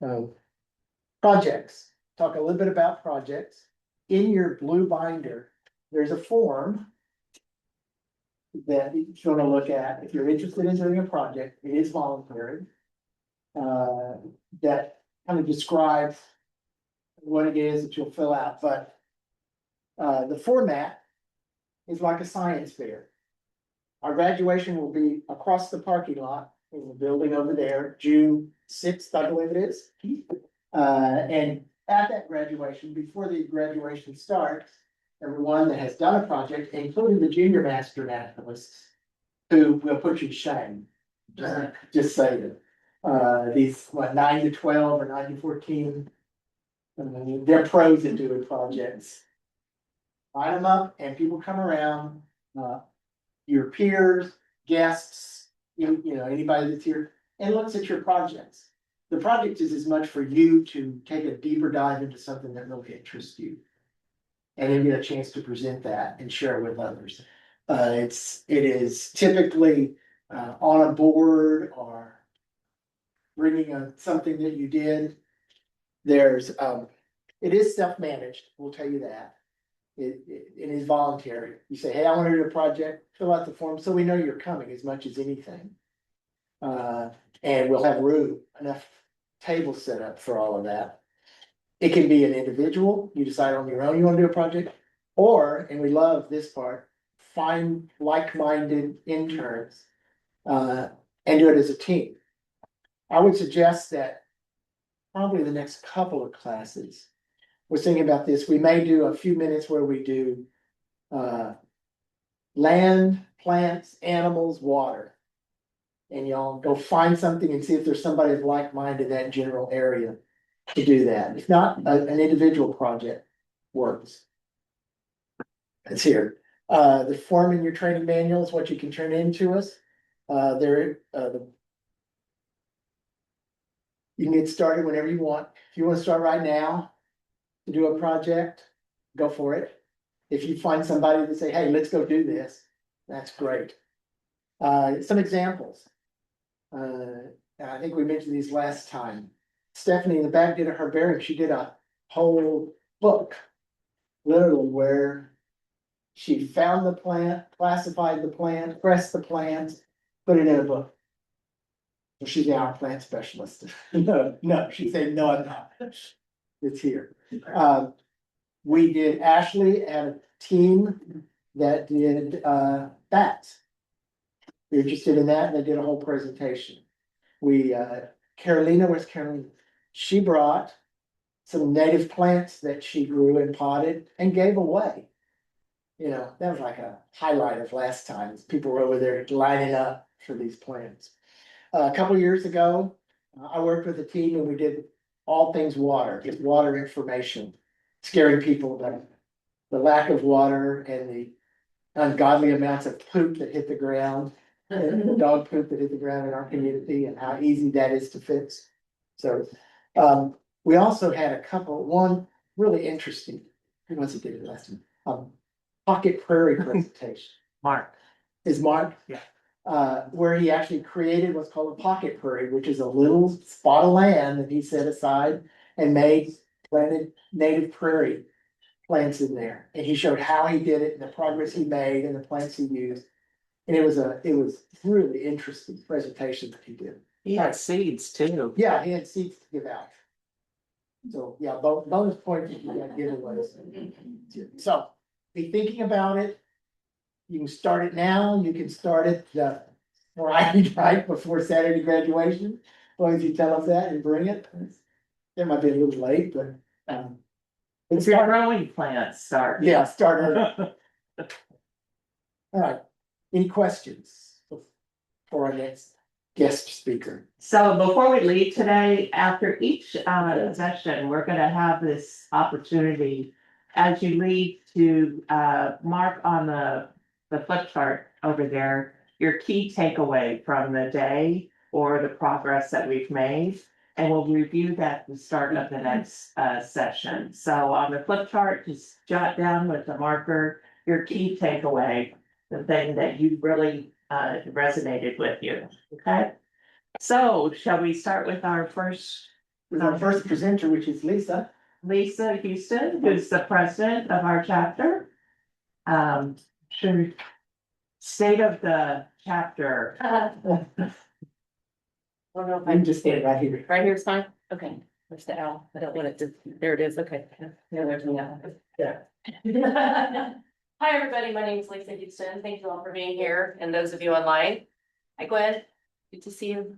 Um, projects, talk a little bit about projects. In your blue binder, there's a form that you're gonna look at. If you're interested in doing a project, it is voluntary. That kind of describes what it is that you'll fill out, but the format is like a science fair. Our graduation will be across the parking lot in the building over there, June 6th, I believe it is. And at that graduation, before the graduation starts, everyone that has done a project, including the junior master naturalists, who will put you to shame. Just saying. These, 9 to 12 or 9 to 14, they're pros at doing projects. Line them up and people come around, your peers, guests, you know, anybody that's here, and looks at your projects. The project is as much for you to take a deeper dive into something that really interests you. And then get a chance to present that and share it with others. It is typically on a board or bringing something that you did. It is self-managed, we'll tell you that. It is voluntary. You say, hey, I want to do a project, fill out the form, so we know you're coming as much as anything. And we'll have enough tables set up for all of that. It can be an individual, you decide on your own you want to do a project, or, and we love this part, find like-minded interns, and do it as a team. I would suggest that probably the next couple of classes, we're thinking about this, we may do a few minutes where we do land, plants, animals, water. And y'all go find something and see if there's somebody like-minded in that general area to do that. If not, an individual project works. It's here. The form in your training manual is what you can turn into us. You can get started whenever you want. If you want to start right now to do a project, go for it. If you find somebody to say, hey, let's go do this, that's great. Some examples. I think we mentioned these last time. Stephanie in the back did a herbarium. She did a whole book, literally, where she found the plant, classified the plant, pressed the plant, put it in a book. So she's now a plant specialist. No, she said, no, I'm not. It's here. Ashley had a team that did bats. You're interested in that, and they did a whole presentation. Carolina, where's Carolina? She brought some native plants that she grew and potted and gave away. You know, that was like a highlight of last time. People were over there lining up for these plants. A couple years ago, I worked with a team and we did all things water, just water information, scaring people about the lack of water and the ungodly amounts of poop that hit the ground. Dog poop that hit the ground in our community and how easy that is to fix. So, we also had one really interesting, who wants to get it last one? Pocket Prairie presentation. Mark. Is Mark? Yeah. Where he actually created what's called a pocket prairie, which is a little spot of land that he set aside and planted native prairie plants in there. And he showed how he did it and the progress he made and the plants he used. And it was really interesting presentation that he did. He had seeds too. Yeah, he had seeds to give out. So, yeah, bonus points if you got giveaways. So, be thinking about it. You can start it now, you can start it Friday night before Saturday graduation. As long as you tell us that and bring it. It might be a little late, but If you're growing plants, start. Yeah, start early. All right, any questions for our next guest speaker? So before we leave today, after each session, we're gonna have this opportunity as you leave to mark on the flip chart over there, your key takeaway from the day or the progress that we've made. And we'll review that at the start of the next session. So on the flip chart, just jot down with the marker your key takeaway, the thing that you really resonated with you. Okay. So shall we start with our first with our first presenter, which is Lisa. Lisa Houston, who's the president of our chapter. Sure. State of the chapter. Well, no, I can just stay right here. right here is fine, okay, where's the L, I don't want it to, there it is, okay. Yeah, there's the L. Yeah. Hi, everybody, my name is Lisa Houston, thank you all for being here, and those of you online. Hi, Gwen, good to see you.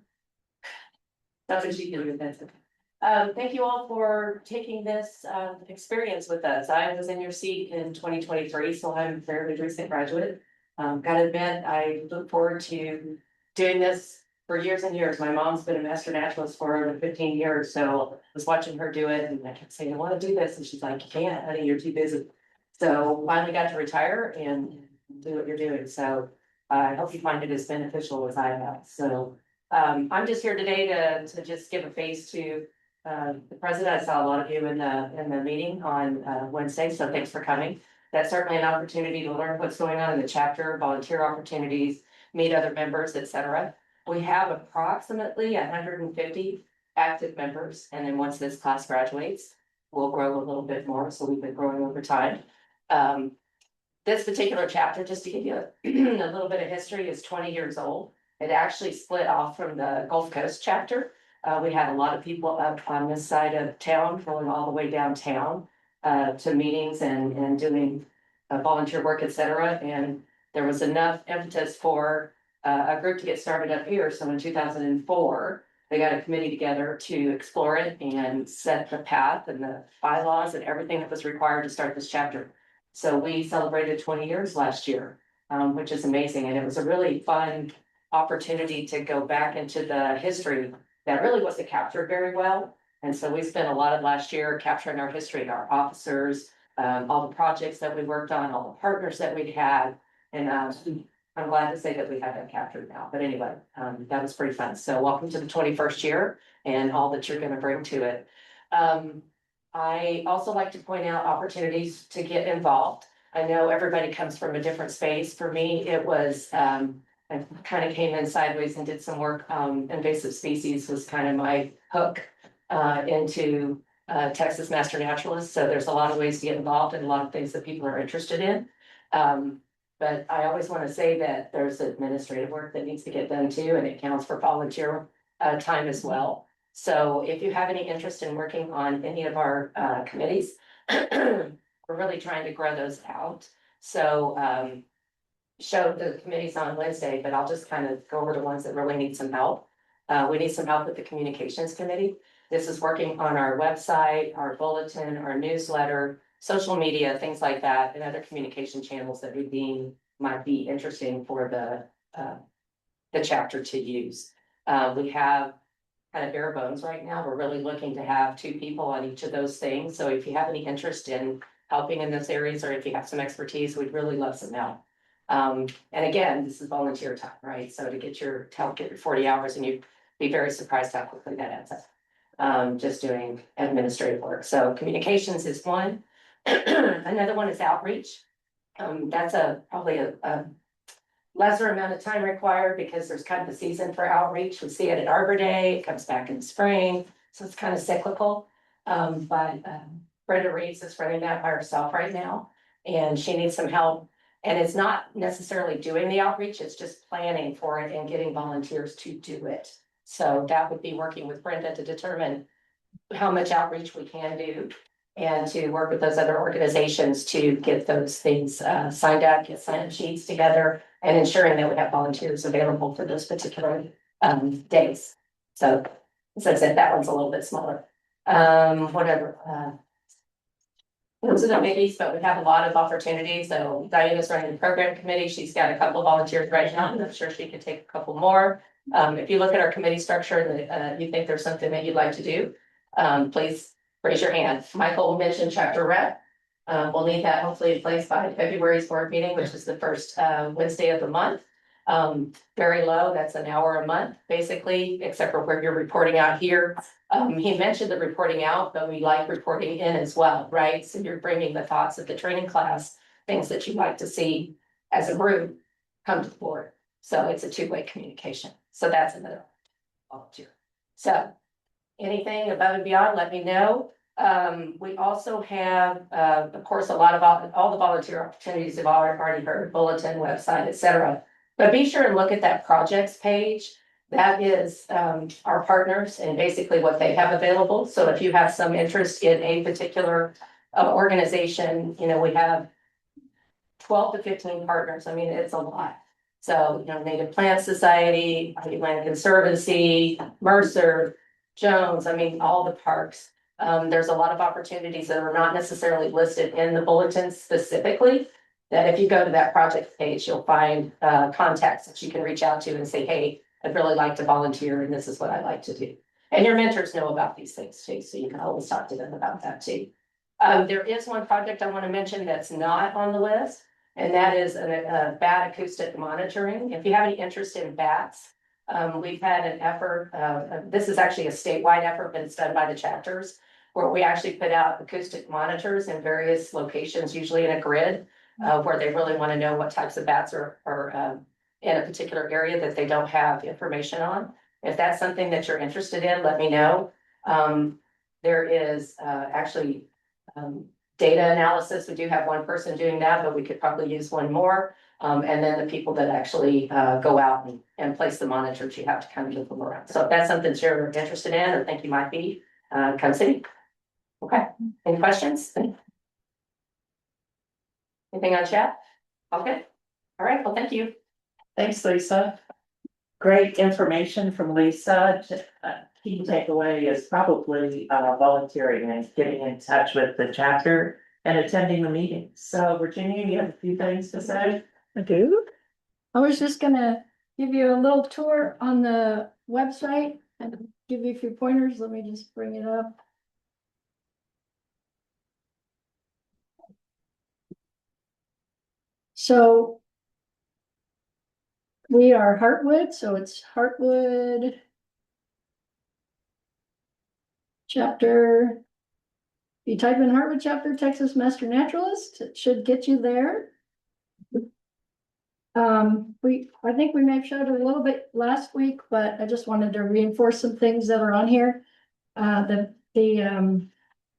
That's what she did, that's okay. Thank you all for taking this experience with us. I was in your seat in 2023, so I'm a fairly recent graduate. Gotta admit, I look forward to doing this for years and years. My mom's been a master naturalist for over 15 years, so I was watching her do it and I kept saying, I want to do this. And she's like, you can't, honey, you're too busy. So finally got to retire and do what you're doing. So I hope you find it as beneficial as I have. So I'm just here today to just give a face to the president. I saw a lot of you in the meeting on Wednesday, so thanks for coming. That's certainly an opportunity to learn what's going on in the chapter, volunteer opportunities, meet other members, etc. We have approximately 150 active members, and then once this class graduates, we'll grow a little bit more, so we've been growing over time. This particular chapter, just to give you a little bit of history, is 20 years old. It actually split off from the Gulf Coast chapter. We had a lot of people up on this side of town, going all the way downtown to meetings and doing volunteer work, etc. And there was enough impetus for a group to get started up here. So in 2004, they got a committee together to explore it and set the path and the bylaws and everything that was required to start this chapter. So we celebrated 20 years last year, which is amazing. And it was a really fun opportunity to go back into the history that really wasn't captured very well. And so we spent a lot of last year capturing our history, our officers, all the projects that we worked on, all the partners that we had. And I'm glad to say that we have that captured now. But anyway, that was pretty fun. So welcome to the 21st year and all that you're going to bring to it. I also like to point out opportunities to get involved. I know everybody comes from a different space. For me, it was I kind of came in sideways and did some work. Invasive species was kind of my hook into Texas Master Naturalists. So there's a lot of ways to get involved and a lot of things that people are interested in. But I always want to say that there's administrative work that needs to get done too, and it counts for volunteer time as well. So if you have any interest in working on any of our committees, we're really trying to grow those out. So show the committees on Wednesday, but I'll just kind of go over the ones that really need some help. We need some help with the communications committee. This is working on our website, our bulletin, our newsletter, social media, things like that, and other communication channels that we deem might be interesting for the chapter to use. We have kind of bare bones right now. We're really looking to have 2 people on each of those things. So if you have any interest in helping in those areas, or if you have some expertise, we'd really love some help. And again, this is volunteer time, right? So to get your 40 hours, and you'd be very surprised how quickly that adds up. Just doing administrative work. So communications is one. Another one is outreach. That's probably a lesser amount of time required because there's kind of a season for outreach. We see it at Arbor Day, it comes back in the spring, so it's kind of cyclical. But Brenda Reeves is running that by herself right now, and she needs some help. And it's not necessarily doing the outreach, it's just planning for it and getting volunteers to do it. So that would be working with Brenda to determine how much outreach we can do and to work with those other organizations to get those things signed up, get sign-up sheets together, and ensuring that we have volunteers available for those particular days. So as I said, that one's a little bit smaller. Those are the biggies, but we have a lot of opportunities. So Diana's running the program committee. She's got a couple of volunteers right now, and I'm sure she could take a couple more. If you look at our committee structure and you think there's something that you'd like to do, please raise your hand. Michael mentioned chapter rep. We'll need that hopefully in place by February's board meeting, which is the first Wednesday of the month. Very low, that's an hour a month, basically, except for where you're reporting out here. He mentioned the reporting out, but we like reporting in as well, right? So you're bringing the thoughts of the training class, things that you'd like to see as a group come to the board. So it's a 2-way communication. So that's another volunteer. So anything above and beyond, let me know. We also have, of course, a lot of all the volunteer opportunities you've already heard, bulletin, website, et cetera. But be sure and look at that projects page. That is, our partners and basically what they have available. So if you have some interest in a particular organization, you know, we have 12 to 15 partners. I mean, it's a lot. So, you know, Native Plant Society, Land Conservancy, Mercer, Jones, I mean, all the parks. There's a lot of opportunities that are not necessarily listed in the bulletin specifically. That if you go to that project page, you'll find contacts that you can reach out to and say, hey, I'd really like to volunteer and this is what I like to do. And your mentors know about these things too, so you can always talk to them about that too. There is one project I want to mention that's not on the list, and that is a bat acoustic monitoring. If you have any interest in bats, we've had an effort, this is actually a statewide effort, but it's done by the chapters, where we actually put out acoustic monitors in various locations, usually in a grid, where they really want to know what types of bats are in a particular area that they don't have information on. If that's something that you're interested in, let me know. There is actually data analysis. We do have one person doing that, but we could probably use one more. And then the people that actually go out and place the monitors, you have to kind of give them around. So if that's something that you're interested in or think you might be, come see. Okay, any questions? Anything on chat? Okay, all right, well, thank you. Thanks, Lisa. Great information from Lisa. Key takeaway is probably volunteering and getting in touch with the chapter and attending the meeting. So Virginia, you have a few things to say? I do. I was just gonna give you a little tour on the website and give you a few pointers. Let me just bring it up. So we are Heartwood, so it's Heartwood chapter. If you type in Heartwood chapter, Texas Master Naturalist, it should get you there. I think we may have showed it a little bit last week, but I just wanted to reinforce some things that are on here. The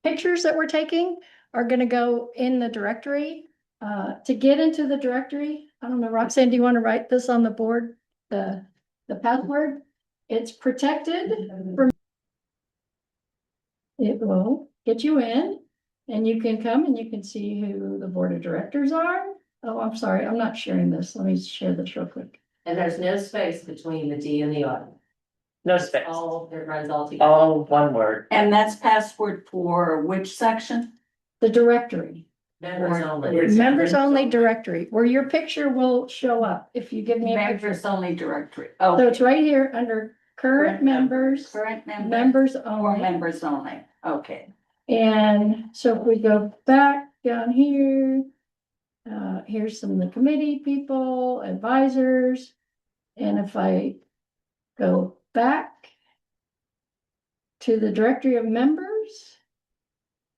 pictures that we're taking are gonna go in the directory. To get into the directory, I don't know, Roxanne, do you want to write this on the board? The password? It's protected from. It will get you in and you can come and you can see who the board of directors are. Oh, I'm sorry, I'm not sharing this. Let me share this real quick. And there's no space between the D and the R. No space. It runs all together. All one word. And that's password for which section? The directory, Members only. members only directory, where your picture will show up if you give me a picture. Members only directory. So Oh, it's right here under current members, current members members or only. members only. Okay. And so if we go back down here, here's some of the committee people, advisors. And if I go back to the directory of members,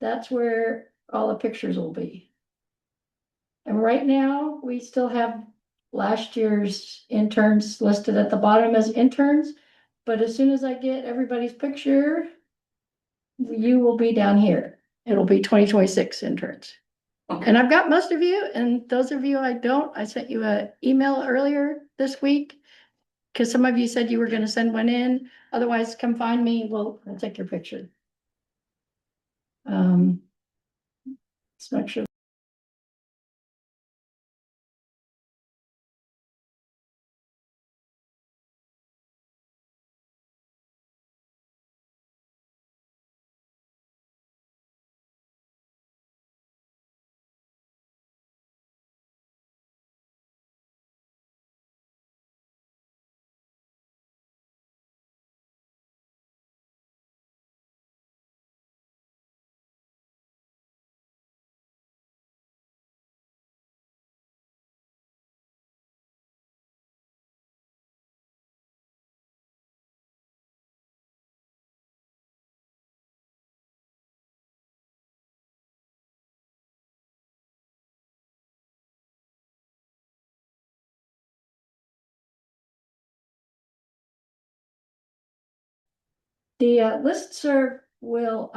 that's where all the pictures will be. And right now, we still have last year's interns listed at the bottom as interns. But as soon as I get everybody's picture, you will be down here. It'll be 2026 interns. Okay. And I've got most of you, and those of you I don't, I sent you an email earlier this week. Because some of you said you were gonna send one in, otherwise come find me, I'll take your picture. Let's make sure. The listserv will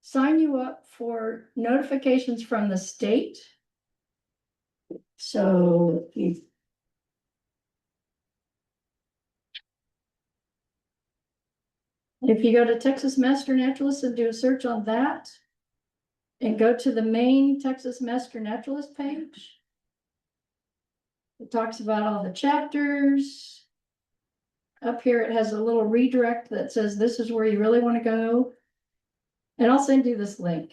sign you up for notifications from the state. So if you go to Texas Master Naturalist and do a search on that, and go to the main Texas Master Naturalist page, it talks about all the chapters. Up here, it has a little redirect that says this is where you really want to go. And I'll send you this link.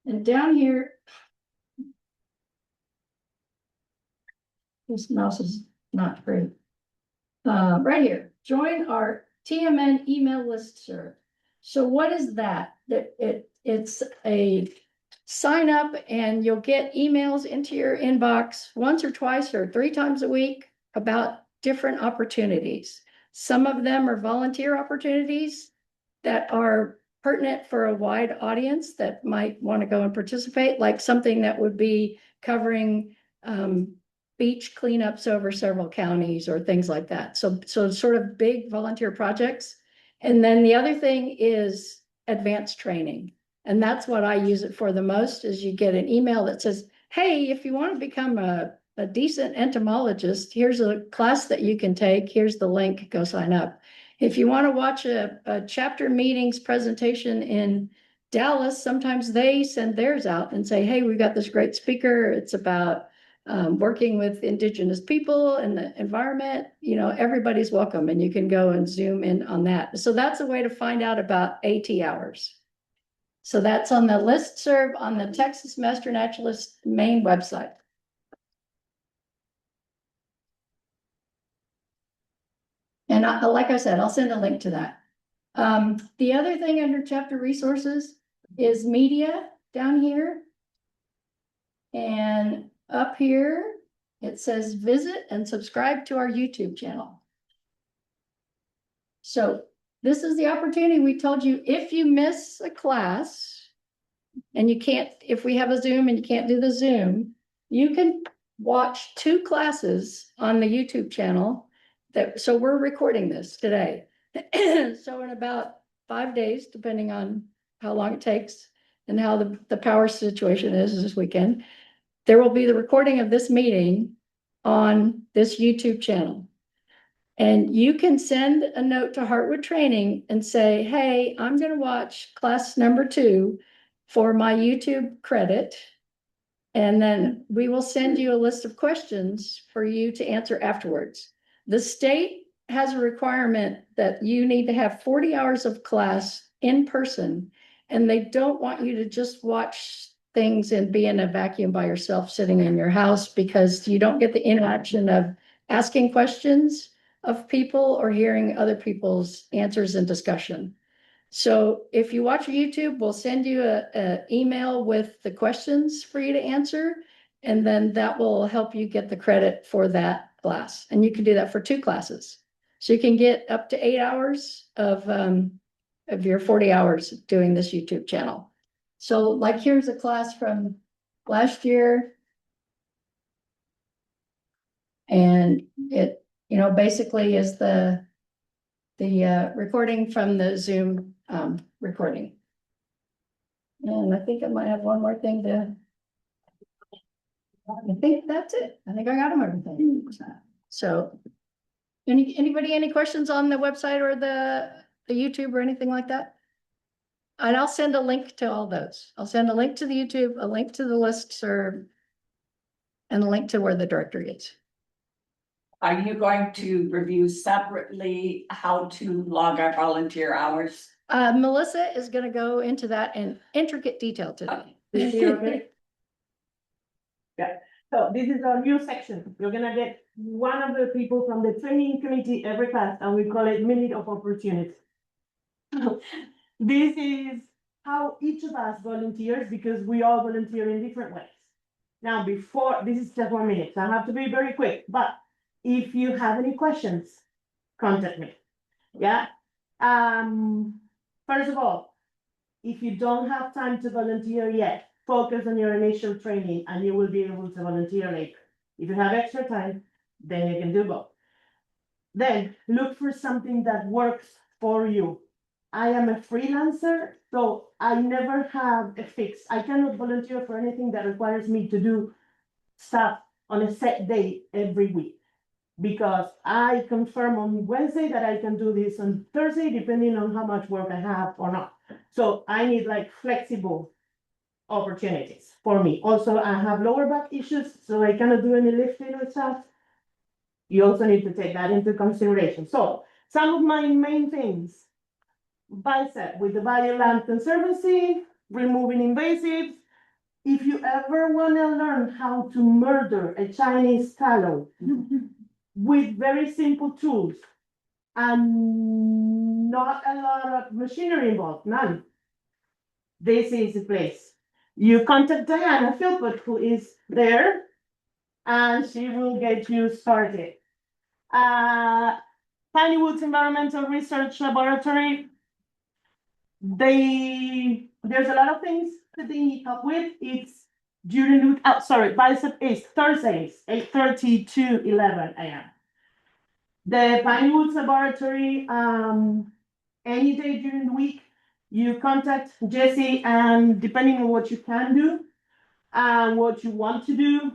And down here, this mouse is not great. Right here, join our TMN email listserv. So what is that? It's a sign up and you'll get emails into your inbox once or twice or 3 times a week about different opportunities. Some of them are volunteer opportunities that are pertinent for a wide audience that might want to go and participate, like something that would be covering beach cleanups over several counties or things like that. So sort of big volunteer projects. And then the other thing is advanced training. And that's what I use it for the most, is you get an email that says, hey, if you want to become a decent entomologist, here's a class that you can take. Here's the link, go sign up. If you want to watch a chapter meetings presentation in Dallas, sometimes they send theirs out and say, hey, we've got this great speaker. It's about working with indigenous people and the environment. You know, everybody's welcome, and you can go and zoom in on that. So that's a way to find out about AT hours. So that's on the listserv on the Texas Master Naturalist main website. And like I said, I'll send a link to that. The other thing under chapter resources is media down here. And up here, it says visit and subscribe to our YouTube channel. So this is the opportunity. We told you, if you miss a class and you can't, if we have a Zoom and you can't do the Zoom, you can watch 2 classes on the YouTube channel. So we're recording this today. So in about 5 days, depending on how long it takes and how the power situation is this weekend, there will be the recording of this meeting on this YouTube channel. And you can send a note to Heartwood Training and say, hey, I'm going to watch class number 2 for my YouTube credit. And then we will send you a list of questions for you to answer afterwards. The state has a requirement that you need to have 40 hours of class in person, and they don't want you to just watch things and be in a vacuum by yourself sitting in your house, because you don't get the interaction of asking questions of people or hearing other people's answers and discussion. So if you watch YouTube, we'll send you a email with the questions for you to answer, and then that will help you get the credit for that class. And you can do that for 2 classes. So you can get up to 8 hours of your 40 hours doing this YouTube channel. So like, here's a class from last year. And it, basically is the recording from the Zoom recording. And I think I might have one more thing I think that's it. I think I got them everything. So anybody, any questions on the website or the YouTube or anything like that? And I'll send a link to all those. I'll send a link to the YouTube, a link to the listserv, and a link to where the directory is. Are you going to review separately how to log our volunteer hours? Melissa is going to go into that in intricate detail today. Okay. Yeah, so this is our new section. You're gonna get one of the people from the training committee every class, and we call it Minute of Opportunity. This is how each of us volunteers, because we all volunteer in different ways. Now, before, this is just 1 minute, so I have to be very quick, but if you have any questions, contact me. Yeah. First of all, if you don't have time to volunteer yet, focus on your initial training and you will be able to volunteer later. If you have extra time, then you can do both. Then look for something that works for you. I am a freelancer, so I never have a fix. I cannot volunteer for anything that requires me to do stuff on a set day every week. Because I confirm on Wednesday that I can do this on Thursday, depending on how much work I have or not. So I need like flexible opportunities for me. Also, I have lower back issues, so I cannot do any lifting or stuff. You also need to take that into consideration. So some of my main things: bicep with the Bioland Conservancy, removing invasives. If you ever want to learn how to murder a Chinese tallow with very simple tools and not a lot of machinery involved, none, this is the place. You contact Diana Philpott, who is there, and she will get you started. Tiny Woods Environmental Research Laboratory, there's a lot of things that they need help with. It's during bicep is Thursdays, 8:30 to 11 a.m. The Pine Woods Laboratory, any day during the week, you contact Jesse, and depending on what you can do and what you want to do,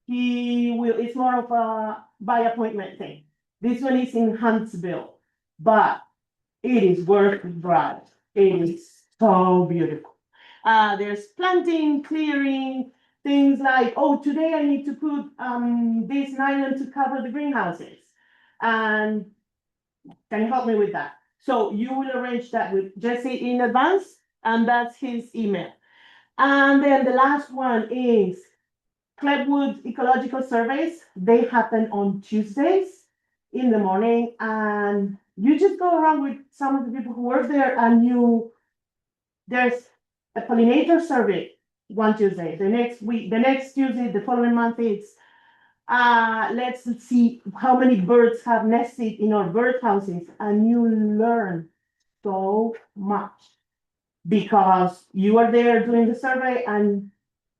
it's more of a by appointment thing. This one is in Huntsville, but it is worth the drive. It is so beautiful. There's planting, clearing, things like, oh, today I need to put this nylon to cover the greenhouses. And can you help me with that? So you will arrange that with Jesse in advance, and that's his email. And then the last one is Clevewood Ecological Surveys. They happen on Tuesdays in the morning, and you just go around with some of the people who work there, and there's a pollinator survey one Tuesday. The next Tuesday, the following month, it's let's see how many birds have nested in our birdhouses, and you learn so much because you are there doing the survey and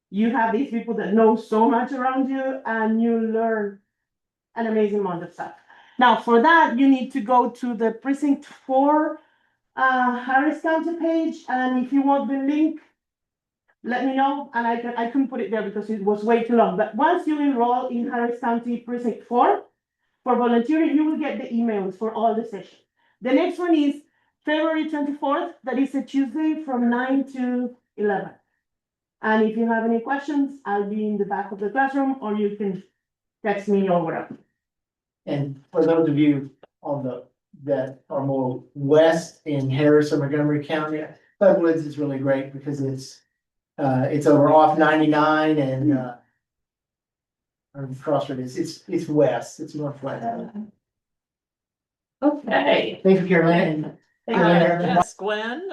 you have these people that know so much around you, and you learn an amazing amount of stuff. Now, for that, you need to go to the Precinct 4 Harris County page, and if you want the link, let me know, and I couldn't put it there because it was way too long. But once you enroll in Harris County Precinct 4 for volunteering, you will get the emails for all the sessions. The next one is February 24th. That is a Tuesday from 9 to 11. And if you have any questions, I'll be in the back of the classroom, or you can text me or whatever. And for those of you that are more west in Harris or Montgomery County, Heartwood is really great because it's over off 99 and or Crossroad it's west, it's northwest. Okay. Thank you, Caroline. Yes, Gwen,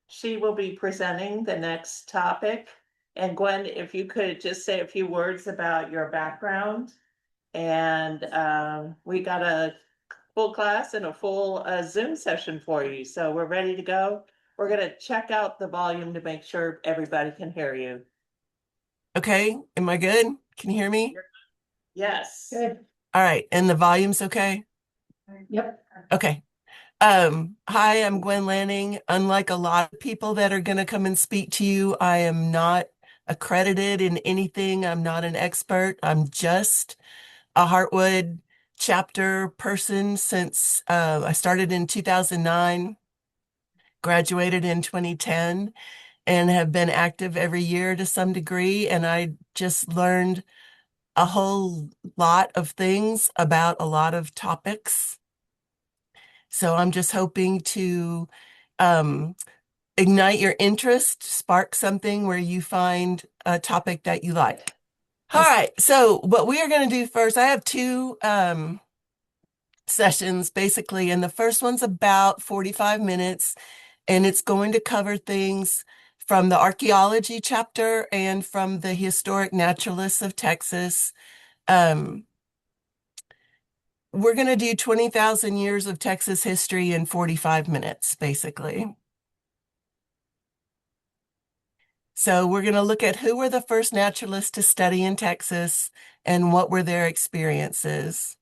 she will be presenting the next topic. And Gwen, if you could just say a few words about your background. And we got a full class and a full Zoom session for you. So we're ready to go. We're going to check out the volume to make sure everybody can hear you. Okay, am I good? Can you hear me? Yes. Good. All right, and the volume's okay? Yep. Okay. Hi, I'm Gwen Lanning. Unlike a lot of people that are going to come and speak to you, I am not accredited in anything. I'm not an expert. I'm just a Heartwood chapter person since I started in 2009, graduated in 2010, and have been active every year to some degree. And I just learned a whole lot of things about a lot of topics. So I'm just hoping to ignite your interest, spark something where you find a topic that you like. All right, so what we are going to do first, I have two sessions basically, and the first one's about 45 minutes, and it's going to cover things from the archaeology chapter and from the historic naturalists of Texas. We're going to do 20,000 years of Texas history in 45 minutes, basically. So we're going to look at who were the first naturalists to study in Texas and what were their experiences.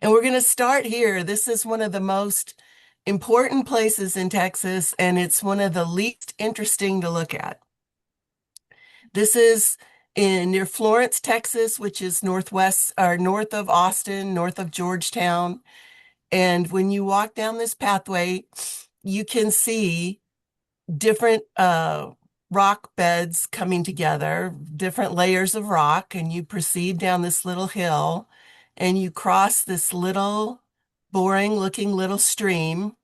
And we're going to start here. This is one of the most important places in Texas, and it's one of the least interesting to look at. This is near Florence, Texas, which is northwest or north of Austin, north of Georgetown. And when you walk down this pathway, you can see different rock beds coming together, different layers of rock, and you proceed down this little hill and you cross this little boring looking little stream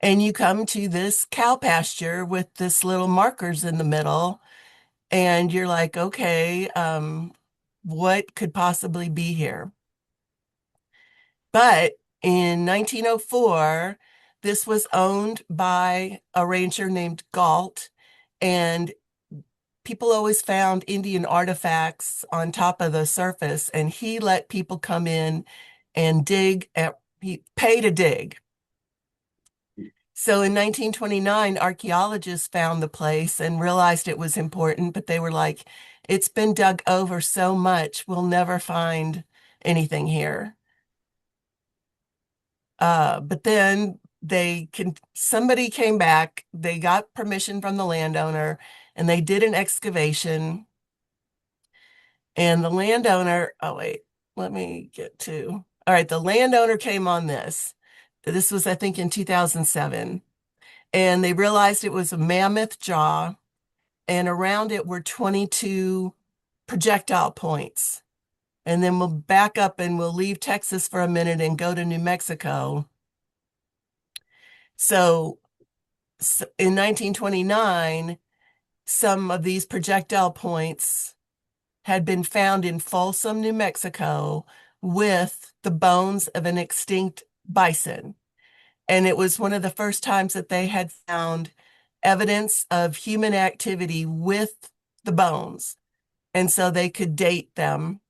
and you come to this cow pasture with this little markers in the middle and you're like, okay, what could possibly be here? But in 1904, this was owned by a rancher named Galt, and people always found Indian artifacts on top of the surface, and he let people come in and he pay to dig. So in 1929, archaeologists found the place and realized it was important, but they were like, it's been dug over so much, we'll never find anything here. But then somebody came back, they got permission from the landowner, and they did an excavation. And the landowner, oh wait, let me get to, all right, the landowner came on this. This was, I think, in 2007. And they realized it was a mammoth jaw, and around it were 22 projectile points. And then we'll back up and we'll leave Texas for a minute and go to New Mexico. So in 1929, some of these projectile points had been found in Folsom, New Mexico, with the bones of an extinct bison. And it was one of the first times that they had found evidence of human activity with the bones. And so they could date them.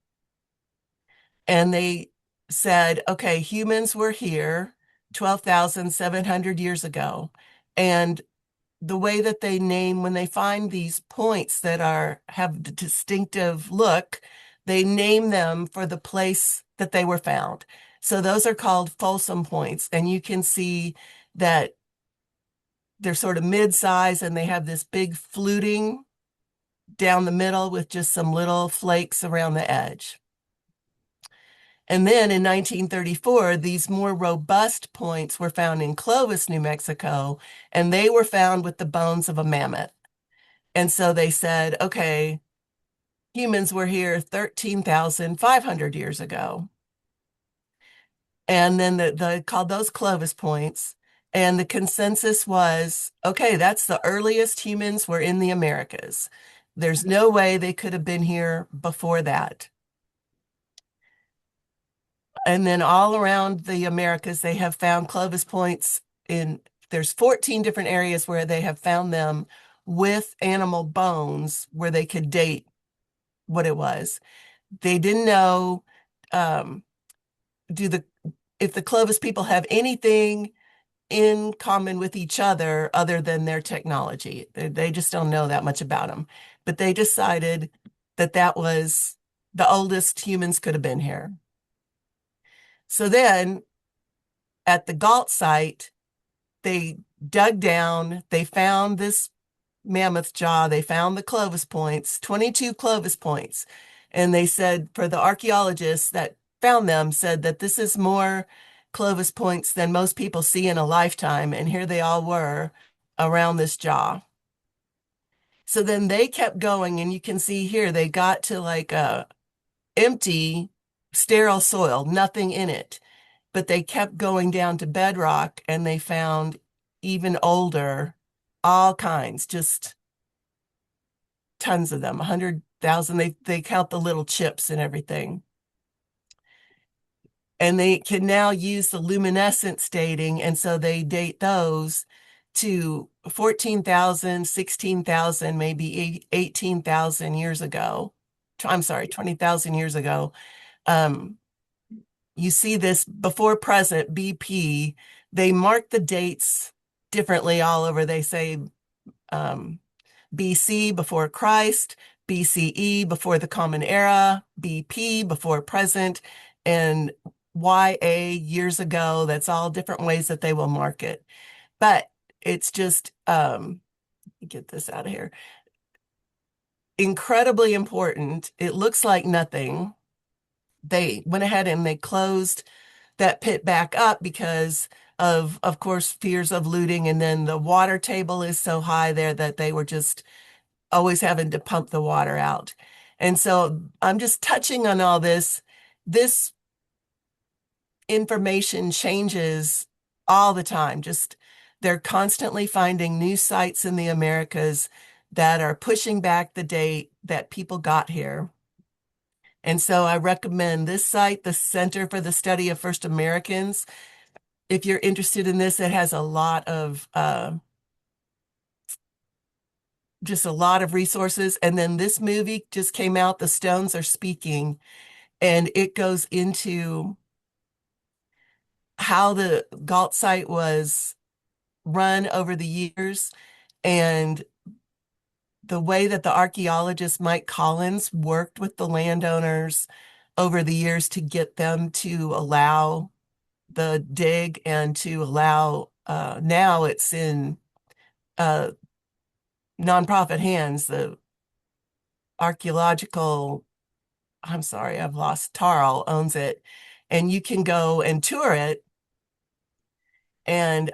And they said, okay, humans were here 12,700 years ago. And the way that they name, when they find these points that have a distinctive look, they name them for the place that they were found. So those are called Folsom points. And you can see that they're sort of mid-size and they have this big fluting down the middle with just some little flakes around the edge. And then in 1934, these more robust points were found in Clovis, New Mexico, and they were found with the bones of a mammoth. And so they said, okay, humans were here 13,500 years ago. And then they called those Clovis points. And the consensus was, okay, that's the earliest humans were in the Americas. There's no way they could have been here before that. And then all around the Americas, they have found Clovis points there's 14 different areas where they have found them with animal bones where they could date what it was. They didn't know if the Clovis people have anything in common with each other than their technology. They just don't know that much about them. But they decided that was the oldest humans could have been here. So then at the Galt site, they dug down, they found this mammoth jaw, they found the Clovis points, 22 Clovis points. And they said, for the archaeologists that found them, said that this is more Clovis points than most people see in a lifetime. And here they all were around this jaw. So then they kept going, and you can see here, they got to like a empty, sterile soil, nothing in it. But they kept going down to bedrock, and they found even older, all kinds, just tons of them, 100,000. They count the little chips and everything. And they can now use the luminescence dating, and so they date those to 14,000, 16,000, maybe 18,000 years ago. I'm sorry, 20,000 years ago. You see this before present BP. They mark the dates differently all over. They say BC, before Christ, BCE, before the Common Era, BP, before present. and YA years ago. That's all different ways that they will mark it. But it's just, get this out of here. Incredibly important. It looks like nothing. They went ahead and they closed that pit back up because of course, fears of looting. And then the water table is so high there that they were just always having to pump the water out. And so I'm just touching on all this. This information changes all the time. Just they're constantly finding new sites in the Americas that are pushing back the date that people got here. And so I recommend this site, the Center for the Study of First Americans. If you're interested in this, it has a lot of just a lot of resources. And then this movie just came out, The Stones Are Speaking, and it goes into how the Galt site was run over the years and the way that the archaeologist Mike Collins worked with the landowners over the years to get them to allow the dig and to allow, now it's in nonprofit hands, the archaeological, I'm sorry, I've lost, Tarl owns it, and you can go and tour it. And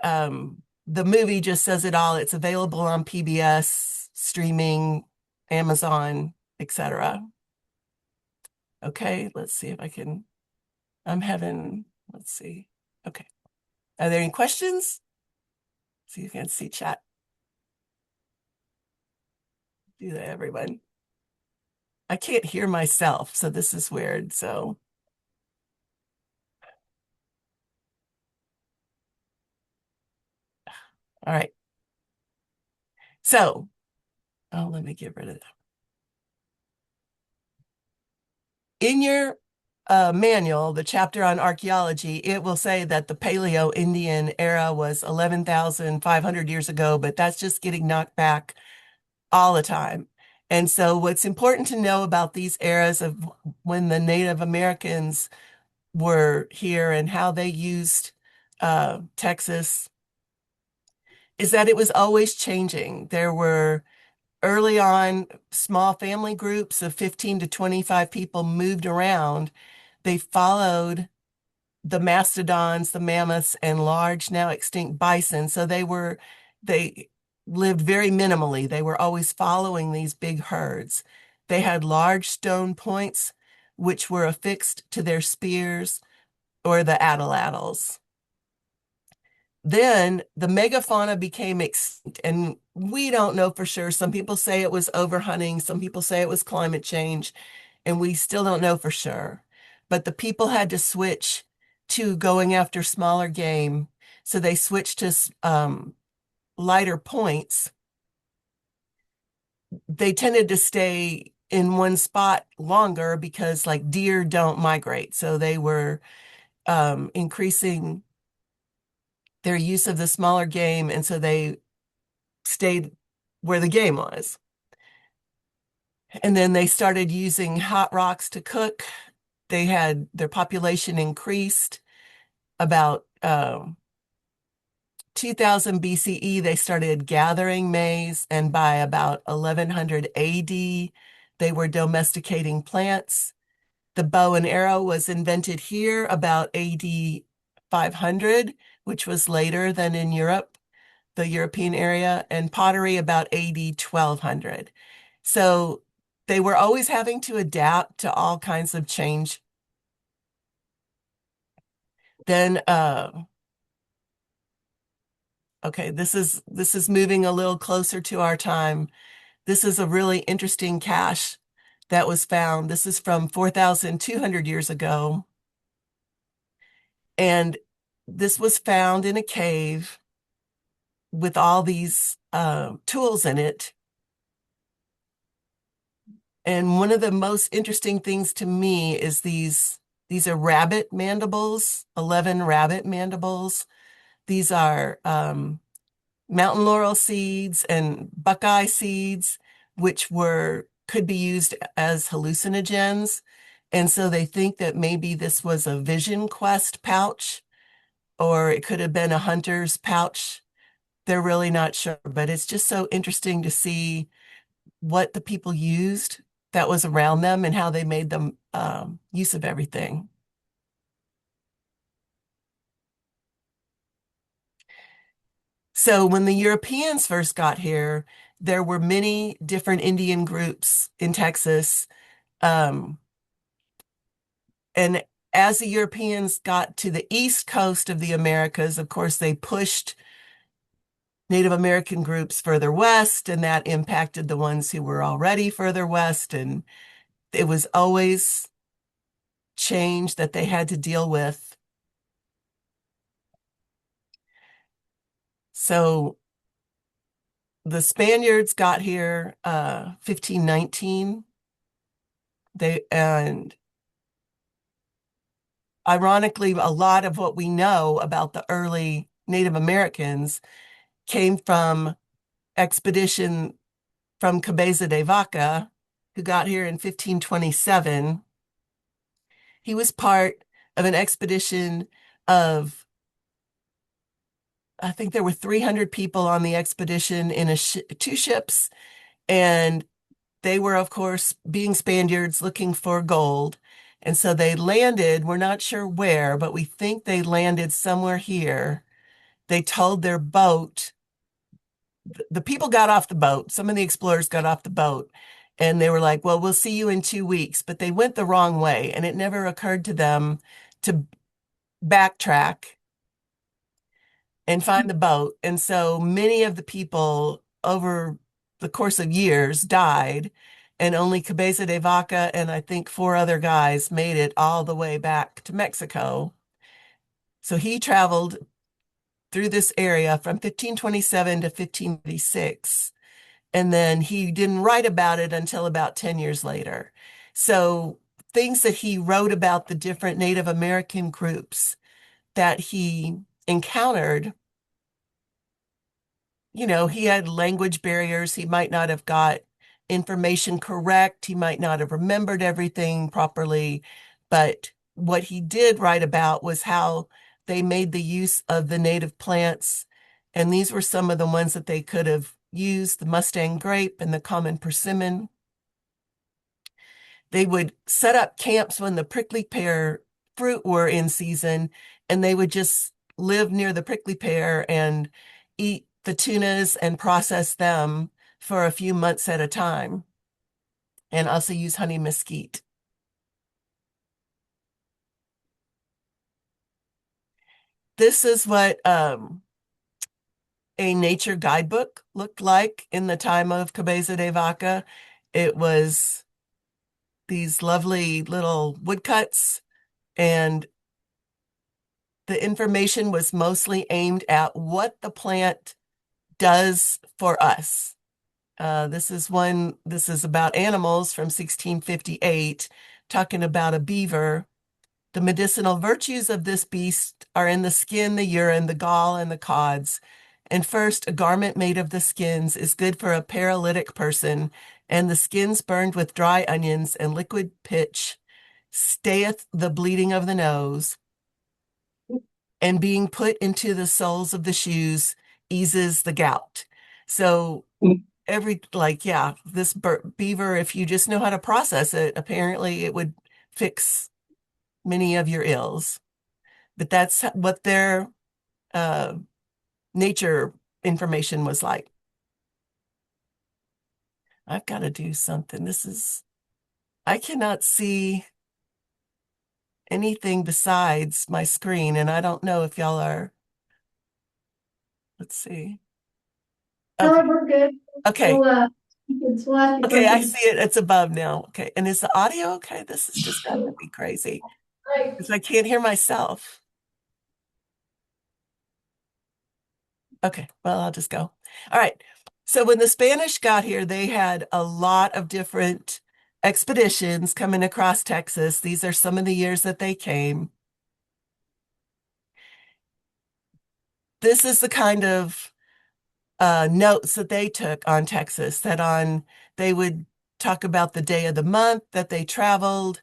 the movie just says it all. It's available on PBS, streaming, Amazon, etc. Okay, let's see if I can, let's see. Okay. Are there any questions? See if you can see chat. Do that, everyone. I can't hear myself, so this is weird. So, all right. So, oh, let me get rid of that. In your manual, the chapter on archaeology, it will say that the Paleo-Indian era was 11,500 years ago, but that's just getting knocked back all the time. And so what's important to know about these eras of when the Native Americans were here and how they used Texas is that it was always changing. There were early on small family groups of 15 to 25 people moved around. They followed the mastodons, the mammoths, and large now extinct bison. So they lived very minimally. They were always following these big herds. They had large stone points, which were affixed to their spears or the atlatls. Then the megafauna became extinct, and we don't know for sure. Some people say it was overhunting, some people say it was climate change, and we still don't know for sure. But the people had to switch to going after smaller game, so they switched to lighter points. They tended to stay in one spot longer because like deer don't migrate, so they were increasing their use of the smaller game, and so they stayed where the game was. And then they started using hot rocks to cook. They had their population increased about 2000 BCE. They started gathering maize, and by about 1100 AD, they were domesticating plants. The bow and arrow was invented here about AD 500, which was later than in Europe, the European area, and pottery about AD 1200. So they were always having to adapt to all kinds of change. Then, okay, this is moving a little closer to our time. This is a really interesting cache that was found. This is from 4,200 years ago. And this was found in a cave with all these tools in it. And one of the most interesting things to me is these are rabbit mandibles, 11 rabbit mandibles. These are mountain laurel seeds and buckeye seeds, which could be used as hallucinogens. And so they think that maybe this was a Vision Quest pouch, or it could have been a hunter's pouch. They're really not sure, but it's just so interesting to see what the people used that was around them and how they made them use of everything. So when the Europeans first got here, there were many different Indian groups in Texas. And as the Europeans got to the east coast of the Americas, of course, they pushed Native American groups further west, and that impacted the ones who were already further west. And it was always change that they had to deal with. So the Spaniards got here 1519. And ironically, a lot of what we know about the early Native Americans came from expedition from Cabeza de Vaca, who got here in 1527. He was part of an expedition of, I think there were 300 people on the expedition in two ships, and they were, of course, being Spaniards looking for gold. And so they landed, we're not sure where, but we think they landed somewhere here. They told their boat, the people got off the boat, some of the explorers got off the boat, and they were like, well, we'll see you in 2 weeks. But they went the wrong way, and it never occurred to them to backtrack and find the boat. And so many of the people over the course of years died, and only Cabeza de Vaca and I think 4 other guys made it all the way back to Mexico. So he traveled through this area from 1527 to 1536. And then he didn't write about it until about 10 years later. So things that he wrote about the different Native American groups that he encountered, he had language barriers. He might not have got information correct. He might not have remembered everything properly. But what he did write about was how they made the use of the native plants. And these were some of the ones that they could have used, the Mustang grape and the common persimmon. They would set up camps when the prickly pear fruit were in season, and they would just live near the prickly pear and eat the tunas and process them for a few months at a time, and also use honey mesquite. This is what a nature guidebook looked like in the time of Cabeza de Vaca. It was these lovely little woodcuts, and the information was mostly aimed at what the plant does for us. This is about animals from 1658, talking about a beaver. The medicinal virtues of this beast are in the skin, the urine, the gall, and the cods. And first, a garment made of the skins is good for a paralytic person, and the skins burned with dry onions and liquid pitch stayeth the bleeding of the nose, and being put into the soles of the shoes eases the gout. So this beaver, if you just know how to process it, apparently it would fix many of your ills. But that's what their nature information was like. I've got to do something. I cannot see anything besides my screen, and I don't know if y'all are. Let's see. No, we're good. Okay. We'll ask you Okay, I questions. see it. It's above now. Okay. And is the audio okay? This is just going to be crazy because I can't hear myself. Okay, well, I'll just go. All right. So when the Spanish got here, they had a lot of different expeditions coming across Texas. These are some of the years that they came. This is the kind of notes that they took on Texas, they would talk about the day of the month that they traveled,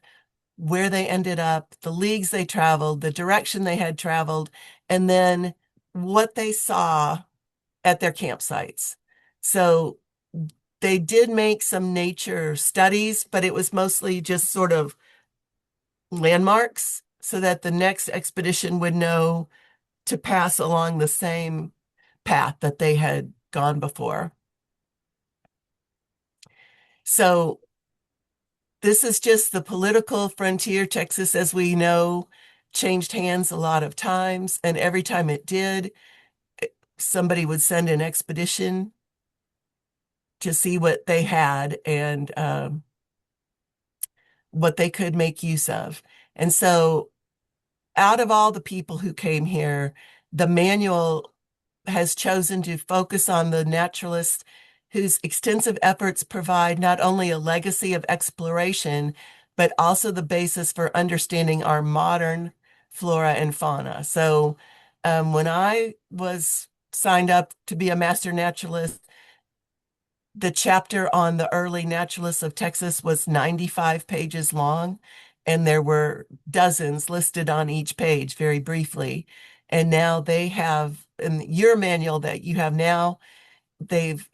where they ended up, the leagues they traveled, the direction they had traveled, and then what they saw at their campsites. So they did make some nature studies, but it was mostly just sort of landmarks so that the next expedition would know to pass along the same path that they had gone before. So this is just the political frontier. Texas, as we know, changed hands a lot of times, and every time it did, somebody would send an expedition to see what they had and what they could make use of. And so out of all the people who came here, the manual has chosen to focus on the naturalists whose extensive efforts provide not only a legacy of exploration, but also the basis for understanding our modern flora and fauna. So when I was signed up to be a master naturalist, the chapter on the early naturalists of Texas was 95 pages long, and there were dozens listed on each page very briefly. And now they have, in your manual that you have now, they've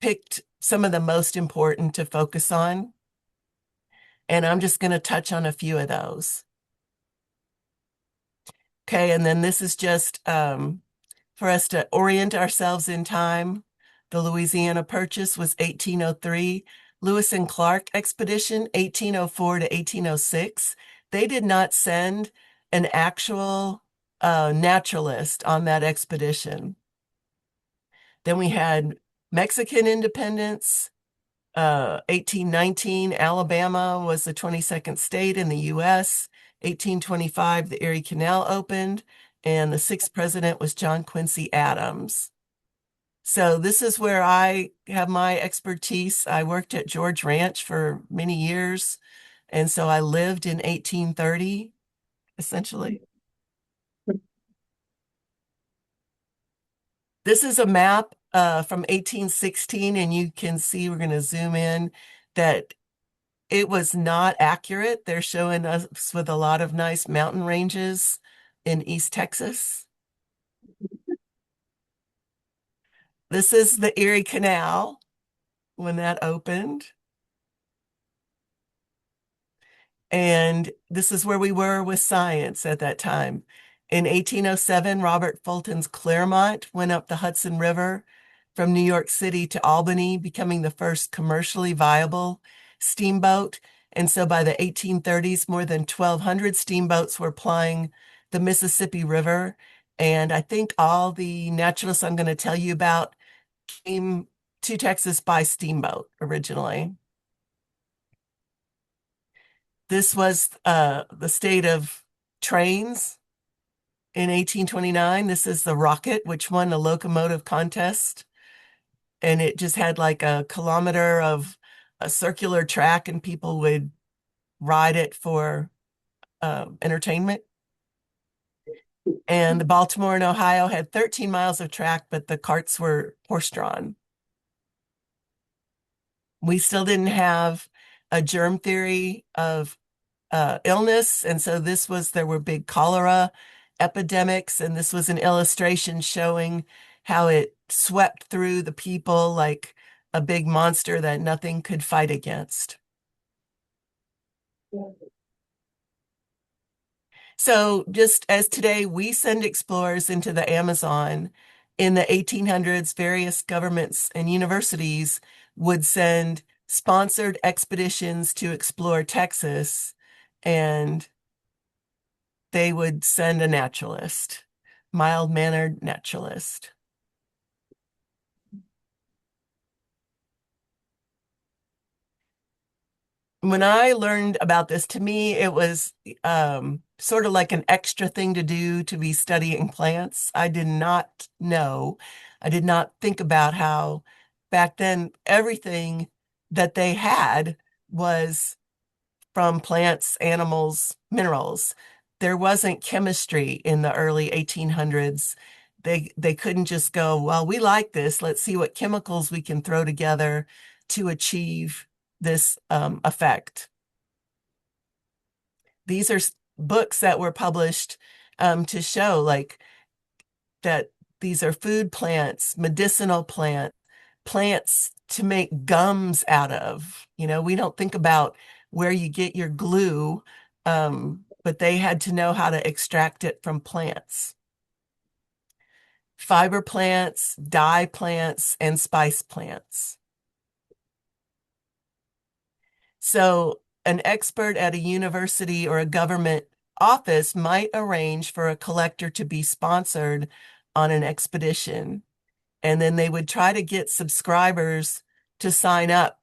picked some of the most important to focus on. And I'm just going to touch on a few of those. Okay, and then this is just for us to orient ourselves in time. The Louisiana Purchase was 1803. Lewis and Clark expedition, 1804 to 1806. They did not send an actual naturalist on that expedition. Then we had Mexican independence, 1819. Alabama was the 22nd state in the U.S. 1825, the Erie Canal opened, and the sixth president was John Quincy Adams. So this is where I have my expertise. I worked at George Ranch for many years, and so I lived in 1830, essentially. This is a map from 1816, and you can see, we're going to zoom in, that it was not accurate. They're showing us with a lot of nice mountain ranges in East Texas. This is the Erie Canal when that opened. And this is where we were with science at that time. In 1807, Robert Fulton's Clermont went up the Hudson River from New York City to Albany, becoming the first commercially viable steamboat. And so by the 1830s, more than 1,200 steamboats were plying the Mississippi River. And I think all the naturalists I'm going to tell you about came to Texas by steamboat originally. This was the state of trains in 1829. This is the Rocket, which won a locomotive contest. And it just had like a kilometer of a circular track, and people would ride it for entertainment. And the Baltimore and Ohio had 13 miles of track, but the carts were horse-drawn. We still didn't have a germ theory of illness. And so there were big cholera epidemics. And this was an illustration showing how it swept through the people like a big monster that nothing could fight against. So just as today we send explorers into the Amazon, in the 1800s, various governments and universities would send sponsored expeditions to explore Texas, and they would send a naturalist, mild-mannered naturalist. When I learned about this, to me, it was sort of like an extra thing to do to be studying plants. I did not know, I did not think about how back then everything that they had was from plants, animals, minerals. There wasn't chemistry in the early 1800s. They couldn't just go, well, we like this. Let's see what chemicals we can throw together to achieve this effect. these are books that were published to show like that these are food plants, medicinal plants to make gums out of. You know, we don't think about where you get your glue, but they had to know how to extract it from plants. Fiber plants, dye plants, and spice plants. So an expert at a university or a government office might arrange for a collector to be sponsored on an expedition. And then they would try to get subscribers to sign up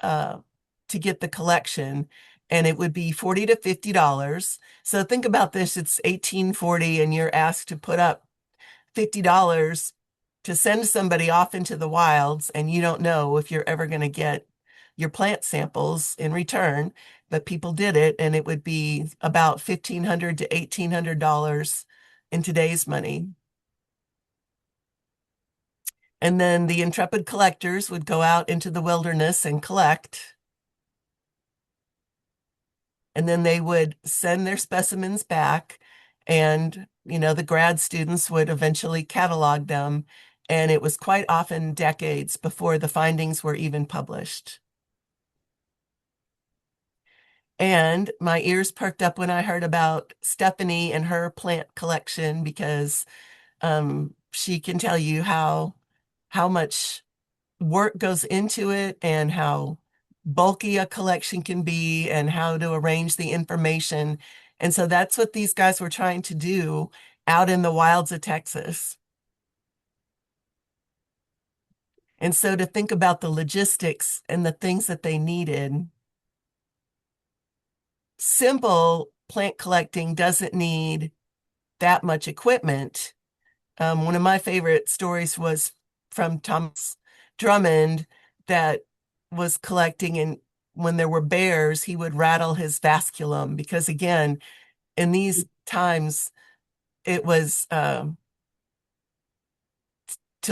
to get the collection. And it would be $40 to $50. So think about this, it's 1840 and you're asked to put up $50 to send somebody off into the wilds, and you don't know if you're ever going to get your plant samples in return, but people did it, and it would be about $1,500 to $1,800 in today's money. And then the intrepid collectors would go out into the wilderness and collect. And then they would send their specimens back, and the grad students would eventually catalog them, and it was quite often decades before the findings were even published. And my ears perked up when I heard about Stephanie and her plant collection, because she can tell you how much work goes into it and how bulky a collection can be and how to arrange the information. And so that's what these guys were trying to do out in the wilds of Texas. And so to think about the logistics and the things that they needed, simple plant collecting doesn't need that much equipment. One of my favorite stories was from Thomas Drummond, that was collecting, and when there were bears, he would rattle his vasculum, because again, in these times, it was to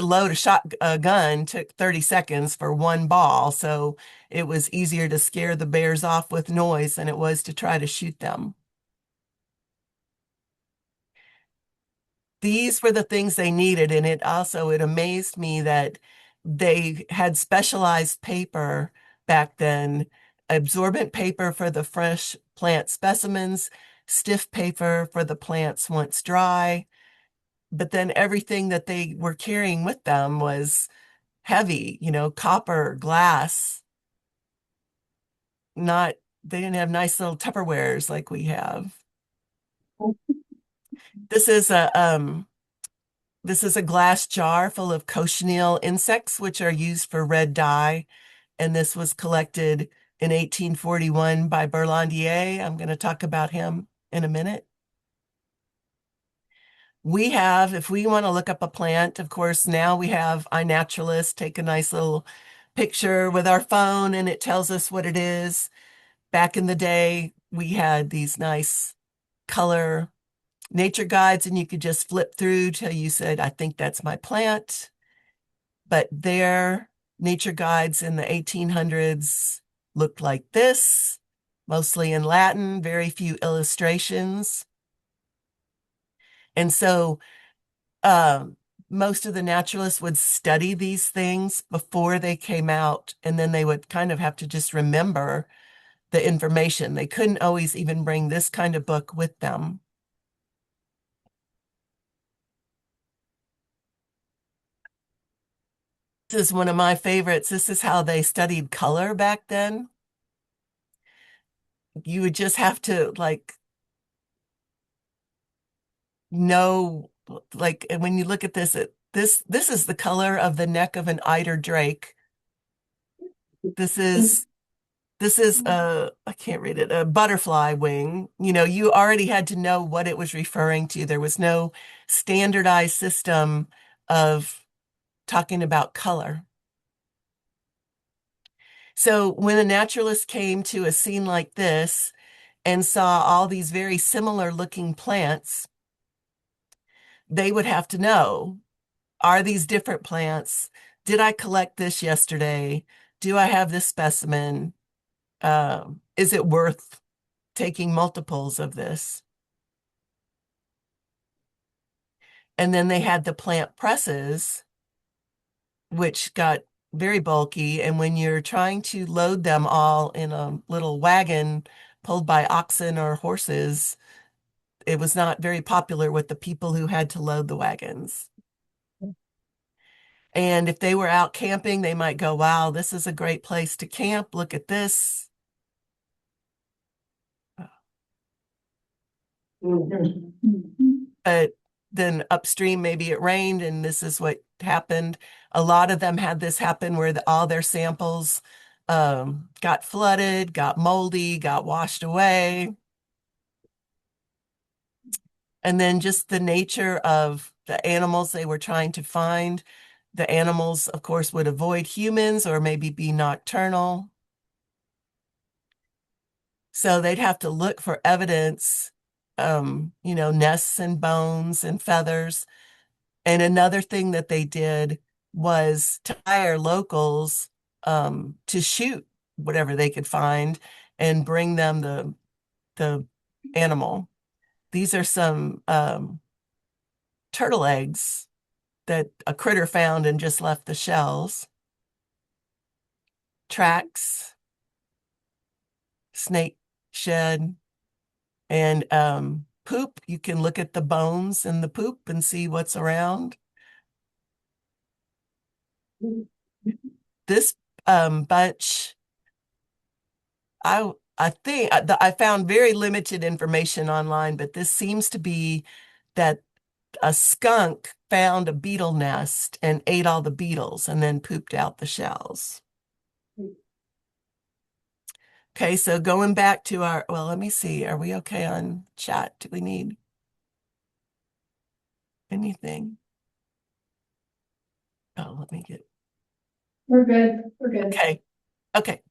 load a gun took 30 seconds for one ball. So it was easier to scare the bears off with noise than it was to try to shoot them. These were the things they needed. And it amazed me that they had specialized paper back then, absorbent paper for the fresh plant specimens, stiff paper for the plants once dry. But then everything that they were carrying with them was heavy, copper, glass. They didn't have nice little Tupperwares like we have. This is a glass jar full of cochineal insects, which are used for red dye. And this was collected in 1841 by Berlandier. I'm going to talk about him in a minute. If we want to look up a plant, of course, now we have iNaturalist, take a nice little picture with our phone and it tells us what it is. Back in the day, we had these nice color nature guides, and you could just flip through till you said, I think that's my plant. But their nature guides in the 1800s looked like this, mostly in Latin, very few illustrations. And so most of the naturalists would study these things before they came out, and then they would kind of have to just remember the information. They couldn't always even bring this kind of book with them. This is one of my favorites. This is how they studied color back then. You would just have to know, and when you look at this, this is the color of the neck of an eider drake. This is I can't read it, a butterfly wing. You already had to know what it was referring to. There was no standardized system of talking about color. So when a naturalist came to a scene like this and saw all these very similar looking plants, they would have to know, are these different plants? Did I collect this yesterday? Do I have this specimen? Is it worth taking multiples of this. And then they had the plant presses, which got very bulky. And when you're trying to load them all in a little wagon pulled by oxen or horses, it was not very popular with the people who had to load the wagons. And if they were out camping, they might go, wow, this is a great place to camp. Look at this. But then upstream, maybe it rained and this is what happened. A lot of them had this happen where all their samples got flooded, got moldy, got washed away. And then just the nature of the animals they were trying to find. The animals, of course, would avoid humans or maybe be nocturnal. So they'd have to look for evidence, nests and bones and feathers. And another thing that they did was to hire locals to shoot whatever they could find and bring them the animal. These are some turtle eggs that a critter found and just left the shells. Tracks, snake shed, and poop. You can look at the bones in the poop and see what's around. This bunch, I think I found very limited information online, but this seems to be that a skunk found a beetle nest and ate all the beetles and then pooped out the shells. Okay, so going back to let me see. Are we okay on chat? Do we need anything? Oh, let me get. We're good. We're good. Okay. Okay.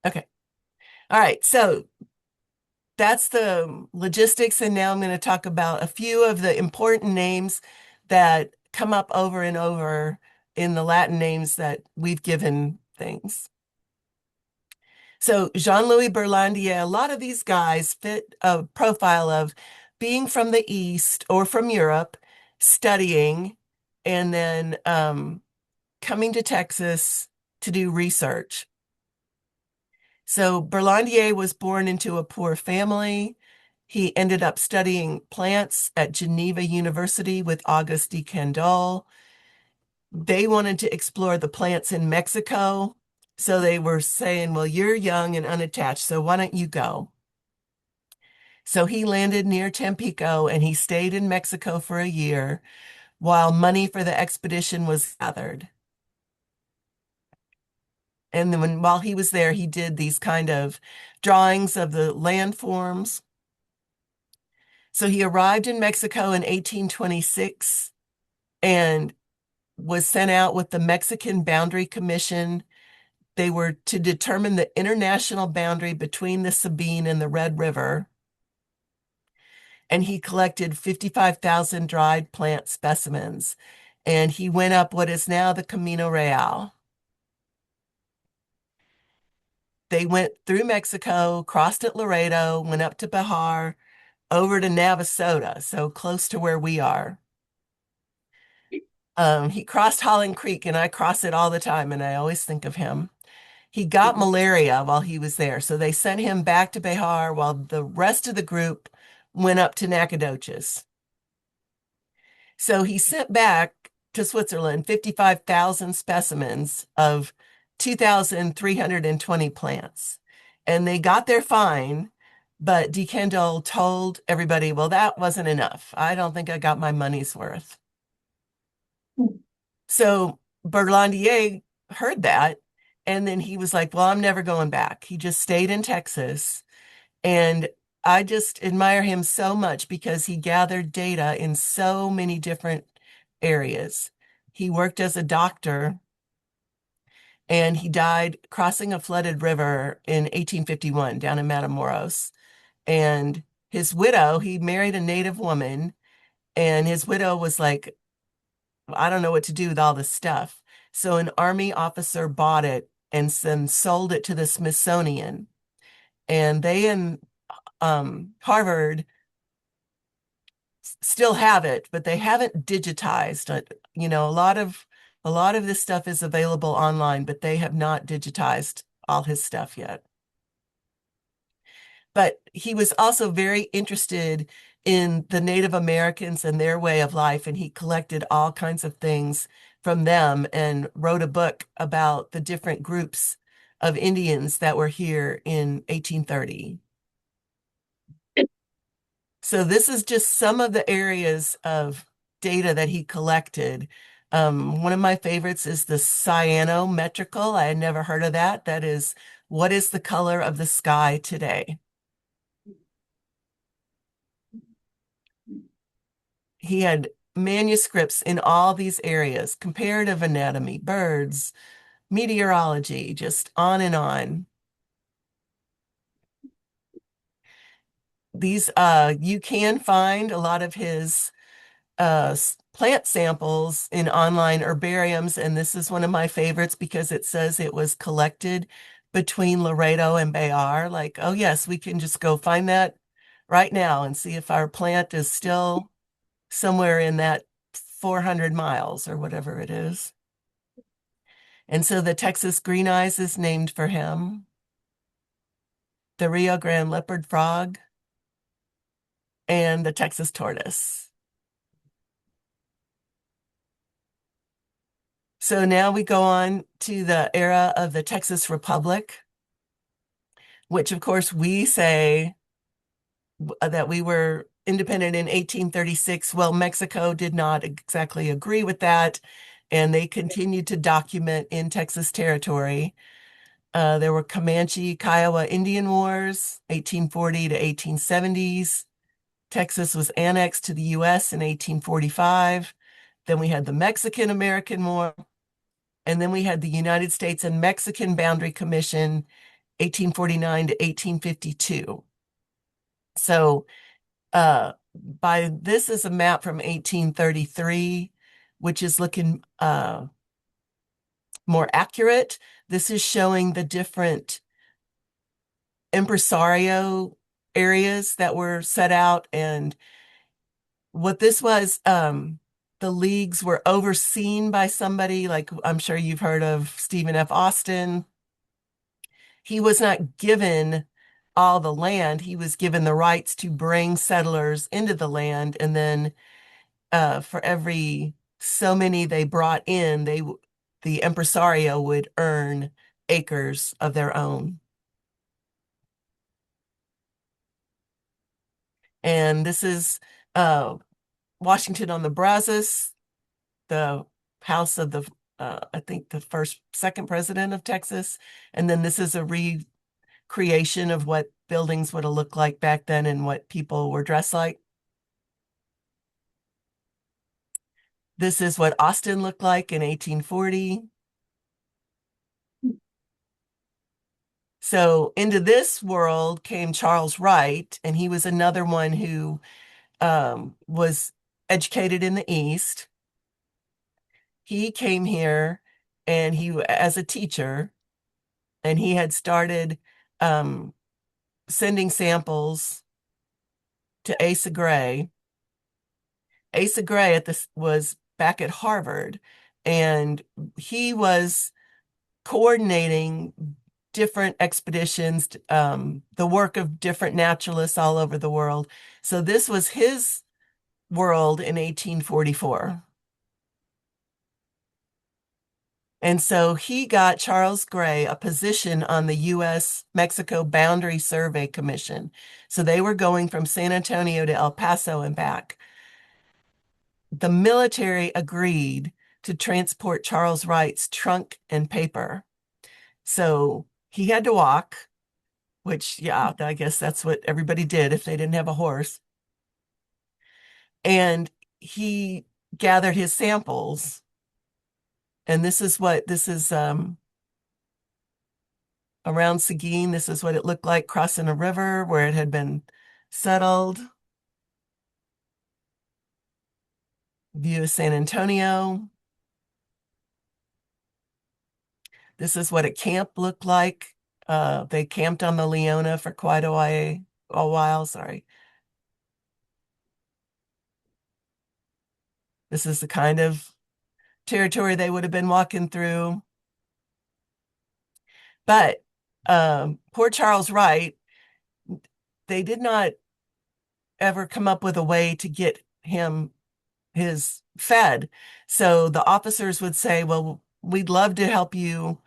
Okay. All right. So that's the logistics. And now I'm going to talk about a few of the important names that come up over and over in the Latin names that we've given things. So Jean-Louis Berlandier, a lot of these guys fit a profile of being from the East or from Europe, studying, and then coming to Texas to do research. So Berlandier was born into a poor family. He ended up studying plants at Geneva University with Auguste de Candolle. They wanted to explore the plants in Mexico. So they were saying, well, you're young and unattached, so why don't you go? So he landed near Tampico and he stayed in Mexico for a year while money for the expedition was gathered. And then while he was there, he did these kind of drawings of the landforms. So he arrived in Mexico in 1826 and was sent out with the Mexican Boundary Commission. They were to determine the international boundary between the Sabine and the Red River. And he collected 55,000 dried plant specimens. And he went up what is now the Camino Real. They went through Mexico, crossed at Laredo, went up to Bihar, over to Navasota, so close to where we are. He crossed Holland Creek, and I cross it all the time, and I always think of him. He got malaria while he was there, so they sent him back to Bihar while the rest of the group went up to Nacogdoches. So he sent back to Switzerland 55,000 specimens of 2,320 plants. And they got their fine, but de Candolle told everybody, well, that wasn't enough. I don't think I got my money's worth. So Berlandier heard that, and then he was like, well, I'm never going back. He just stayed in Texas. And I just admire him so much because he gathered data in so many different areas. He worked as a doctor and he died crossing a flooded river in 1851 down in Matamoros. And his widow, he married a native woman, and his widow was like, I don't know what to do with all this stuff. So an army officer bought it and then sold it to the Smithsonian. And they and Harvard still have it, but they haven't digitized it. You know, a lot of this stuff is available online, but they have not digitized all his stuff yet. But he was also very interested in the Native Americans and their way of life, and he collected all kinds of things from them and wrote a book about the different groups of Indians that were here in 1830. So this is just some of the areas of data that he collected. One of my favorites is the cyanometrical. I had never heard of that. That is, what is the color of the sky today? He had manuscripts in all these areas, comparative anatomy, birds, meteorology, just on and on. These, you can find a lot of his plant samples in online herbariums, and this is one of my favorites because it says it was collected between Laredo and Bayard. Like, oh yes, we can just go find that right now and see if our plant is still somewhere in that 400 miles or whatever it is. And so the Texas green eyes is named for him. The Rio Grande leopard frog and the Texas tortoise. So now we go on to the era of the Texas Republic, which of course we say that we were independent in 1836. Well, Mexico did not exactly agree with that, and they continued to document in Texas territory. There were Comanche Kiowa Indian Wars, 1840 to 1870s. Texas was annexed to the U.S. in 1845. Then we had the Mexican-American War. And then we had the United States and Mexican Boundary Commission, 1849 to 1852. So by this is a map from 1833, which is looking more accurate. This is showing the different impresario areas that were set out. And what this was, the leagues were overseen by somebody, like I'm sure you've heard of Stephen F. Austin. He was not given all the land. He was given the rights to bring settlers into the land. And then for every so many they brought in, the impresario would earn acres of their own. And this is Washington on the Brazos, the house of the, I think the second president of Texas. And then this is a recreation of what buildings would have looked like back then and what people were dressed like. This is what Austin looked like in 1840. So into this world came Charles Wright, and he was another one who was educated in the East. He came here and as a teacher, and he had started sending samples to Asa Gray. Asa Gray was back at Harvard, and he was coordinating different expeditions, the work of different naturalists all over the world. So this was his world in 1844. And so he got Charles Gray a position on the U.S.-Mexico Boundary Survey Commission. So they were going from San Antonio to El Paso and back. The military agreed to transport Charles Wright's trunk and paper. So he had to walk, which, yeah, I guess that's what everybody did if they didn't have a horse. And he gathered his samples. And this is around Seguin. This is what it looked like crossing a river where it had been settled. View of San Antonio. This is what a camp looked like They camped on the Leona for quite a while, sorry. This is the kind of territory they would have been walking through. But poor Charles Wright, they did not ever come up with a way to get him his fed. So the officers would say, well, we'd love to help you,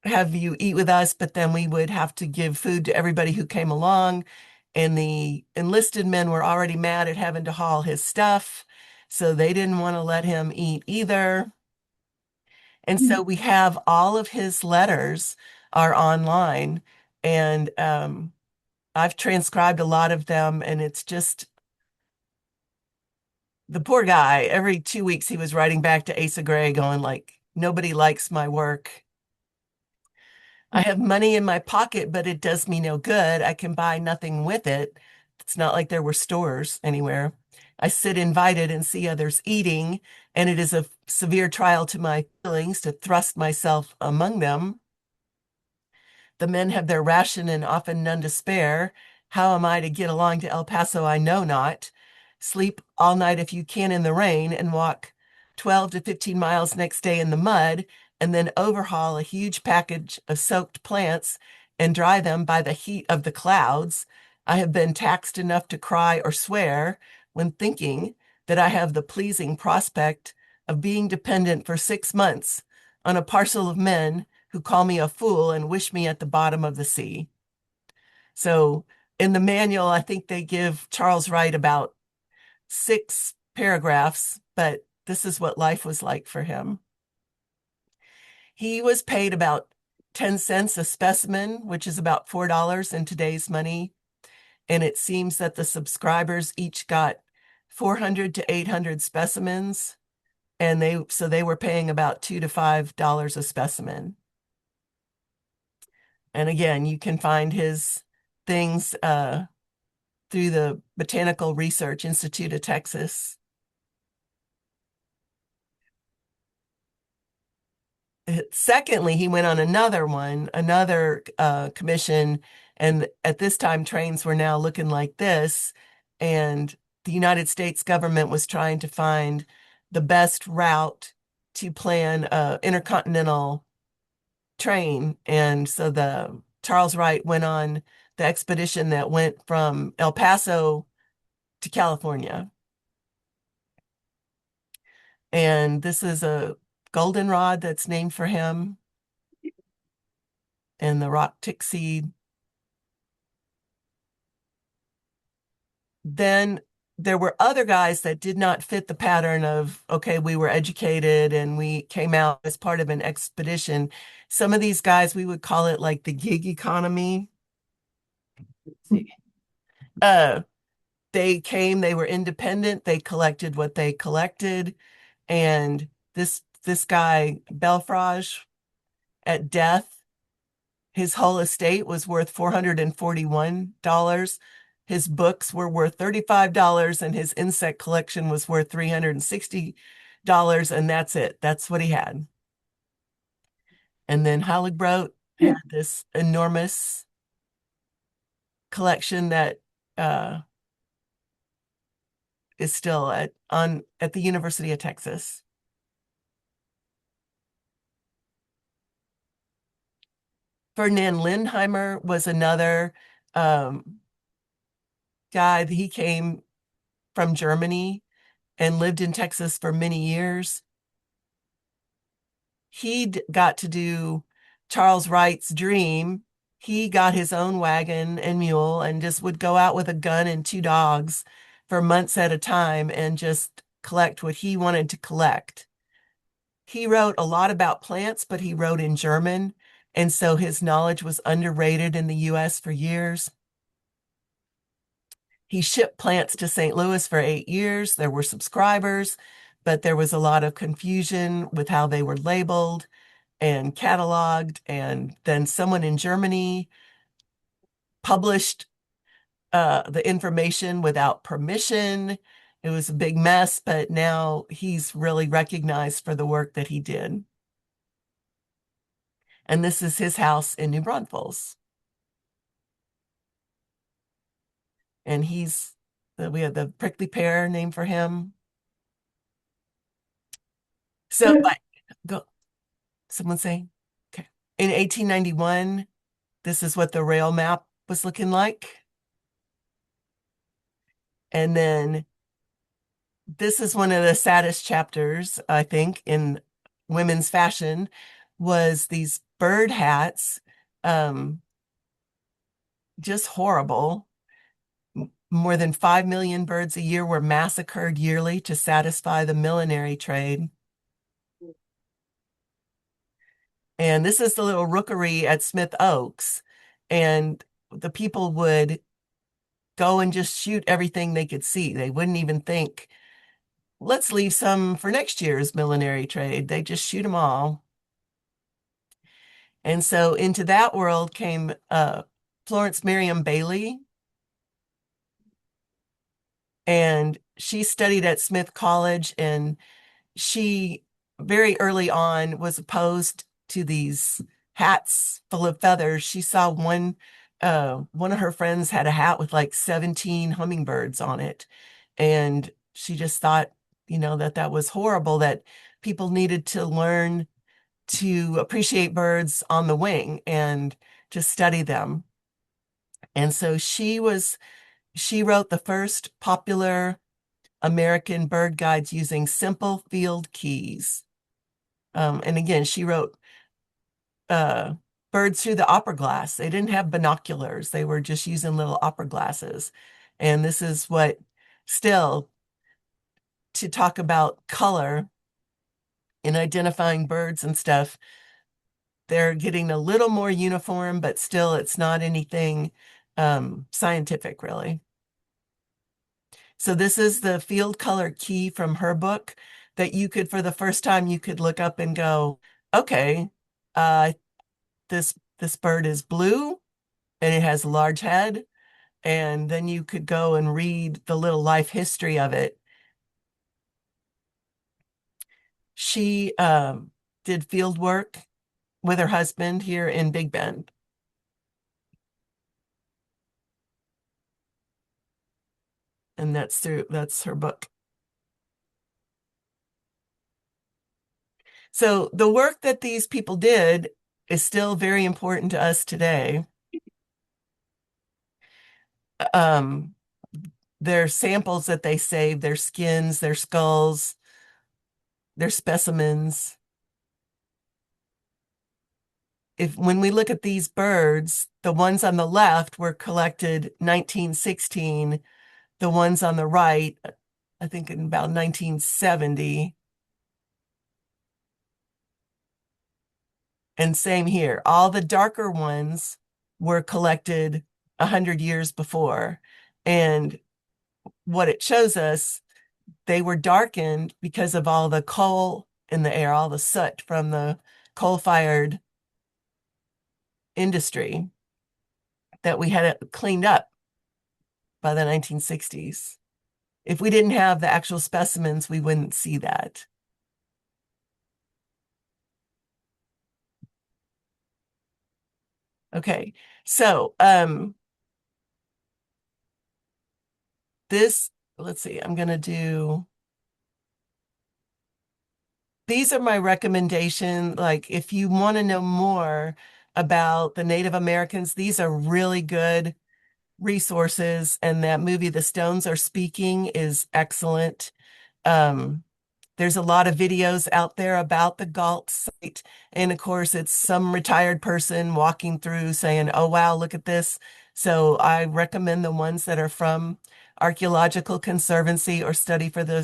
have you eat with us, but then we would have to give food to everybody who came along. And the enlisted men were already mad at having to haul his stuff. So they didn't want to let him eat either. And so we have all of his letters are online, and I've transcribed a lot of them, and it's just the poor guy. Every 2 weeks he was writing back to Asa Gray going like, nobody likes my work. I have money in my pocket, but it does me no good. I can buy nothing with it. It's not like there were stores anywhere. I sit invited and see others eating, and it is a severe trial to my feelings to thrust myself among them. The men have their ration and often none to spare. How am I to get along to El Paso? I know not. Sleep all night if you can in the rain and walk 12 to 15 miles next day in the mud, and then overhaul a huge package of soaked plants and dry them by the heat of the clouds. I have been taxed enough to cry or swear when thinking that I have the pleasing prospect of being dependent for 6 months on a parcel of men who call me a fool and wish me at the bottom of the sea. So in the manual, I think they give Charles Wright about 6 paragraphs, but this is what life was like for him. He was paid about 10 cents a specimen, which is about $4 in today's money. And it seems that the subscribers each got 400 to 800 specimens. And they were paying about $2 to $5 a specimen. And again, you can find his things through the Botanical Research Institute of Texas. Secondly, he went on another commission, and at this time, trains were now looking like this, and the United States government was trying to find the best route to plan a intercontinental train, and so the Charles Wright went on the expedition that went from El Paso to California. And this is a goldenrod that's named for him, and the rock tick seed. Then there were other guys that did not fit the pattern of, okay, we were educated and we came out as part of an expedition. Some of these guys, we would call it like the gig economy. Let's see. They were independent, they collected what they collected, and this guy, Belfrage, at death, his whole estate was worth $441. His books were worth $35, and his insect collection was worth $360, and that's it. That's what he had. And then Halligbrote had this enormous collection that is still at the University of Texas. Ferdinand Lindheimer was another guy. He came from Germany and lived in Texas for many years. He got to do Charles Wright's dream. He got his own wagon and mule and just would go out with a gun and 2 dogs for months at a time and just collect what he wanted to collect. He wrote a lot about plants, but he wrote in German, and so his knowledge was underrated in the US for years. He shipped plants to St. Louis for 8 years. There were subscribers, but there was a lot of confusion with how they were labeled and cataloged. And then someone in Germany published the information without permission. It was a big mess, but now he's really recognized for the work that he did. And this is his house in New Braunfels. And we have the prickly pear named for him. So, go, someone say, okay. In 1891, this is what the rail map was looking like. And then this is one of the saddest chapters, I think, in women's fashion, was these bird hats. Just horrible. More than 5 million birds a year were massacred yearly to satisfy the millinery trade. And this is the little rookery at Smith Oaks. And the people would go and just shoot everything they could see. They wouldn't even think, let's leave some for next year's millinery trade. They just shoot them all. And so into that world came Florence Miriam Bailey. And she studied at Smith College, and she very early on was opposed to these hats full of feathers. She saw one of her friends had a hat with like 17 hummingbirds on it. And she just thought, that was horrible, that people needed to learn to appreciate birds on the wing and to study them. And so she wrote the first popular American bird guides using simple field keys. And again, she wrote birds through the opera glass. They didn't have binoculars. They were just using little opera glasses. And this is what still, to talk about color in identifying birds and stuff, they're getting a little more uniform, but still it's not anything scientific, really. So this is the field color key from her book that you could, for the first time, you could look up and go, okay, this bird is blue and it has a large head. And then you could go and read the little life history of it. She did field work with her husband here in Big Bend. And that's her book. So the work that these people did is still very important to us today. Their samples that they saved, their skins, their skulls, their specimens. When we look at these birds, the ones on the left were collected 1916, the ones on the right, I think in about 1970. And same here, all the darker ones were collected 100 years before. And what it shows us, they were darkened because of all the coal in the air, all the soot from the coal-fired industry that we had it cleaned up by the 1960s. If we didn't have the actual specimens, we wouldn't see that. Okay, so let's see, I'm gonna do, these are my recommendation. Like, if you want to know more about the Native Americans, these are really good resources. And that movie, The Stones Are Speaking, is excellent. There's a lot of videos out there about the Galt site. And of course, it's some retired person walking through saying, oh, wow, look at this. So I recommend the ones that are from Archaeological Conservancy or Center for the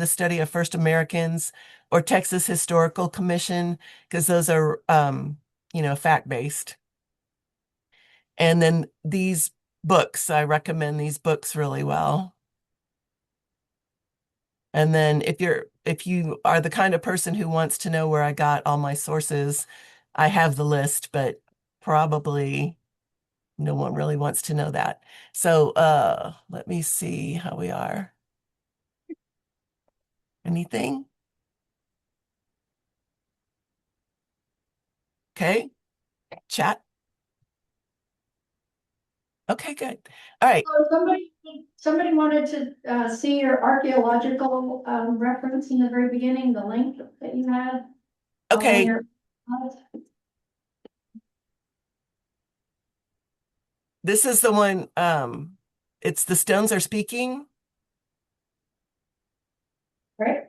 Study of First Americans or Texas Historical Commission, because those are, fact-based. And then these books, I recommend these books really well. And then if you are the kind of person who wants to know where I got all my sources, I have the list, but probably no one really wants to know that. So let me see how we are. Anything? Okay, chat. Okay, good. All right. So somebody wanted to, see your archaeological, reference in the very beginning, the link that you had. on Okay, your- this is the one, it's The Stones Are Speaking. Right?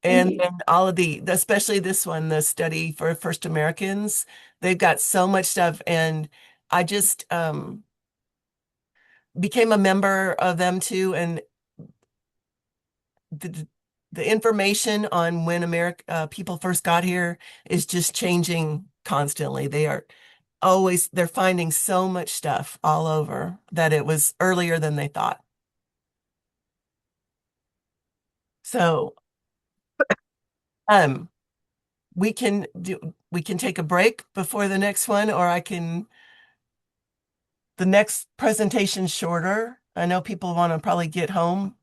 And you. then all of especially this one, the study for First Americans, they've got so much stuff. And I just became a member of them too. And the information on when people first got here is just changing constantly. They're finding so much stuff all over that it was earlier than they thought. So, um, we can take a break before the next one, or the next presentation's shorter. I know people want to probably get home.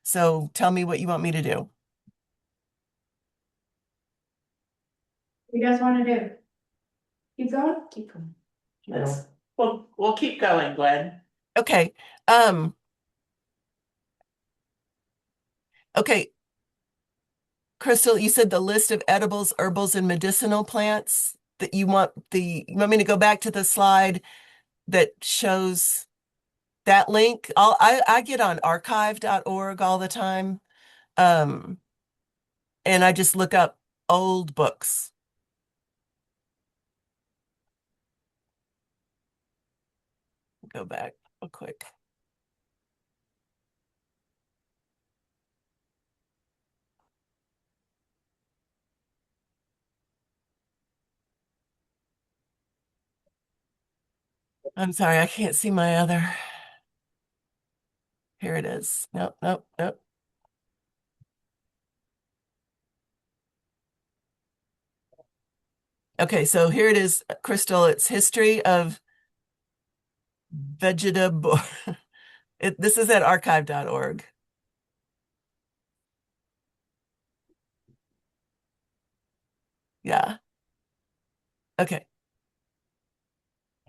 So tell me what you want me to do. You guys wanna do? Keep going? Keep going. We'll keep going, Glenn. Okay. Okay. Crystal, you said the list of edibles, herbals, and medicinal plants that you want me to go back to the slide that shows that link? I get on archive.org all the time. And I just look up old books. Go back real quick. I'm sorry, I can't see my other. Here it is. Nope, nope, nope. Okay, so here it is, Crystal. It's history of vegetable. This is at archive.org. Yeah. Okay.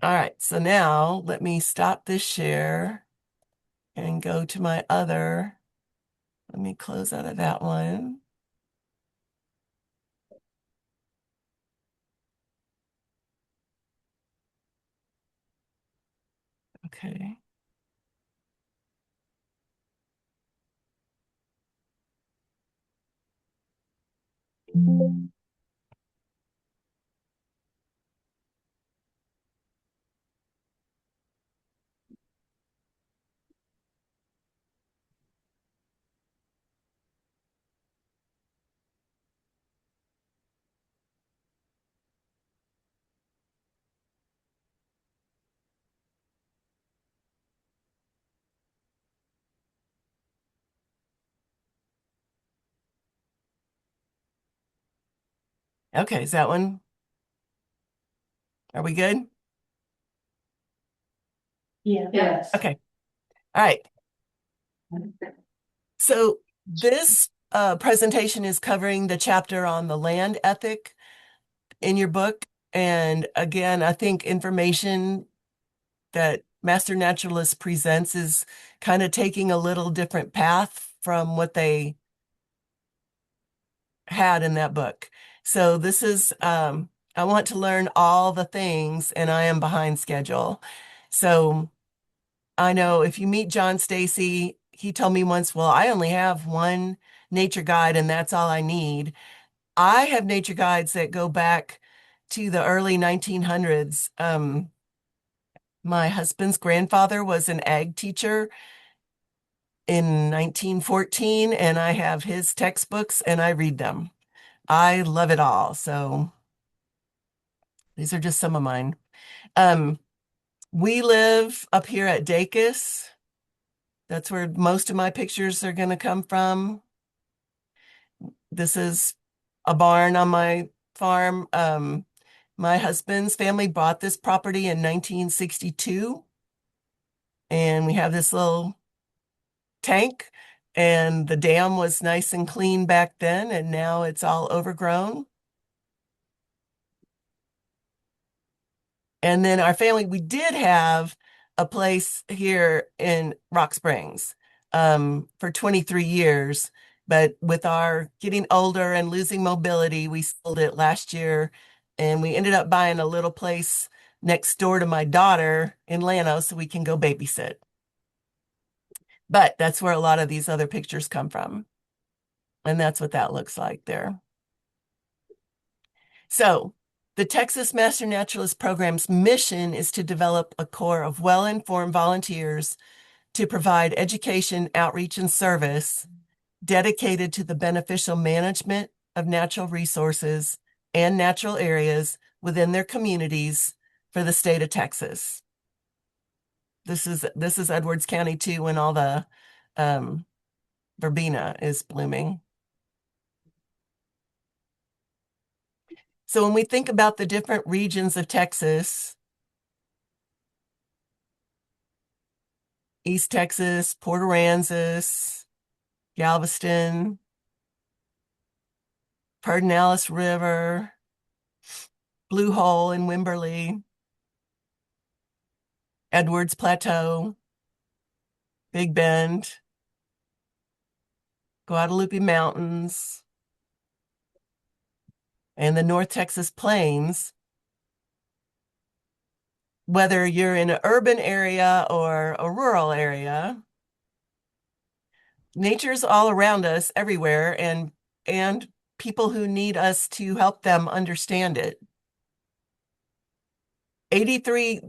All right. So now let me stop this share and go to my other. Let me close out of that one. Okay. Okay, is that one? Are we good? Yeah. Yes. Okay. All right. So this presentation is covering the chapter on the land ethic in your book. And again, I think information that Master Naturalist presents is kind of taking a little different path from what they had in that book. So this is, I want to learn all the things and I am behind schedule. So I know if you meet John Stacy, he told me once, well, I only have one nature guide and that's all I need. I have nature guides that go back to the early 1900s. My husband's grandfather was an ag teacher in 1914, and I have his textbooks and I read them. I love it all. So these are just some of mine. Um, we live up here at Dacus. That's where most of my pictures are going to come from. This is a barn on my farm. My husband's family bought this property in 1962, and we have this little tank, and the dam was nice and clean back then, and now it's all overgrown. And then our family, we did have a place here in Rock Springs for 23 years. But with our getting older and losing mobility, we sold it last year. And we ended up buying a little place next door to my daughter in Llano so we can go babysit. But that's where a lot of these other pictures come from. And that's what that looks like there. So, the Texas Master Naturalist Program's mission is to develop a corps of well-informed volunteers to provide education, outreach, and service dedicated to the beneficial management of natural resources and natural areas within their communities for the state of Texas. This is Edwards County too, when all the verbena is blooming. So when we think about the different regions of Texas, East Texas, Port Aransas, Galveston, Pedernales River, Blue Hole in Wimberley, Edwards Plateau, Big Bend, Guadalupe Mountains, and the North Texas Plains. Whether you're in an urban area or a rural area, nature's all around us everywhere, and people who need us to help them understand it. 83%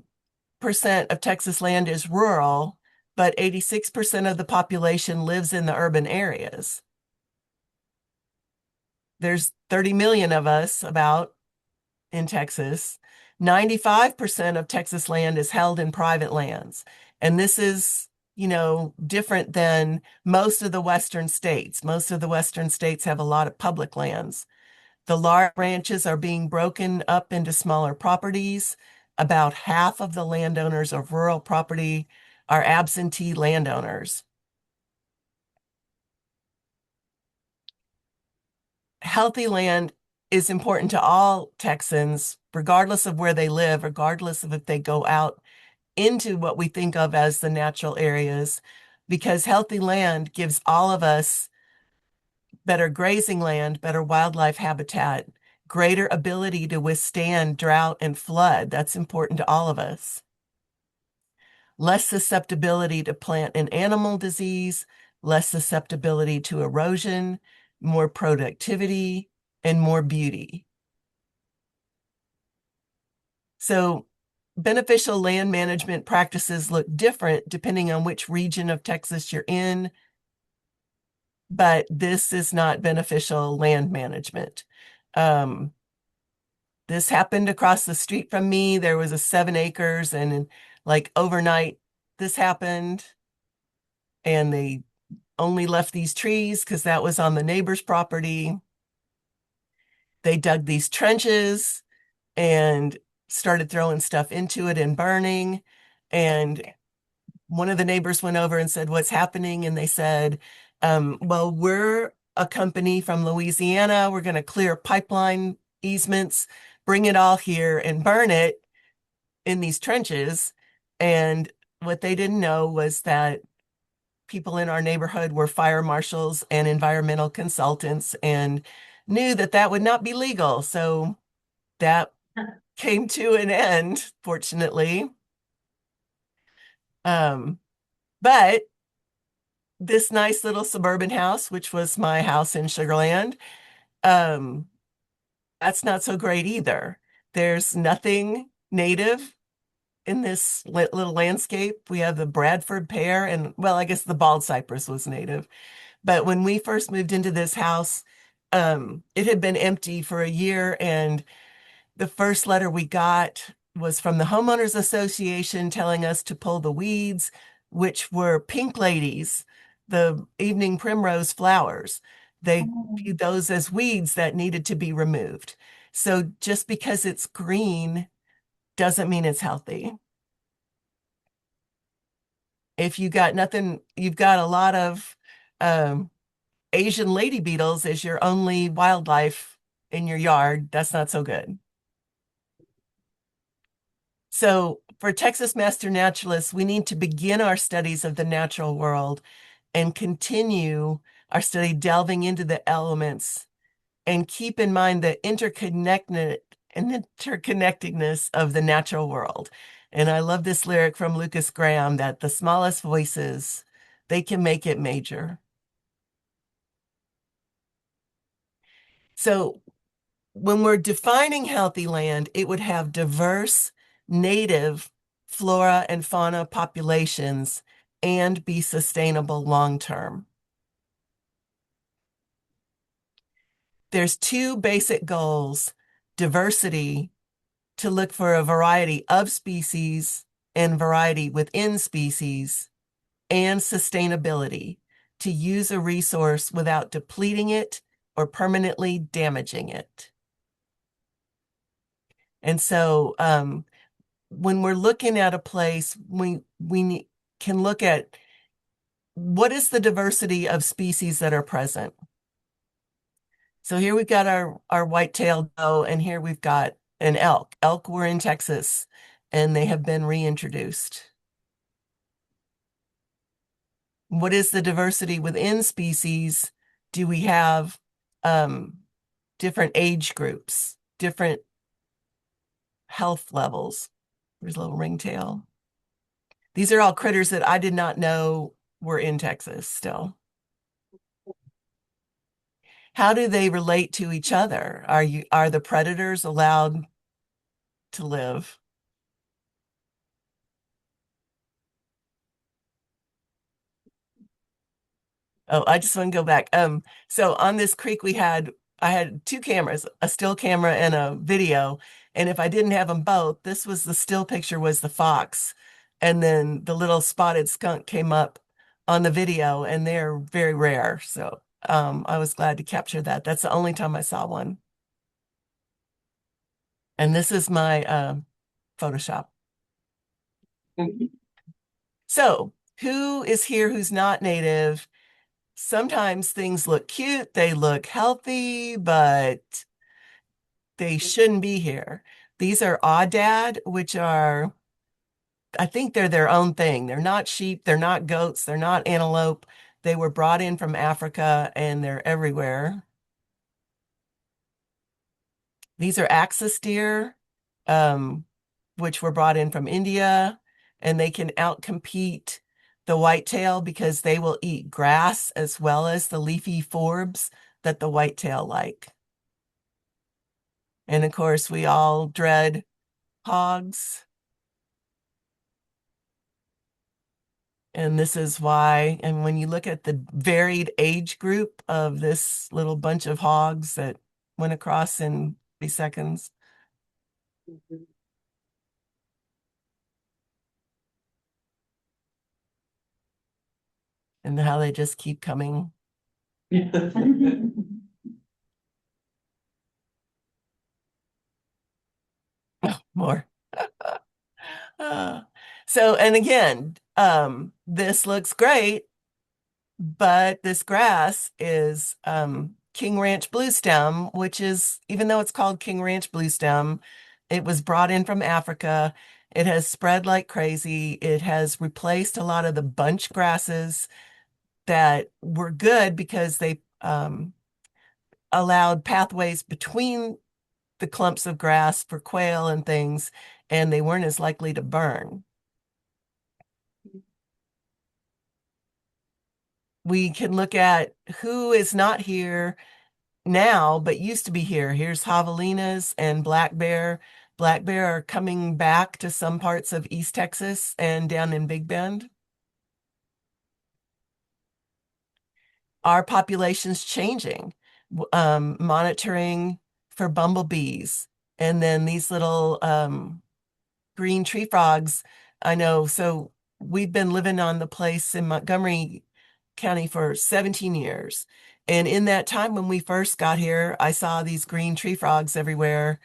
of Texas land is rural, but 86% of the population lives in the urban areas. There's 30 million of us about in Texas. 95% of Texas land is held in private lands. And this is, different than most of the Western states. Most of the Western states have a lot of public lands. The large ranches are being broken up into smaller properties. About half of the landowners of rural property are absentee landowners. Healthy land is important to all Texans, regardless of where they live, regardless of if they go out into what we think of as the natural areas, because healthy land gives all of us better grazing land, better wildlife habitat, greater ability to withstand drought and flood. That's important to all of us. Less susceptibility to plant and animal disease, less susceptibility to erosion, more productivity, and more beauty. So beneficial land management practices look different depending on which region of Texas you're in, but this is not beneficial land management. This happened across the street from me. There was a 7 acres, and like overnight, this happened, and they only left these trees because that was on the neighbor's property. They dug these trenches and started throwing stuff into it and burning. And one of the neighbors went over and said, "What's happening?" And they said, well, we're a company from Louisiana. We're going to clear pipeline easements, bring it all here and burn it in these trenches. And what they didn't know was that people in our neighborhood were fire marshals and environmental consultants and knew that that would not be legal. So that came to an end, fortunately. But this nice little suburban house, which was my house in Sugarland, that's not so great either. There's nothing native in this little landscape. We have the Bradford pear, and well, I guess the bald cypress was native. But when we first moved into this house, it had been empty for a year, and the first letter we got was from the homeowners association telling us to pull the weeds, which were pink ladies, the evening primrose flowers. They viewed those as weeds that needed to be removed. So just because it's green doesn't mean it's healthy. If you got nothing, you've got a lot of Asian lady beetles as your only wildlife in your yard, that's not so good. So for Texas Master Naturalists, we need to begin our studies of the natural world and continue our study delving into the elements and keep in mind the interconnectedness of the natural world. And I love this lyric from Lucas Graham that the smallest voices, they can make it major. So when we're defining healthy land, it would have diverse native flora and fauna populations and be sustainable long term. There's two basic goals: diversity, to look for a variety of species and variety within species, and sustainability, to use a resource without depleting it or permanently damaging it. And so when we're looking at a place, we can look at what is the diversity of species that are present. So here we've got our white-tailed doe, and here we've got an elk. Elk were in Texas, and they have been reintroduced. What is the diversity within species? Do we have different age groups, different health levels? There's a little ringtail. These are all critters that I did not know were in Texas still. How do they relate to each other? Are the predators allowed to live? Oh, I just want to go back. So on this creek I had two cameras, a still camera and a video. And if I didn't have them both, this was the still picture was the fox. And then the little spotted skunk came up on the video, and they're very rare. So I was glad to capture that. That's the only time I saw one. And this is my Photoshop. So who is here who's not native? Sometimes things look cute, they look healthy, but they shouldn't be here. These are aoudad, which are, I think they're their own thing. They're not sheep, they're not goats, they're not antelope. They were brought in from Africa and they're everywhere. These are axis deer, which were brought in from India, and they can outcompete the whitetail because they will eat grass as well as the leafy forbs that the whitetail like. And of course, we all dread hogs. And this is why, and when you look at the varied age group of this little bunch of hogs that went across in 3 seconds. And how they just keep coming. More. So, and again, this looks great, but this grass is King Ranch bluestem, which is, even though it's called King Ranch bluestem, it was brought in from Africa. It has spread like crazy. It has replaced a lot of the bunch grasses that were good because they allowed pathways between the clumps of grass for quail and things, and they weren't as likely to burn. We can look at who is not here now, but used to be here. Here's javelinas and black bear. Black bear are coming back to some parts of East Texas and down in Big Bend. Our population's changing, monitoring for bumblebees. And then these little green tree frogs, I know. So we've been living on the place in Montgomery County for 17 years. And in that time when we first got here, I saw these green tree frogs everywhere.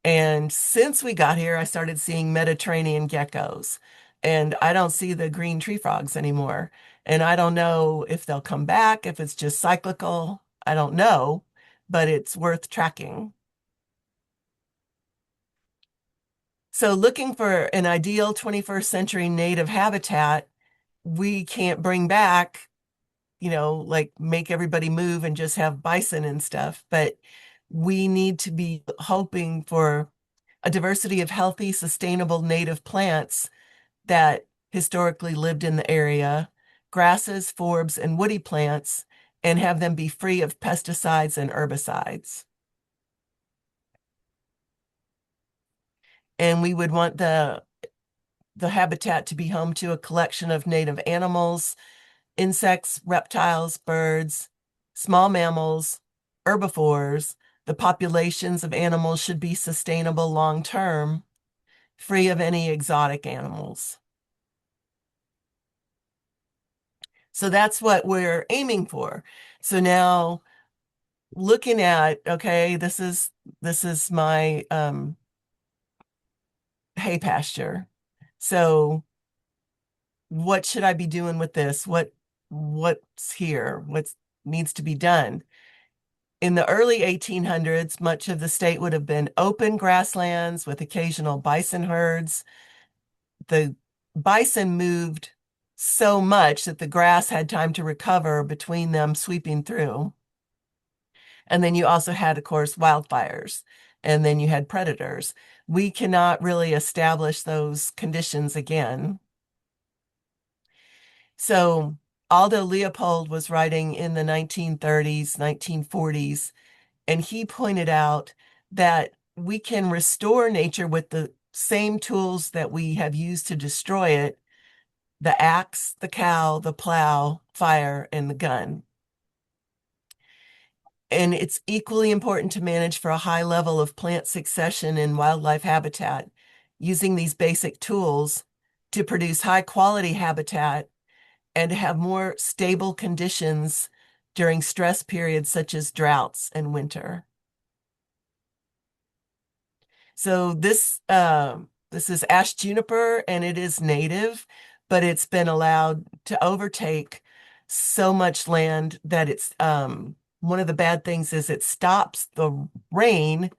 And since we got here, I started seeing Mediterranean geckos. And I don't see the green tree frogs anymore. And I don't know if they'll come back, if it's just cyclical. I don't know, but it's worth tracking. So looking for an ideal 21st century native habitat, we can't bring back, like make everybody move and just have bison and stuff, but we need to be hoping for a diversity of healthy, sustainable native plants that historically lived in the area, grasses, forbs, and woody plants, and have them be free of pesticides and herbicides. And we would want the habitat to be home to a collection of native animals, insects, reptiles, birds, small mammals, herbivores. The populations of animals should be sustainable long term, free of any exotic animals. So that's what we're aiming for. So now looking at, okay, this is my hay pasture. So what should I be doing with this? What's here? What needs to be done? In the early 1800s, much of the state would have been open grasslands with occasional bison herds. The bison moved so much that the grass had time to recover between them sweeping through. And then you also had, of course, wildfires, and then you had predators. We cannot really establish those conditions again. So Aldo Leopold was writing in the 1930s, 1940s, and he pointed out that we can restore nature with the same tools that we have used to destroy it: the axe, the cow, the plow, fire, and the gun. And it's equally important to manage for a high level of plant succession in wildlife habitat, using these basic tools to produce high quality habitat and to have more stable conditions during stress periods such as droughts and winter. So this is ash juniper, and it is native, but it's been allowed to overtake so much land that it's one of the bad things is it stops the rain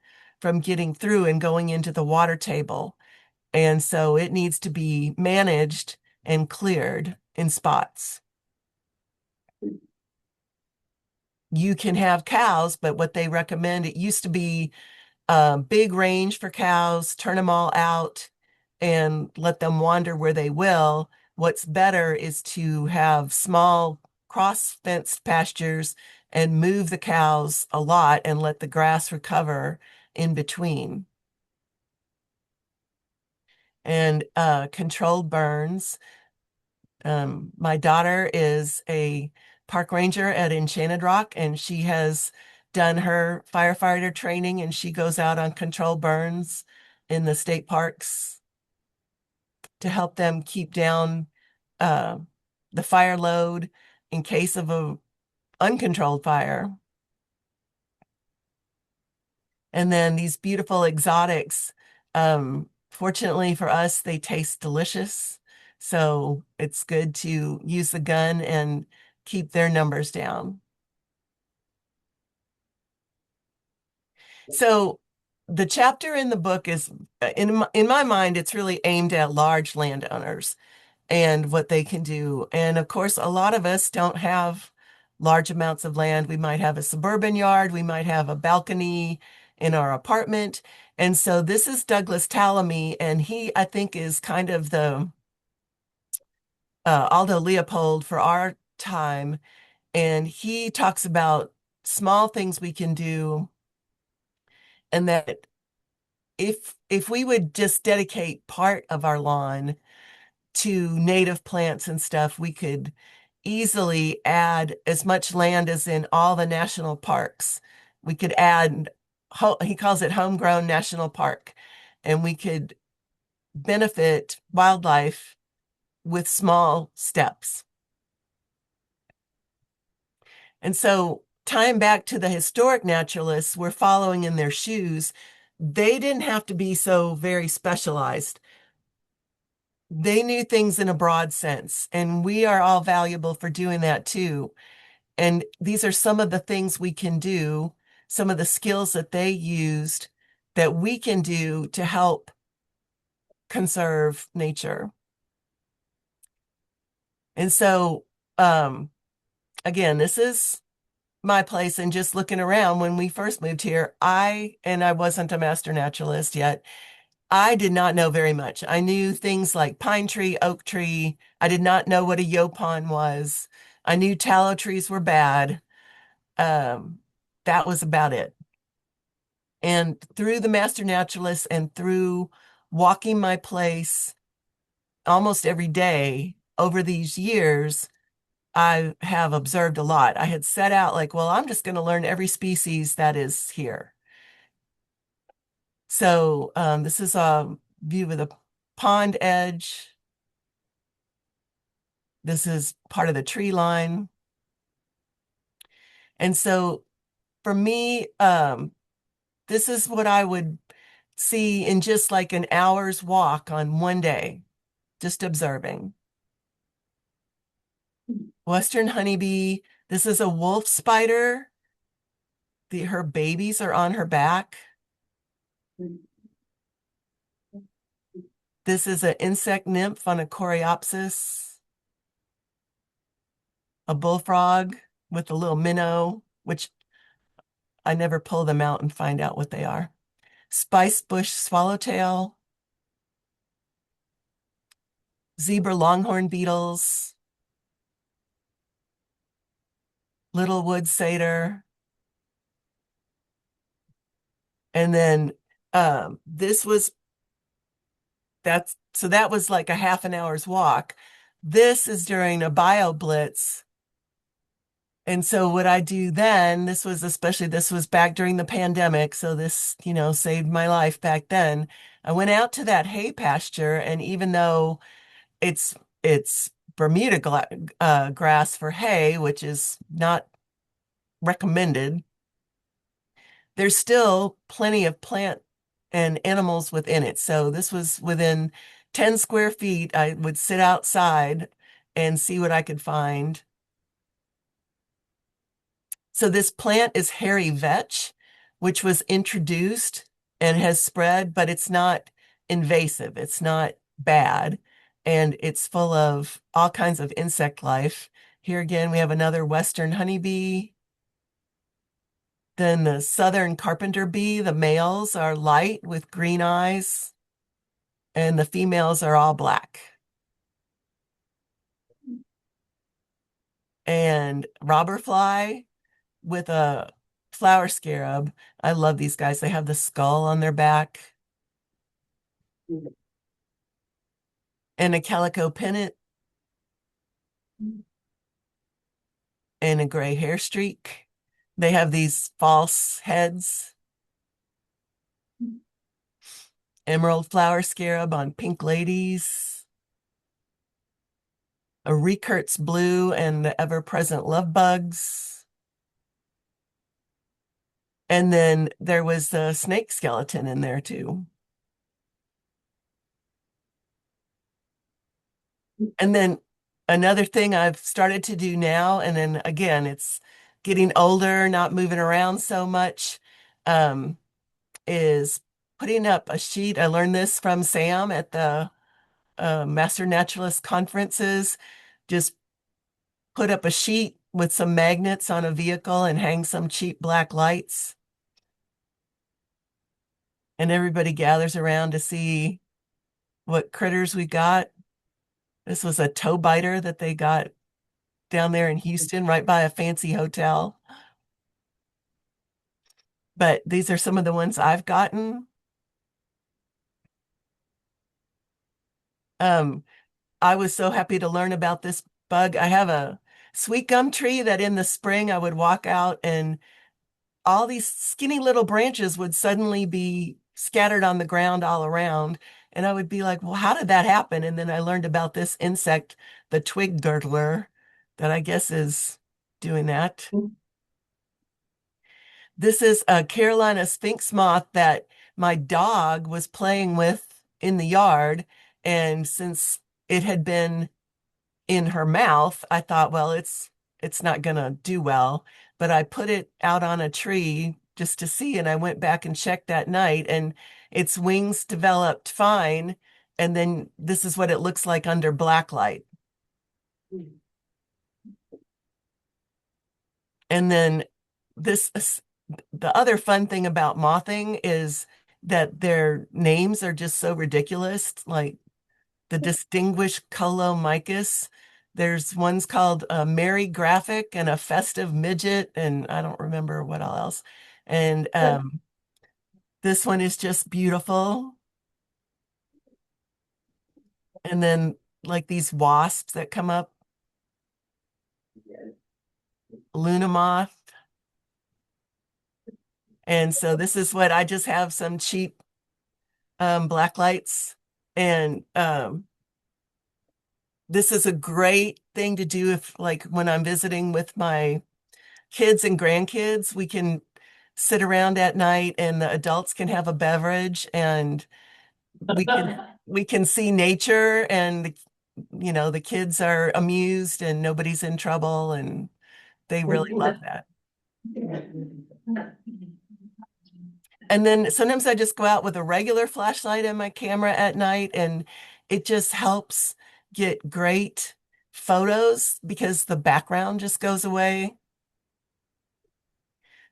from getting through and going into the water table. And so it needs to be managed and cleared in spots. You can have cows, but what they recommend, it used to be big range for cows, turn them all out and let them wander where they will. What's better is to have small cross-fenced pastures and move the cows a lot and let the grass recover in between. And controlled burns. My daughter is a park ranger at Enchanted Rock, and she has done her firefighter training, and she goes out on controlled burns in the state parks to help them keep down uh, the fire load in case of a uncontrolled fire. And then these beautiful exotics, fortunately for us, they taste delicious. So it's good to use the gun and keep their numbers down. So the chapter in the book is, in my mind, it's really aimed at large landowners and what they can do. And of course, a lot of us don't have large amounts of land. We might have a suburban yard, we might have a balcony in our apartment. And so this is Douglas Tallamy, and he, I think, is kind of the Aldo Leopold for our time. And he talks about small things we can do, and that if we would just dedicate part of our lawn to native plants and stuff, we could easily add as much land as in all the national parks. We could add, he calls it homegrown national park, and we could benefit wildlife with small steps. And so tying back to the historic naturalists, we're following in their shoes. They didn't have to be so very specialized. They knew things in a broad sense, and we are all valuable for doing that too. And these are some of the things we can do, some of the skills that they used that we can do to help conserve nature. And so, again, this is my place, and just looking around when we first moved here, I wasn't a master naturalist yet. I did not know very much. I knew things like pine tree, oak tree. I did not know what a yaupon was. I knew tallow trees were bad. That was about it. And through the master naturalist and through walking my place almost every day over these years, I have observed a lot. I had set out like, well, I'm just going to learn every species that is here. So this is a view of the pond edge. This is part of the tree line. And so for me, this is what I would see in just like an hour's walk on one day, just observing. Western honeybee. This is a wolf spider. Her babies are on her back. This is an insect nymph on a coreopsis. A bullfrog with a little minnow, which I never pull them out and find out what they are. Spice bush swallowtail. Zebra longhorn beetles. Little wood satyr. And then that was like a half an hour's walk. This is during a bio blitz. And so what I do then, this was back during the pandemic. So this, saved my life back then. I went out to that hay pasture, and even though it's Bermuda grass for hay, which is not recommended, there's still plenty of plant and animals within it. So this was within 10 square feet. I would sit outside and see what I could find. So this plant is hairy vetch, which was introduced and has spread, but it's not invasive. It's not bad. And it's full of all kinds of insect life. Here again, we have another Western honeybee. Then the southern carpenter bee, the males are light with green eyes, and the females are all black. And robber fly with a flower scarab. I love these guys. They have the skull on their back. And a calico pennant. And a gray hair streak. They have these false heads. Emerald flower scarab on pink ladies. A Riekertz blue and the ever-present love bugs. And then there was the snake skeleton in there too. And then another thing I've started to do now, and then again, it's getting older, not moving around so much, is putting up a sheet. I learned this from Sam at the Master Naturalist conferences. Just put up a sheet with some magnets on a vehicle and hang some cheap black lights. And everybody gathers around to see what critters we got. This was a toe biter that they got down there in Houston, right by a fancy hotel. But these are some of the ones I've gotten. I was so happy to learn about this bug. I have a sweet gum tree that in the spring I would walk out and all these skinny little branches would suddenly be scattered on the ground all around. And I would be like, well, how did that happen? And then I learned about this insect, the twig girdler, that I guess is doing that. This is a Carolina sphinx moth that my dog was playing with in the yard. And since it had been in her mouth, I thought, well, it's not gonna do well. But I put it out on a tree just to see, and I went back and checked that night, and its wings developed fine, And then this is what it looks like under black light. And then the other fun thing about mothing is that their names are just so ridiculous, like the distinguished Colomicus. There's ones called a Merry Graphic and a Festive Midget, and I don't remember what all else. And this one is just beautiful. And then like these wasps that come up, Luna moth. And so this is what I just have some cheap black lights. And this is a great thing to do if like when I'm visiting with my kids and grandkids, we can sit around at night and the adults can have a beverage and we can see nature and the kids are amused and nobody's in trouble and they really love that. And then sometimes I just go out with a regular flashlight and my camera at night, and it just helps get great photos because the background just goes away.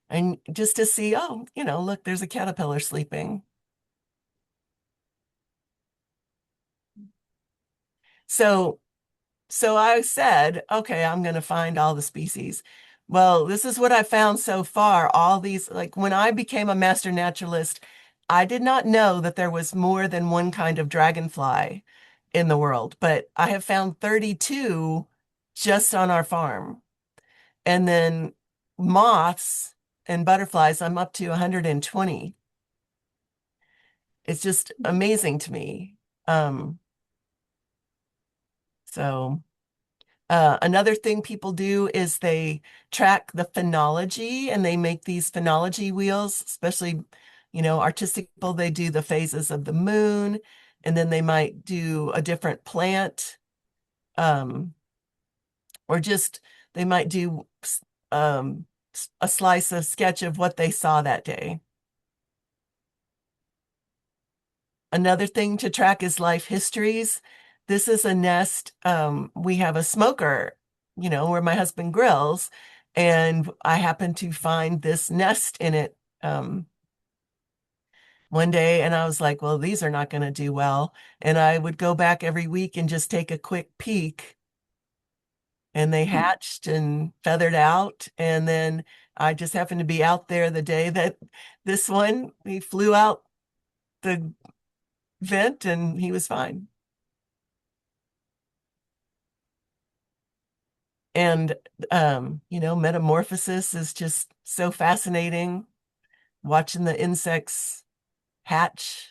And just to see, oh, look, there's a caterpillar sleeping. So I said, okay, I'm going to find all the species. Well, this is what I found so far. All these, like when I became a master naturalist, I did not know that there was more than one kind of dragonfly in the world, but I have found 32 just on our farm. And then moths and butterflies, I'm up to 120. It's just amazing to me. So another thing people do is they track the phenology and they make these phenology wheels, especially, artistic people, they do the phases of the moon, and then they might do a different plant, or just they might do um, a slice of sketch of what they saw that day. Another thing to track is life histories. This is a nest. We have a smoker, where my husband grills, and I happened to find this nest in it one day, and I was like, well, these are not going to do well. And I would go back every week and just take a quick peek, and they hatched and feathered out. And then I just happened to be out there the day that this one, he flew out the vent and he was fine. And metamorphosis is just so fascinating, watching the insects hatch.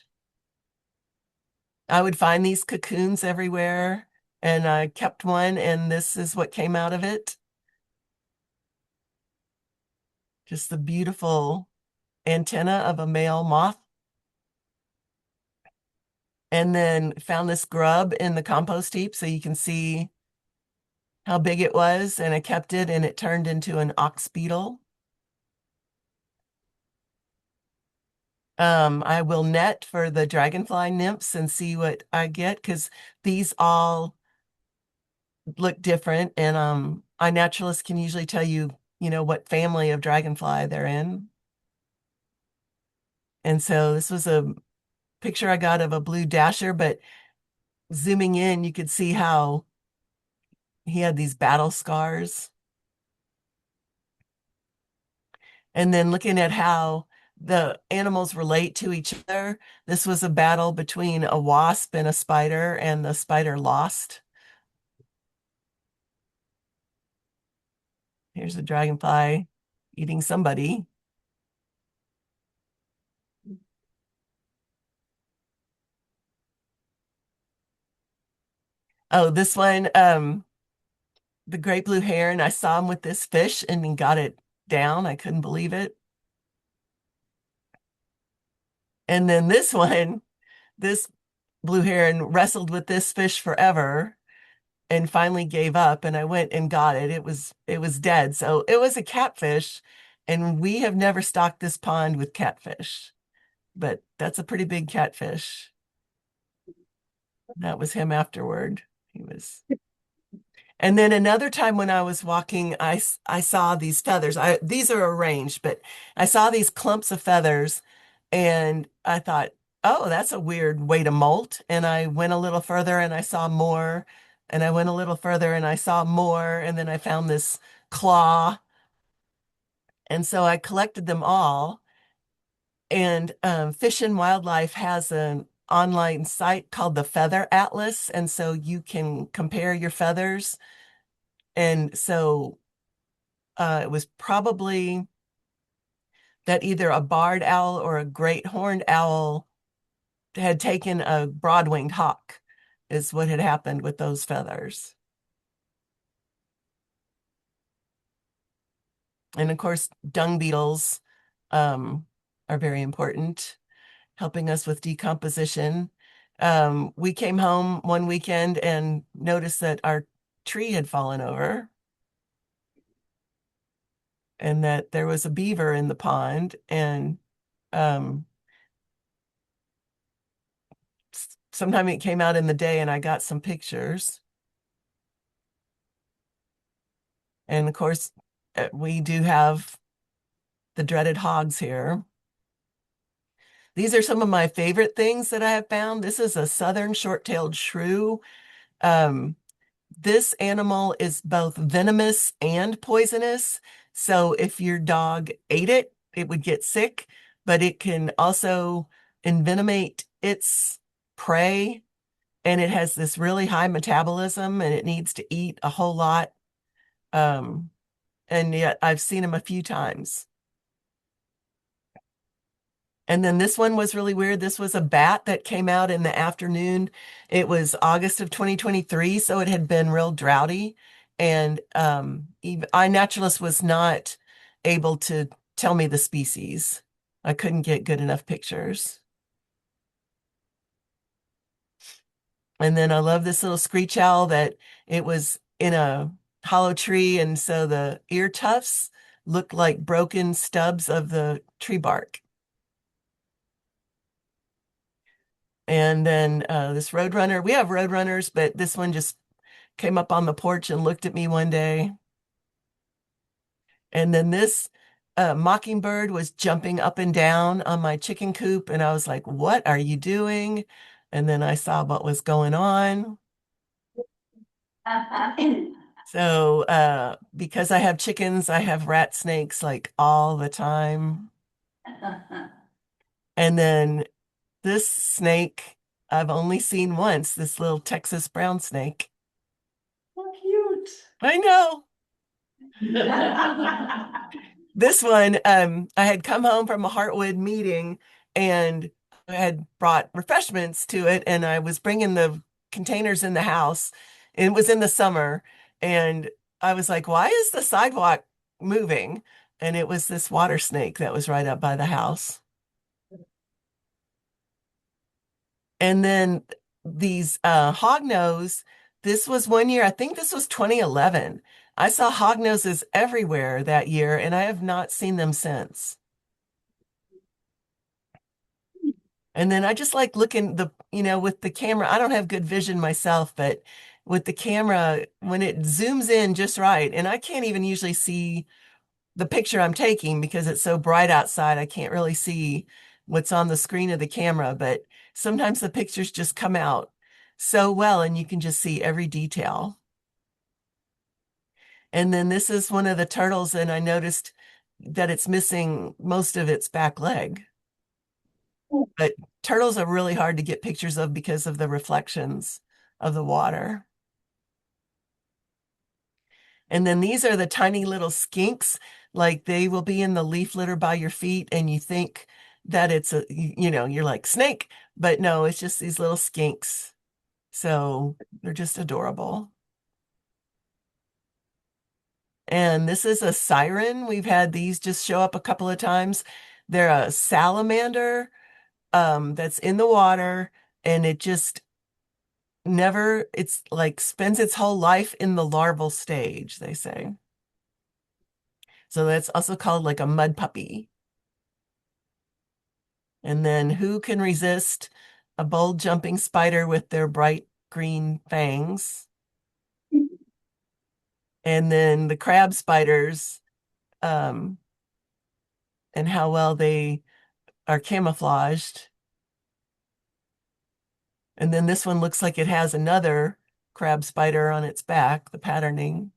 I would find these cocoons everywhere, and I kept one, and this is what came out of it. Just the beautiful antenna of a male moth. And then found this grub in the compost heap so you can see how big it was, and I kept it, and it turned into an ox beetle. I will net for the dragonfly nymphs and see what I get because these all look different, and iNaturalist can usually tell you, what family of dragonfly they're in. And so this was a picture I got of a blue dasher, but zooming in, you could see how he had these battle scars. And then looking at how the animals relate to each other, this was a battle between a wasp and a spider, and the spider lost. Here's a dragonfly eating somebody. Oh, this one, the great blue heron, I saw him with this fish and he got it down. I couldn't believe it. And then this one, this blue heron wrestled with this fish forever and finally gave up, and I went and got it. It was dead. So it was a catfish, and we have never stocked this pond with catfish, but that's a pretty big catfish. That was him afterward. He was. And then another time when I was walking, I saw these feathers. These are arranged, but I saw these clumps of feathers and I thought, oh, that's a weird way to molt. And I went a little further and I saw more. And I went a little further and I saw more. And then I found this claw. And so I collected them all. And Fish and Wildlife has an online site called the Feather Atlas. And so you can compare your feathers. And so it was probably that either a barred owl or a great horned owl had taken a broad-winged hawk, is what had happened with those feathers. And of course, dung beetles are very important, helping us with decomposition. We came home one weekend and noticed that our tree had fallen over and that there was a beaver in the pond. And sometime it came out in the day and I got some pictures. And of course, we do have the dreaded hogs here. These are some of my favorite things that I have found. This is a southern short-tailed shrew. Um, this animal is both venomous and poisonous. So if your dog ate it, it would get sick, but it can also envenomate its prey. And it has this really high metabolism and it needs to eat a whole lot. And yet I've seen them a few times. And then this one was really weird. This was a bat that came out in the afternoon. It was August of 2023, so it had been real droughty. And iNaturalist was not able to tell me the species. I couldn't get good enough pictures. And then I love this little screech owl that it was in a hollow tree, and so the ear tufts looked like broken stubs of the tree bark. And then this roadrunner, we have roadrunners, but this one just came up on the porch and looked at me one day. And then this mockingbird was jumping up and down on my chicken coop, and I was like, what are you doing? And then I saw what was going on. So because I have chickens, I have rat snakes like all the time. And then this snake I've only seen once, this little Texas brown snake. So cute. I know. This one, I had come home from a Heartwood meeting and I had brought refreshments to it, and I was bringing the containers in the house. It was in the summer, and I was like, why is the sidewalk moving? And it was this water snake that was right up by the house. And then these hognose, this was one year, I think this was 2011. I saw hognoses everywhere that year, and I have not seen them since. And then I just like looking with the camera. I don't have good vision myself, but with the camera, when it zooms in just right, and I can't even usually see the picture I'm taking because it's so bright outside, I can't really see what's on the screen of the camera, but sometimes the pictures just come out so well and you can just see every detail. And then this is one of the turtles, and I noticed that it's missing most of its back leg. But turtles are really hard to get pictures of because of the reflections of the water. And then these are the tiny little skinks, like they will be in the leaf litter by your feet, and you think that it's you're like snake, but no, it's just these little skinks. So they're just adorable. And this is a siren. We've had these just show up a couple of times. They're a salamander that's in the water, and it just it's like spends its whole life in the larval stage, they say. So that's also called like a mud puppy. And then who can resist a bold jumping spider with their bright green fangs. And then the crab spiders, and how well they are camouflaged. And then this one looks like it has another crab spider on its back, the patterning.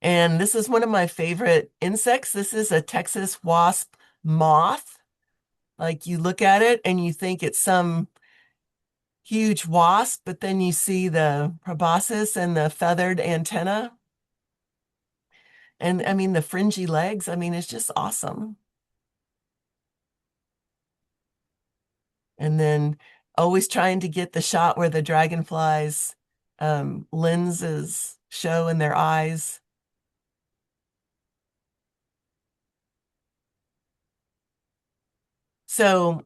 And this is one of my favorite insects. This is a Texas wasp moth. Like you look at it and you think it's some huge wasp, but then you see the proboscis and the feathered antenna. And I mean, the fringy legs, I mean, it's just awesome. And then always trying to get the shot where the dragonflies lenses show in their eyes. So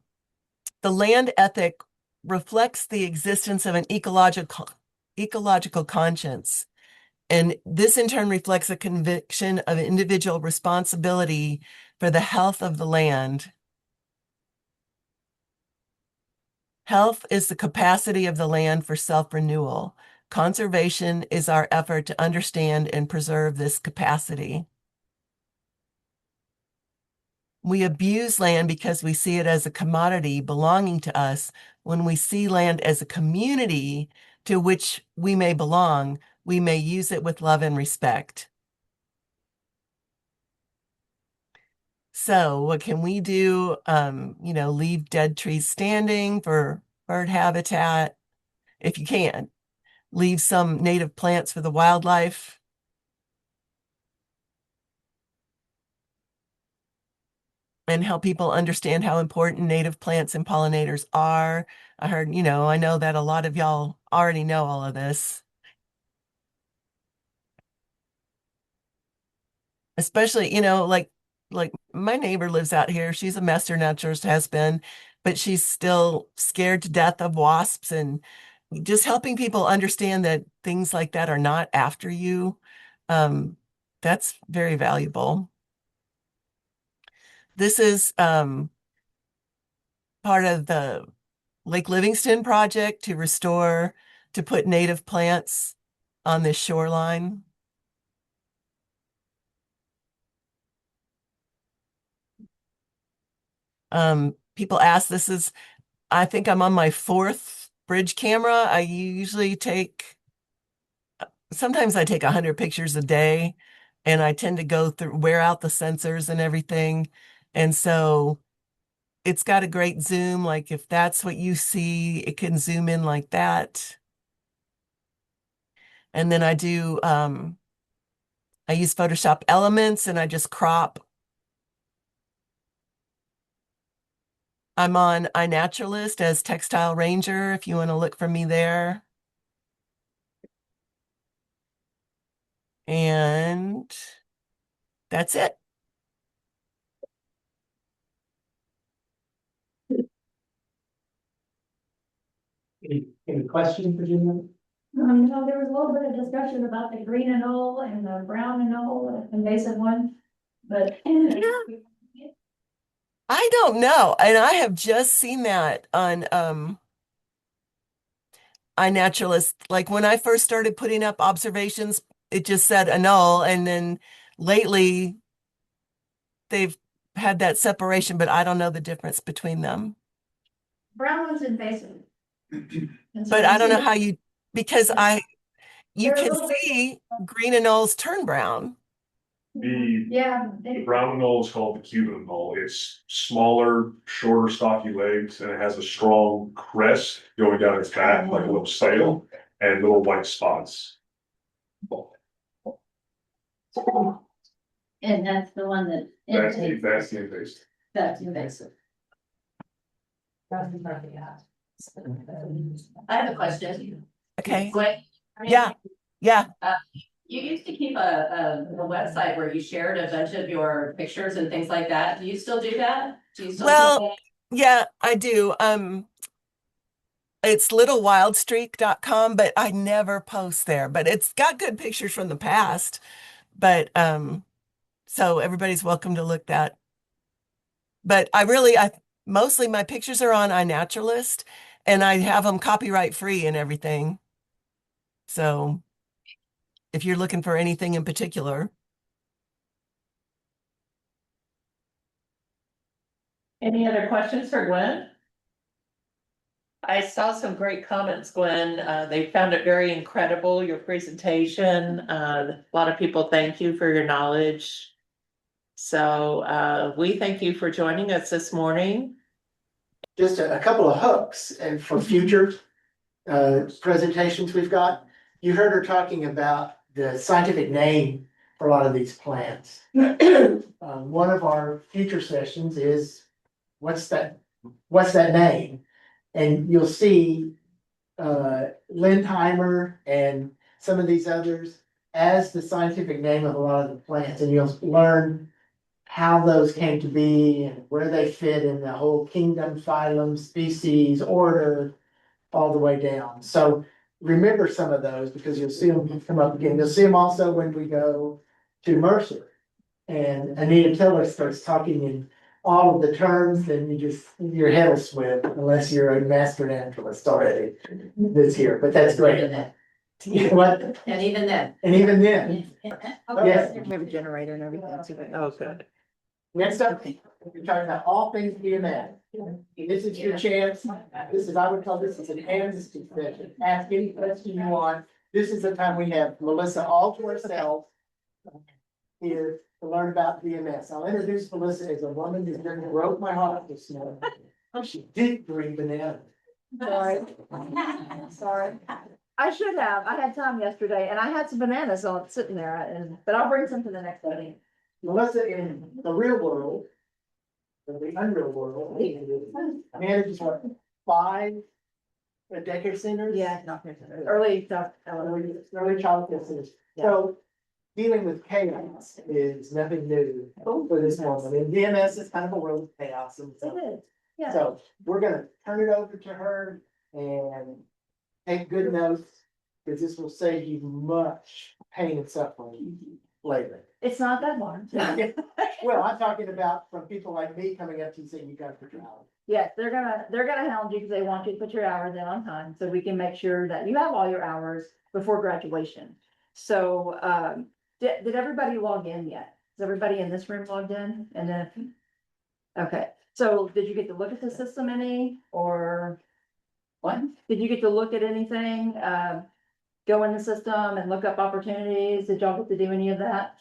the land ethic reflects the existence of an ecological conscience. And this in turn reflects a conviction of individual responsibility for the health of the land. Health is the capacity of the land for self-renewal. Conservation is our effort to understand and preserve this capacity. We abuse land because we see it as a commodity belonging to us. When we see land as a community to which we may belong, we may use it with love and respect. So what can we do? Leave dead trees standing for bird habitat, if you can. Leave some native plants for the wildlife. And help people understand how important native plants and pollinators are. I heard, I know that a lot of y'all already know all of this. Especially, like my neighbor lives out here. She's a master naturalist, has been, but she's still scared to death of wasps, and just helping people understand that things like that are not after you. That's very valuable. This is part of the Lake Livingston project to put native plants on this shoreline. People ask, I think I'm on my 4th bridge camera. Sometimes I take 100 pictures a day, and I tend to wear out the sensors and everything. And so it's got a great zoom. Like if that's what you see, it can zoom in like that. And then I use Photoshop Elements and I just crop. I'm on iNaturalist as Textile Ranger if you want to look for me there. And that's it. Any questions, Virginia? No, there was a little bit of discussion about the green anole and the brown anole, invasive one, but. I don't know. And I have just seen that on iNaturalist. Like when I first started putting up observations, it just said annul. And then lately they've had that separation, but I don't know the difference between them. Brown one's invasive. But I don't know how because you They're a can little bit- see green anoles turn brown. The brown anole is called the Cuban anole. It's smaller, shorter, stocky legs, and it has a strong crest going down its back, like a little sail, and little white spots. And that's the one that. That's the invasive. That's invasive. I have a question. Okay. Gwen? Yeah. Yeah. You used to keep a website where you shared a bunch of your pictures and things like that. Do you still do that? Do you still do Well, yeah, I do. It's littlewildstreak.com, but I never post there. But it's got good pictures from the past. But so everybody's welcome to look that But mostly my pictures are on iNaturalist and I have them copyright free and everything. So if you're looking for anything in particular. Any other questions for Gwen? I saw some great comments, Gwen. They found it very incredible, your presentation. A lot of people thank you for your knowledge. So we thank you for joining us this morning. Just a couple of hooks and for future presentations we've got. You heard her talking about the scientific name for a lot of these plants. One of our future sessions is, what's that name? And you'll see Lindheimer and some of these others as the scientific name of a lot of the plants, and you'll learn how those came to be and where they fit in the whole kingdom, phylum, species, order, all the way down. So remember some of those because you'll see them come up again. You'll see them also when we go to Mercer. And Anita Tiller starts talking in all of the terms, then your head will swim unless you're a master naturalist already that's here, but that's great. What? And even then. And even then, yes. We have a generator and everything. Oh, good. Next up, we're talking about all things BMS. This is your chance. I would call this an amnesty session. Ask any question you want. This is the time we have Melissa all to herself here to learn about BMS. I'll introduce Melissa as a woman who broke my heart this morning. She did bring banana. Sorry. I should have. I had time yesterday and I had some bananas on sitting there, but I'll bring some to the next meeting. Melissa in the real world, the unreal world, manages what, 5 daycare centers? Yeah, not early stuff. Early childhood centers. So dealing with chaos is nothing new for this woman. And VMS is kind of a world of chaos. And so, It is, yeah. so we're gonna turn it over to her and take good notes, because this will save you much pain and suffering later. It's not that hard. Well, I'm talking about from people like me coming up to you saying you gotta put your hours. Yes, they're gonna hound you because they want you to put your hours in on time, so we can make sure that you have all your hours before graduation. So, did everybody log in yet? Is everybody in this room logged in? And then, okay, so did you get to look at the system any, or what? Did you get to look at anything? Go in the system and look up opportunities? Did y'all get to do any of that?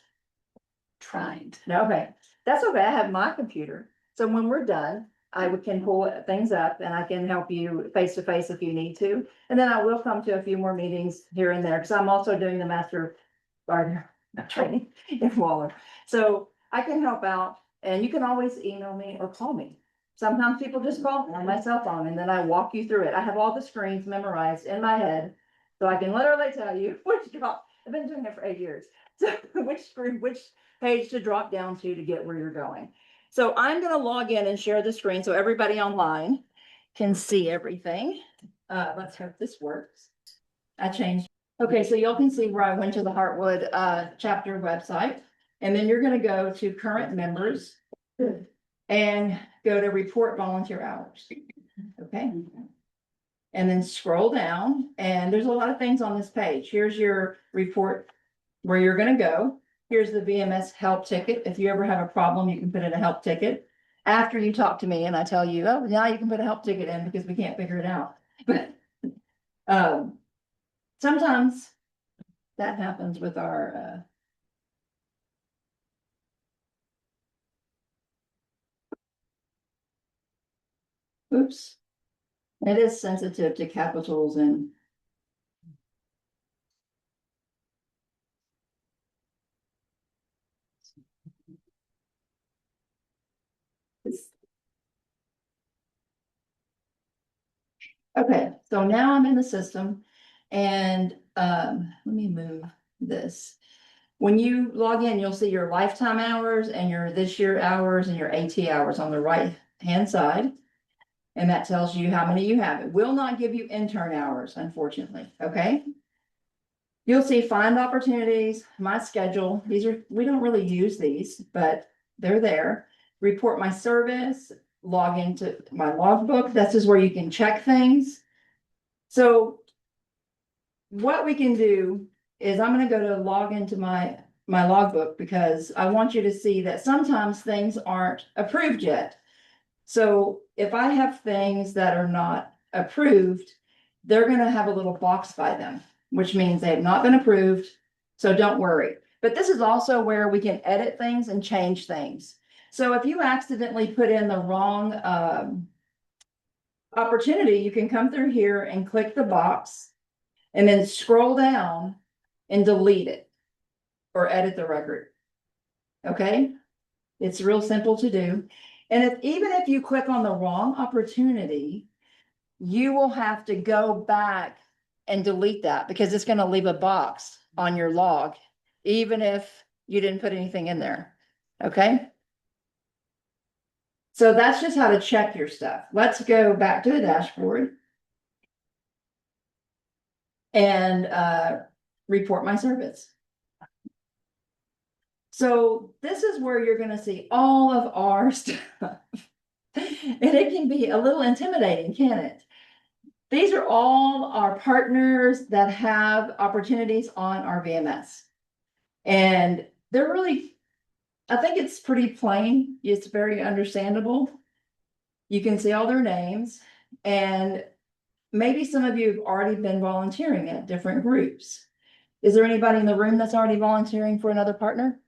Tried. No, okay, that's okay. I have my computer. So when we're done, can pull things up and I can help you face to face if you need to. And then I will come to a few more meetings here and there, because I'm also doing the master gardener training in Waller. So I can help out, and you can always email me or call me. Sometimes people just call me on my cell phone and then I walk you through it. I have all the screens memorized in my head. So I can literally tell you which drop. I've been doing it for 8 years. So which screen, which page to drop down to get where you're going. So I'm gonna log in and share the screen so everybody online can see everything. Let's hope this works. I changed. Okay, so y'all can see where I went to the Heartwood chapter website. And then you're gonna go to current members and go to report volunteer hours. Okay. And then scroll down, and there's a lot of things on this page. Here's your report where you're gonna go. Here's the VMS help ticket. If you ever have a problem, you can put in a help ticket. After you talk to me and I tell you, oh, now you can put a help ticket in because we can't figure it out. But sometimes that happens with our oops. It is sensitive to capitals and okay, so now I'm in the system and let me move this. When you log in, you'll see your lifetime hours and your this year hours and your AT hours on the right hand side. And that tells you how many you have. It will not give you intern hours, unfortunately, okay? You'll see find opportunities, my schedule. We don't really use these, but they're there. report my service, log into my logbook. This is where you can check things. So what we can do is I'm gonna go to log into my logbook because I want you to see that sometimes things aren't approved yet. So if I have things that are not approved, they're gonna have a little box by them, which means they have not been approved. So don't worry. But this is also where we can edit things and change things. So if you accidentally put in the wrong opportunity, you can come through here and click the box and then scroll down and delete it or edit the record. Okay? It's real simple to do. And even if you click on the wrong opportunity, you will have to go back and delete that because it's going to leave a box on your log, even if you didn't put anything in there. Okay? So that's just how to check your stuff. Let's go back to the dashboard and report my service. So this is where you're gonna see all of our stuff. And it can be a little intimidating, can it? These are all our partners that have opportunities on our VMS. And they're really, I think it's pretty plain. It's very understandable. You can see all their names and maybe some of you have already been volunteering at different groups. Is there anybody in the room that's already volunteering for another partner?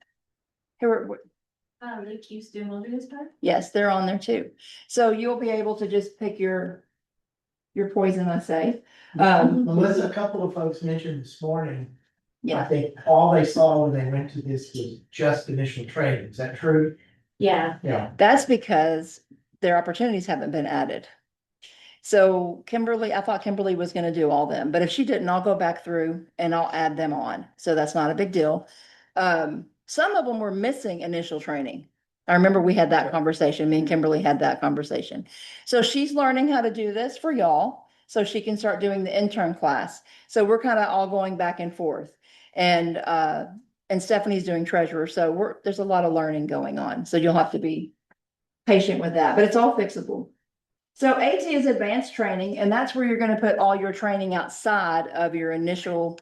Luke Houston will do his part. Yes, they're on there too. So you'll be able to just pick your poison, I say. Melissa, a couple of folks mentioned this morning, I Yeah, think all they saw when they went to this was just initial training. Is that true? Yeah. Yeah. that's because their opportunities haven't been added. So Kimberly, I thought Kimberly was gonna do all them, but if she didn't, I'll go back through and I'll add them on. So that's not a big deal. Some of them were missing initial training. I remember we had that conversation. Me and Kimberly had that conversation. So she's learning how to do this for y'all, so she can start doing the intern class. So we're kind of all going back and forth. And Stephanie's doing treasurer. So there's a lot of learning going on. So you'll have to be patient with that, but it's all fixable. So AT is advanced training, and that's where you're gonna put all your training outside of your initial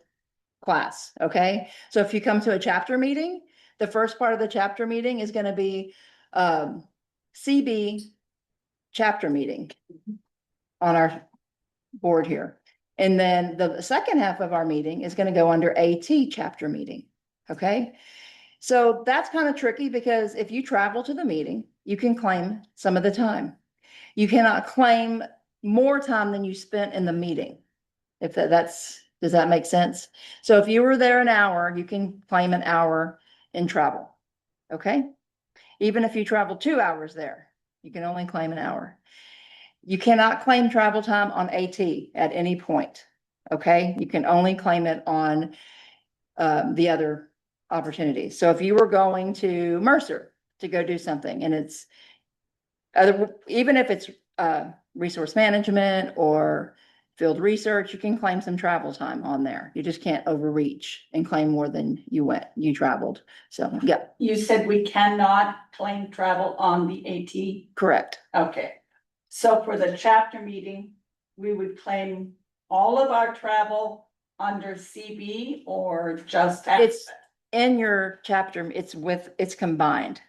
class, okay? So if you come to a chapter meeting, the first part of the chapter meeting is gonna be CB chapter meeting on our board here. And then the second half of our meeting is gonna go under AT chapter meeting, okay? So that's kind of tricky because if you travel to the meeting, you can claim some of the time. You cannot claim more time than you spent in the meeting. If does that make sense? So if you were there an hour, you can claim an hour in travel. Okay? Even if you travel 2 hours there, you can only claim an hour. You cannot claim travel time on AT at any point. Okay? You can only claim it on the other opportunities. So if you were going to Mercer to go do something and it's even if it's resource management or field research, you can claim some travel time on there. You just can't overreach and claim more than you traveled. So, yeah, You said we cannot claim travel on the AT? correct. Okay, so for the chapter meeting, we would claim all of our travel under CB or just? It's in your chapter, it's combined,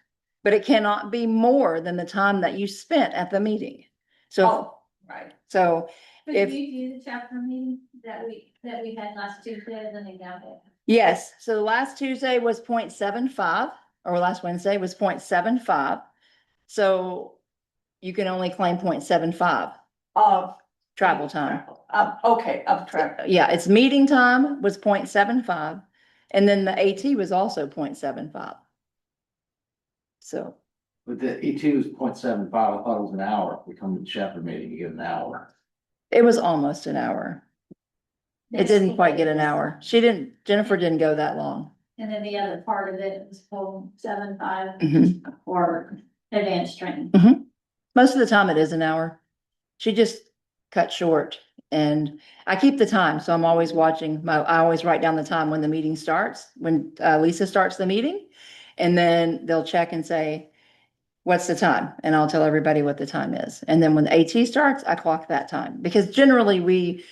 but it cannot be more than the time that you spent at the meeting. So, Oh, right. so Could if, you do the chapter meeting that we had last Tuesday, and then they got it? yes, so last Tuesday was 0.75, or last Wednesday was 0.75. So you can only claim 0.75 Of travel time. Okay, of travel. Yeah, its meeting time was 0.75, and then the AT was also 0.75. So, But the E2 is 0.75. I thought it was an hour. We come to the chapter meeting, you get an hour. it was almost an hour. It didn't quite get an hour. Jennifer didn't go that long. And then the other part of it was 0.75 Mhm. for advanced training. Most of the time it is an hour. She just cut short, and I keep the time, so I'm always watching. I always write down the time when the meeting starts, when Lisa starts the meeting. And then they'll check and say, what's the time? And I'll tell everybody what the time is. And then when the AT starts, I clock that time, because generally we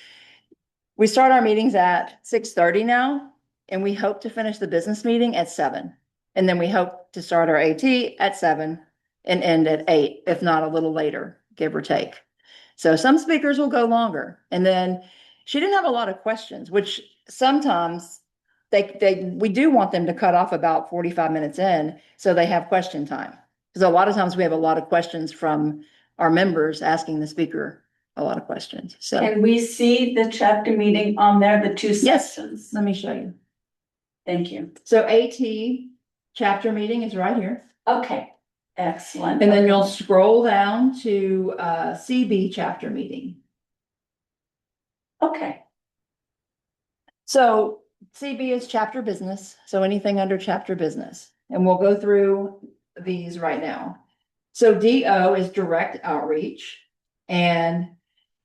start our meetings at 6:30 now, and we hope to finish the business meeting at 7. And then we hope to start our AT at 7 and end at 8, if not a little later, give or take. So some speakers will go longer. And then she didn't have a lot of questions, which sometimes we do want them to cut off about 45 minutes in, so they have question time. Because a lot of times we have a lot of questions from our members asking the speaker a lot of questions. So Can we see the chapter meeting on there, the two yes, sections? let me show you. Thank you. So AT chapter meeting is right here. Okay, excellent. And then you'll scroll down to CB chapter meeting. Okay, So CB is chapter business, so anything under chapter business. And we'll go through these right now. So DO is direct outreach. And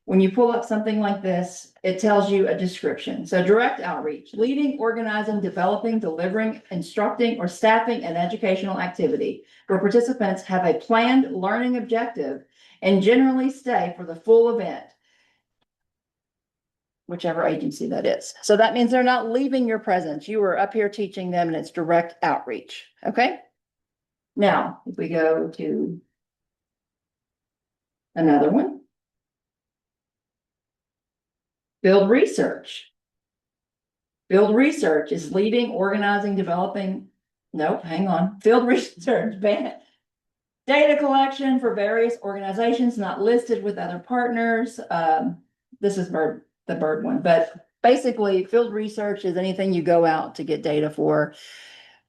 when you pull up something like this, it tells you a description. So direct outreach, leading, organizing, developing, delivering, instructing, or staffing an educational activity where participants have a planned learning objective and generally stay for the full event, whichever agency that is. So that means they're not leaving your presence. You are up here teaching them, and it's direct outreach. Okay. Now, if we go to another one. Field research. Field research is leading, organizing, developing. Nope, hang on. Field research, data collection for various organizations not listed with other partners. This is the bird one, but basically field research is anything you go out to get data for.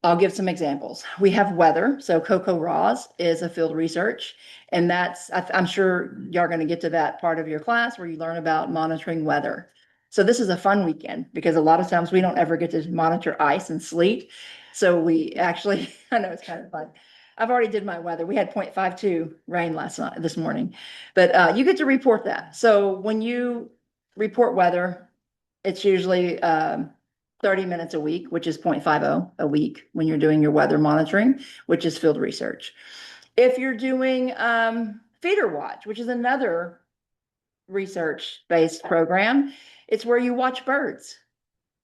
I'll give some examples. We have weather. So Coco Raws is a field research, and I'm sure y'all are going to get to that part of your class where you learn about monitoring weather. So this is a fun weekend because a lot of times we don't ever get to monitor ice and sleet. So we actually, I know it's kind of fun. I've already did my weather. We had 0.52 rain this morning, but you get to report that. So when you report weather, it's usually 30 minutes a week, which is 0.50 a week when you're doing your weather monitoring, which is field research. If you're doing Feeder Watch, which is another research-based program, it's where you watch birds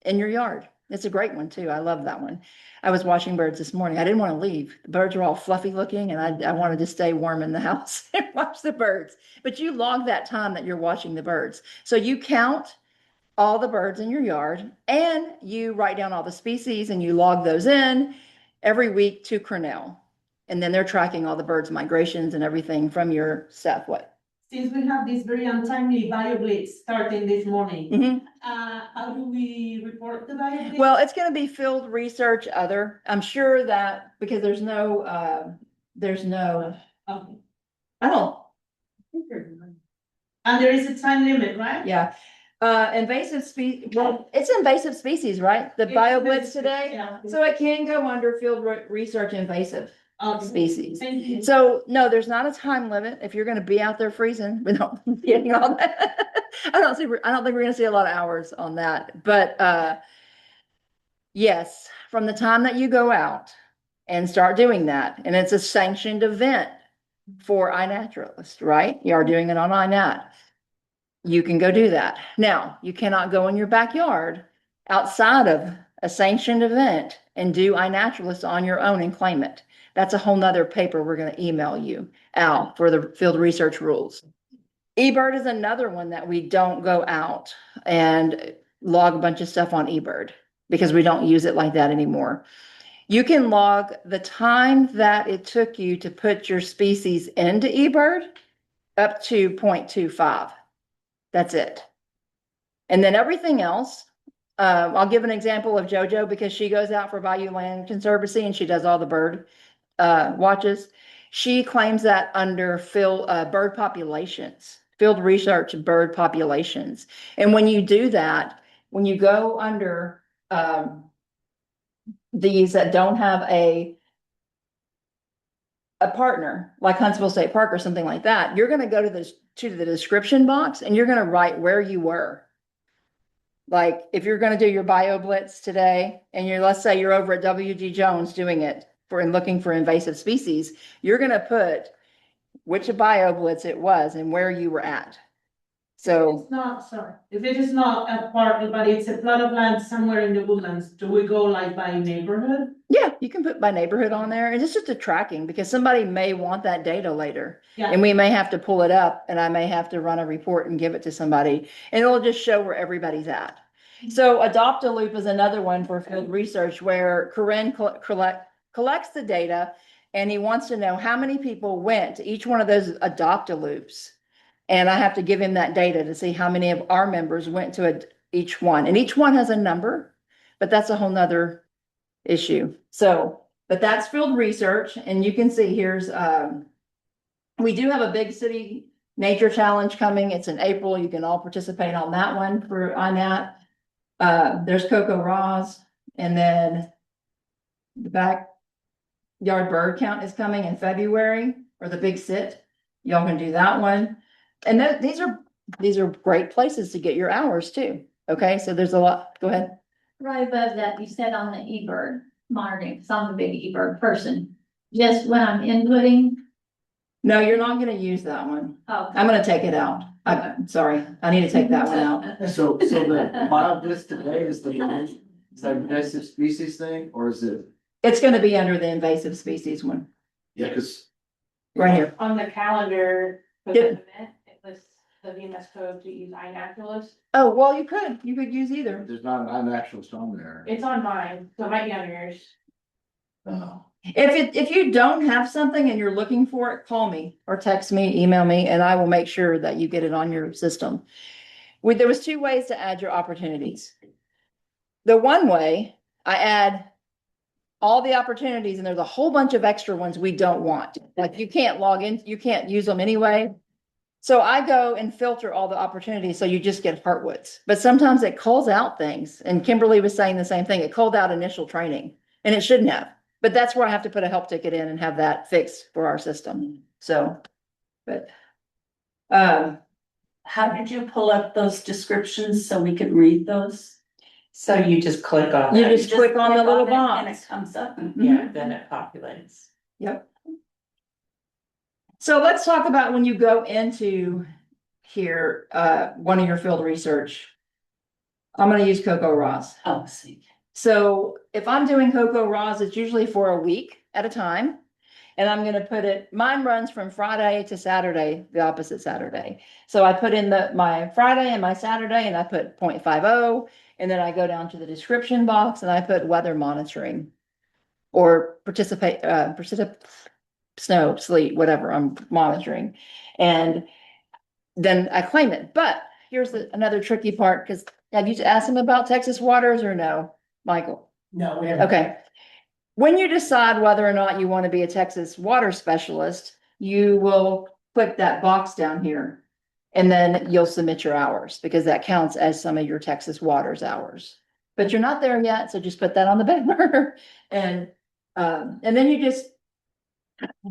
in your yard. It's a great one too. I love that one. I was watching birds this morning. I didn't want to leave. The birds were all fluffy looking, and I wanted to stay warm in the house and watch the birds. But you log that time that you're watching the birds. So you count all the birds in your yard, and you write down all the species and you log those in every week to Cornell. And then they're tracking all the birds' migrations and everything from your stuff. What? Since we have this very untimely bio blitz starting this morning, Mm-hmm. How do we report the bio blitz? Well, it's going to be field research other. I'm sure that because there's no, Okay. I don't, And there is a time limit, right? yeah. Invasive well, it's invasive species, right? The It's bio blitz invasive, today. yeah. So it can go under field research invasive Okay. species. Thank you. So no, there's not a time limit if you're going to be out there freezing. We don't getting all that. I don't think we're going to see a lot of hours on that. But yes, from the time that you go out and start doing that, and it's a sanctioned event for iNaturalist, right? You are doing it on iNat. You can go do that. Now, you cannot go in your backyard outside of a sanctioned event and do iNaturalist on your own and claim it. That's a whole nother paper we're going to email you out for the field research rules. eBird is another one that we don't go out and log a bunch of stuff on eBird because we don't use it like that anymore. You can log the time that it took you to put your species into eBird up to 0.25. That's it. And then everything else, I'll give an example of JoJo because she goes out for Bayou Land Conservancy and she does all the bird watches. She claims that under bird populations, field research bird populations. And when you do that, when you go under these that don't have a partner like Huntsville State Park or something like that, you're going to go to the description box and you're going to write where you were. Like if you're going to do your bio blitz today and let's say you're over at WG Jones doing it for, in looking for invasive species, you're gonna put which BioBlitz it was and where you were at. So, It's not, sorry, if it is not a park, but it's a plot of land somewhere in the woodlands, do we go like by neighborhood? yeah, you can put by neighborhood on there, and it's just a tracking, because somebody may want that data later. Yeah. And we may have to pull it up, and I may have to run a report and give it to somebody, and it'll just show where everybody's at. So Adopt-A-Loop is another one for field research where Corinne collects the data, and he wants to know how many people went to each one of those Adopt-A-Loops. And I have to give him that data to see how many of our members went to each one, and each one has a number, but that's a whole nother issue. So, but that's field research, and you can see here's, we do have a big city nature challenge coming. It's in April. You can all participate on that one on that. There's Coco Ross, and then the backyard bird count is coming in February, or the big sit. Y'all can do that one. And these are great places to get your hours too. Okay, so there's a lot. Go ahead. Right above that, you said on the eBird monitoring, because I'm a big eBird person. Just when I'm inputting, No, you're not gonna use that one. oh. I'm gonna take it out. I'm sorry. I need to take that one out. So the BioBlitz today is that invasive species thing, or is it? It's gonna be under the invasive species one, Yeah, cause right here. On the calendar, for Yep. the event, it lists the VMS code to use iNaturalist. Oh, well, you could use either. there's not an unnaturalist on there. It's on mine, so it might be on yours. Oh. If you don't have something and you're looking for it, call me or text me, email me, and I will make sure that you get it on your system. There was two ways to add your opportunities. The one way, I add all the opportunities, and there's a whole bunch of extra ones we don't want. Like you can't log in, you can't use them anyway. So I go and filter all the opportunities, so you just get Heartwoods. But sometimes it calls out things, and Kimberly was saying the same thing. It called out initial training, and it shouldn't have. But that's where I have to put a help ticket in and have that fixed for our system. So, but How did you pull up those descriptions so we could read those? So you just click on you it, just click on the little it And box. it comes up. yeah, then it populates. Yep. So let's talk about when you go into here, one of your field research. I'm gonna use Coco Ross. Oh, see. So if I'm doing Coco Ross, it's usually for a week at a time. And I'm gonna put it, mine runs from Friday to Saturday, the opposite Saturday. So I put in my Friday and my Saturday, and I put 0.50, and then I go down to the description box and I put weather monitoring. Or snow, sleet, whatever I'm monitoring. And then I claim it. But here's another tricky part, because have you asked him about Texas waters or no, Michael? No, we haven't. Okay. When you decide whether or not you want to be a Texas water specialist, you will click that box down here. And then you'll submit your hours, because that counts as some of your Texas waters hours. But you're not there yet, so just put that on the back burner. And then you just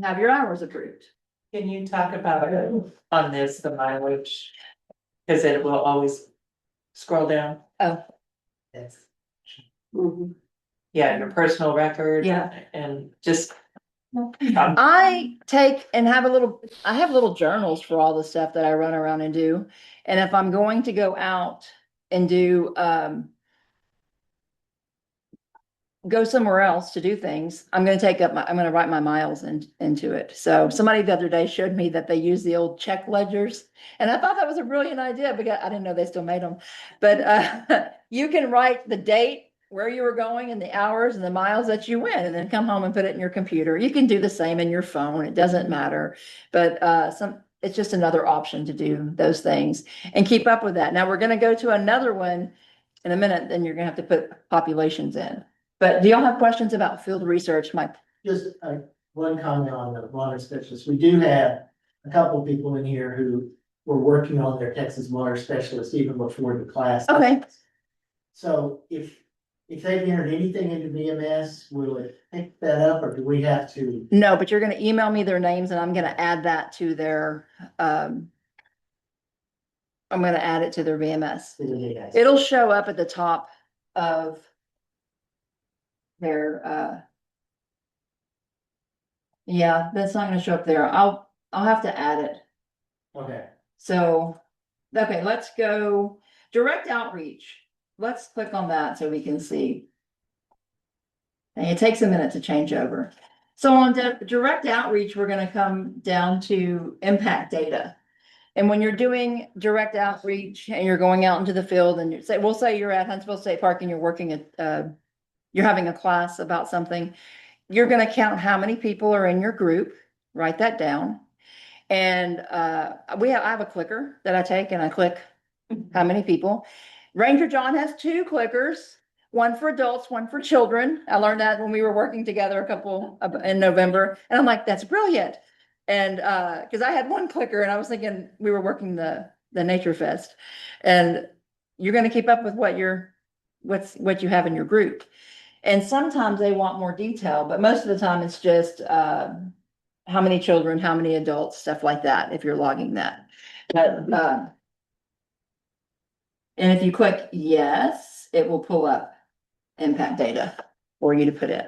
have your hours approved. Can you talk about on this, the mileage? Cause it will always scroll down. Oh. Yes. Yeah, your personal record. Yeah. And just. I take and have I have little journals for all the stuff that I run around and do. And if I'm going to go out and do, go somewhere else to do things, I'm gonna I'm gonna write my miles into it. So somebody the other day showed me that they use the old check ledgers. And I thought that was a brilliant idea, because I didn't know they still made them. But you can write the date, where you were going, and the hours and the miles that you went, and then come home and put it in your computer. You can do the same in your phone. It doesn't matter. But it's just another option to do those things and keep up with that. Now we're gonna go to another one in a minute, then you're gonna have to put populations in. But do y'all have questions about field research, Mike? Just one comment on the water specialist. We do have a couple of people in here who were working on their Texas water specialist even before the class. Okay. So if they've entered anything into VMS, will it pick that up, or do we have to? No, but you're gonna email me their names, and I'm gonna add that to their, I'm gonna add it to their VMS. It'll show up at the top of their, Yeah, that's not gonna show up there. I'll have to add it. Okay. So, okay, let's go direct outreach. Let's click on that so we can see. And it takes a minute to change over. So on direct outreach, we're gonna come down to impact data. And when you're doing direct outreach and you're going out into the field and we'll say you're at Huntsville State Park and you're working at, you're having a class about something, you're gonna count how many people are in your group, write that down. And I have a clicker that I take and I click how many people. Ranger John has two clickers, one for adults, one for children. I learned that when we were working together in November, and I'm like, that's brilliant. And because I had one clicker and I was thinking we were working the Nature Fest, and you're going to keep up with what you have in your group. And sometimes they want more detail, but most of the time it's just how many children, how many adults, stuff like that, if you're logging that. But, and if you click yes, it will pull up impact data for you to put in,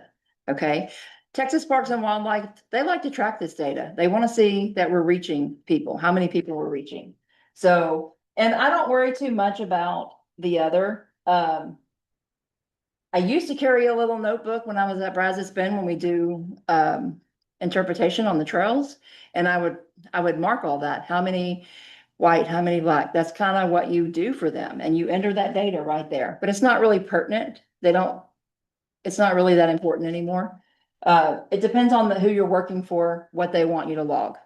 okay? Texas Parks and Wildlife, they like to track this data. They want to see that we're reaching people, how many people we're reaching. So, and I don't worry too much about the other. I used to carry a little notebook when I was at Brazos Bend when we do interpretation on the trails, and I would mark all that. How many white, how many black? That's kind of what you do for them, and you enter that data right there. But it's not really pertinent. It's not really that important anymore. It depends on who you're working for, what they want you to log.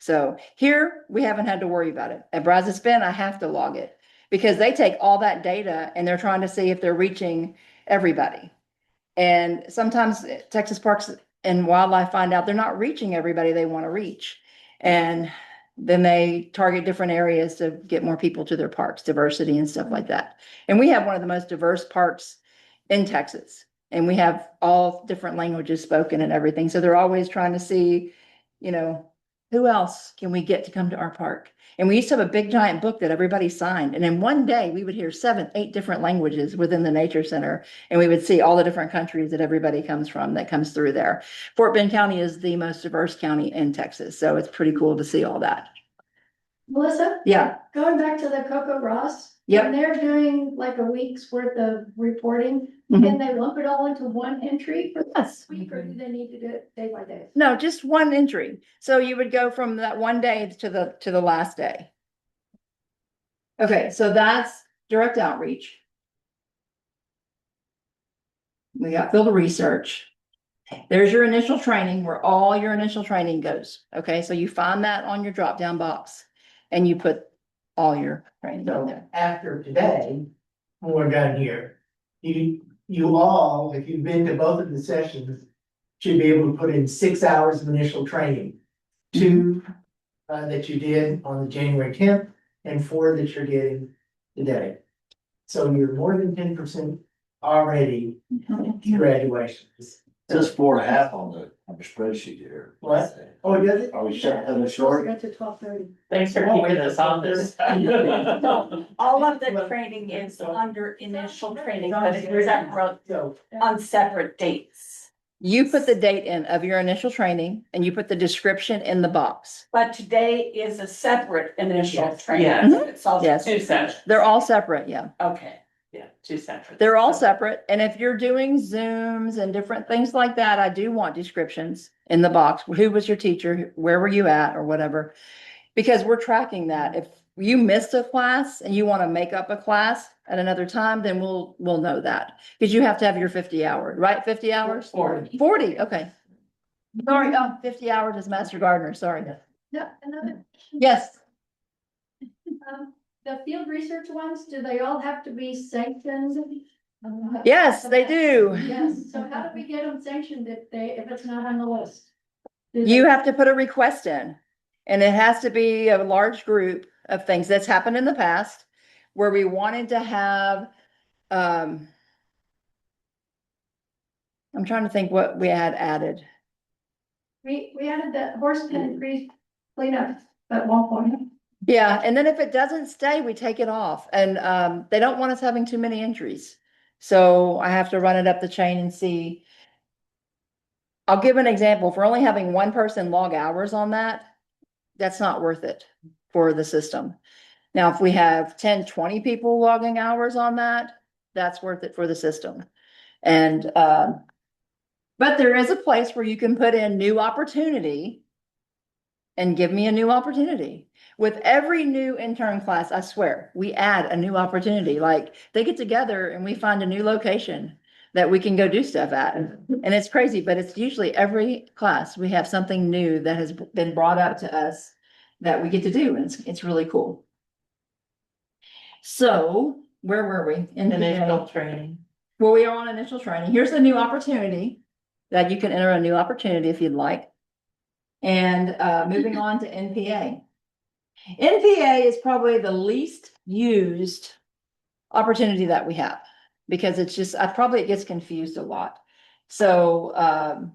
So here we haven't had to worry about it. At Brazos Bend, I have to log it because they take all that data and they're trying to see if they're reaching everybody. And sometimes Texas Parks and Wildlife find out they're not reaching everybody they want to reach. And then they target different areas to get more people to their parks, diversity and stuff like that. And we have one of the most diverse parks in Texas. And we have all different languages spoken and everything. So they're always trying to see, who else can we get to come to our park? And we used to have a big giant book that everybody signed. And in one day, we would hear 7, 8 different languages within the Nature Center. And we would see all the different countries that everybody comes from that comes through there. Fort Bend County is the most diverse county in Texas. So it's pretty cool to see all that. Melissa, Yeah. going back to the Coco Ross. Yep. When they're doing like a week's worth of reporting, Mhm. can they lump it all into one entry for Yes. this week, or do they need to do it day by day? No, just one entry. So you would go from that one day to the last day. Okay, so that's direct outreach. We got field research. There's your initial training where all your initial training goes. Okay, so you find that on your drop down box and you put all your training on So there. after today, when we're done here, you all, if you've been to both of the sessions, should be able to put in 6 hours of initial training. 2 that you did on the January 10th and 4 that you're getting today. So you're more than 10% already to graduation. Just 4.5 on the spreadsheet here. What? Oh, does it? Are we shutting it short? Got to 12:30. Thanks for keeping us on this. No, all of the training is under initial training, but it's separate, So, on separate dates. You put the date in of your initial training and you put the description in the box. But today is a separate initial Yes. training. Yes. It's all. Yes. Two sessions. They're all separate, yeah. Okay. Yeah, two separate. They're all separate. And if you're doing Zooms and different things like that, I do want descriptions in the box. Who was your teacher? Where were you at or whatever? Because we're tracking that. If you missed a class and you want to make up a class at another time, then we'll know that. Because you have to have your 50 hours, right? 50 hours? 40, okay. Sorry, 50 hours is Master Gardener, sorry. Yeah, another. Yes, The field research ones, do they all have to be sanctioned? yes, they do. Yes, so how do we get them sanctioned if it's not on the list? You have to put a request in, and it has to be a large group of things that's happened in the past where we wanted to have, I'm trying to think what we had added. We added that horse pen freeze cleanup at one point. Yeah, and then if it doesn't stay, we take it off, and they don't want us having too many entries. So I have to run it up the chain and see. I'll give an example. If we're only having one person log hours on that, that's not worth it for the system. Now, if we have 10, 20 people logging hours on that, that's worth it for the system. And, but there is a place where you can put in new opportunity and give me a new opportunity. With every new intern class, I swear, we add a new opportunity. Like they get together and we find a new location that we can go do stuff at. And it's crazy, but it's usually every class, we have something new that has been brought up to us that we get to do. And it's really cool. So where were we? Initial training. Well, we are on initial training. Here's the new opportunity that you can enter a new opportunity if you'd like. And moving on to NPA. NPA is probably the least used opportunity that we have because it's just, it gets confused a lot. So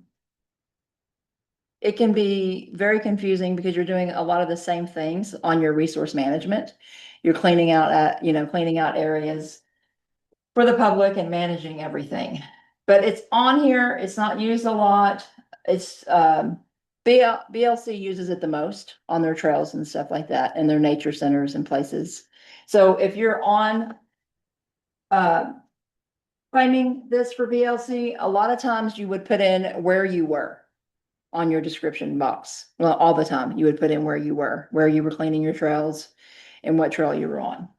it can be very confusing because you're doing a lot of the same things on your resource management. You're cleaning out cleaning out areas for the public and managing everything. But it's on here, it's not used a lot. It's BLC uses it the most on their trails and stuff like that, and their nature centers and places. So if you're on claiming this for BLC, a lot of times you would put in where you were on your description box. Well, all the time you would put in where you were cleaning your trails and what trail you were on.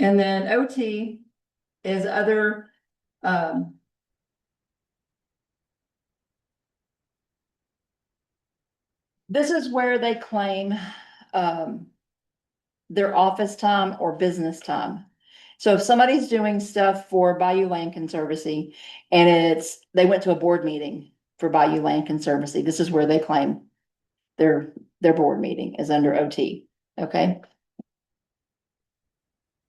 And then OT is other, this is where they claim, their office time or business time. So if somebody's doing stuff for Bayou Land Conservancy and they went to a board meeting for Bayou Land Conservancy, this is where they claim their board meeting is under OT, okay?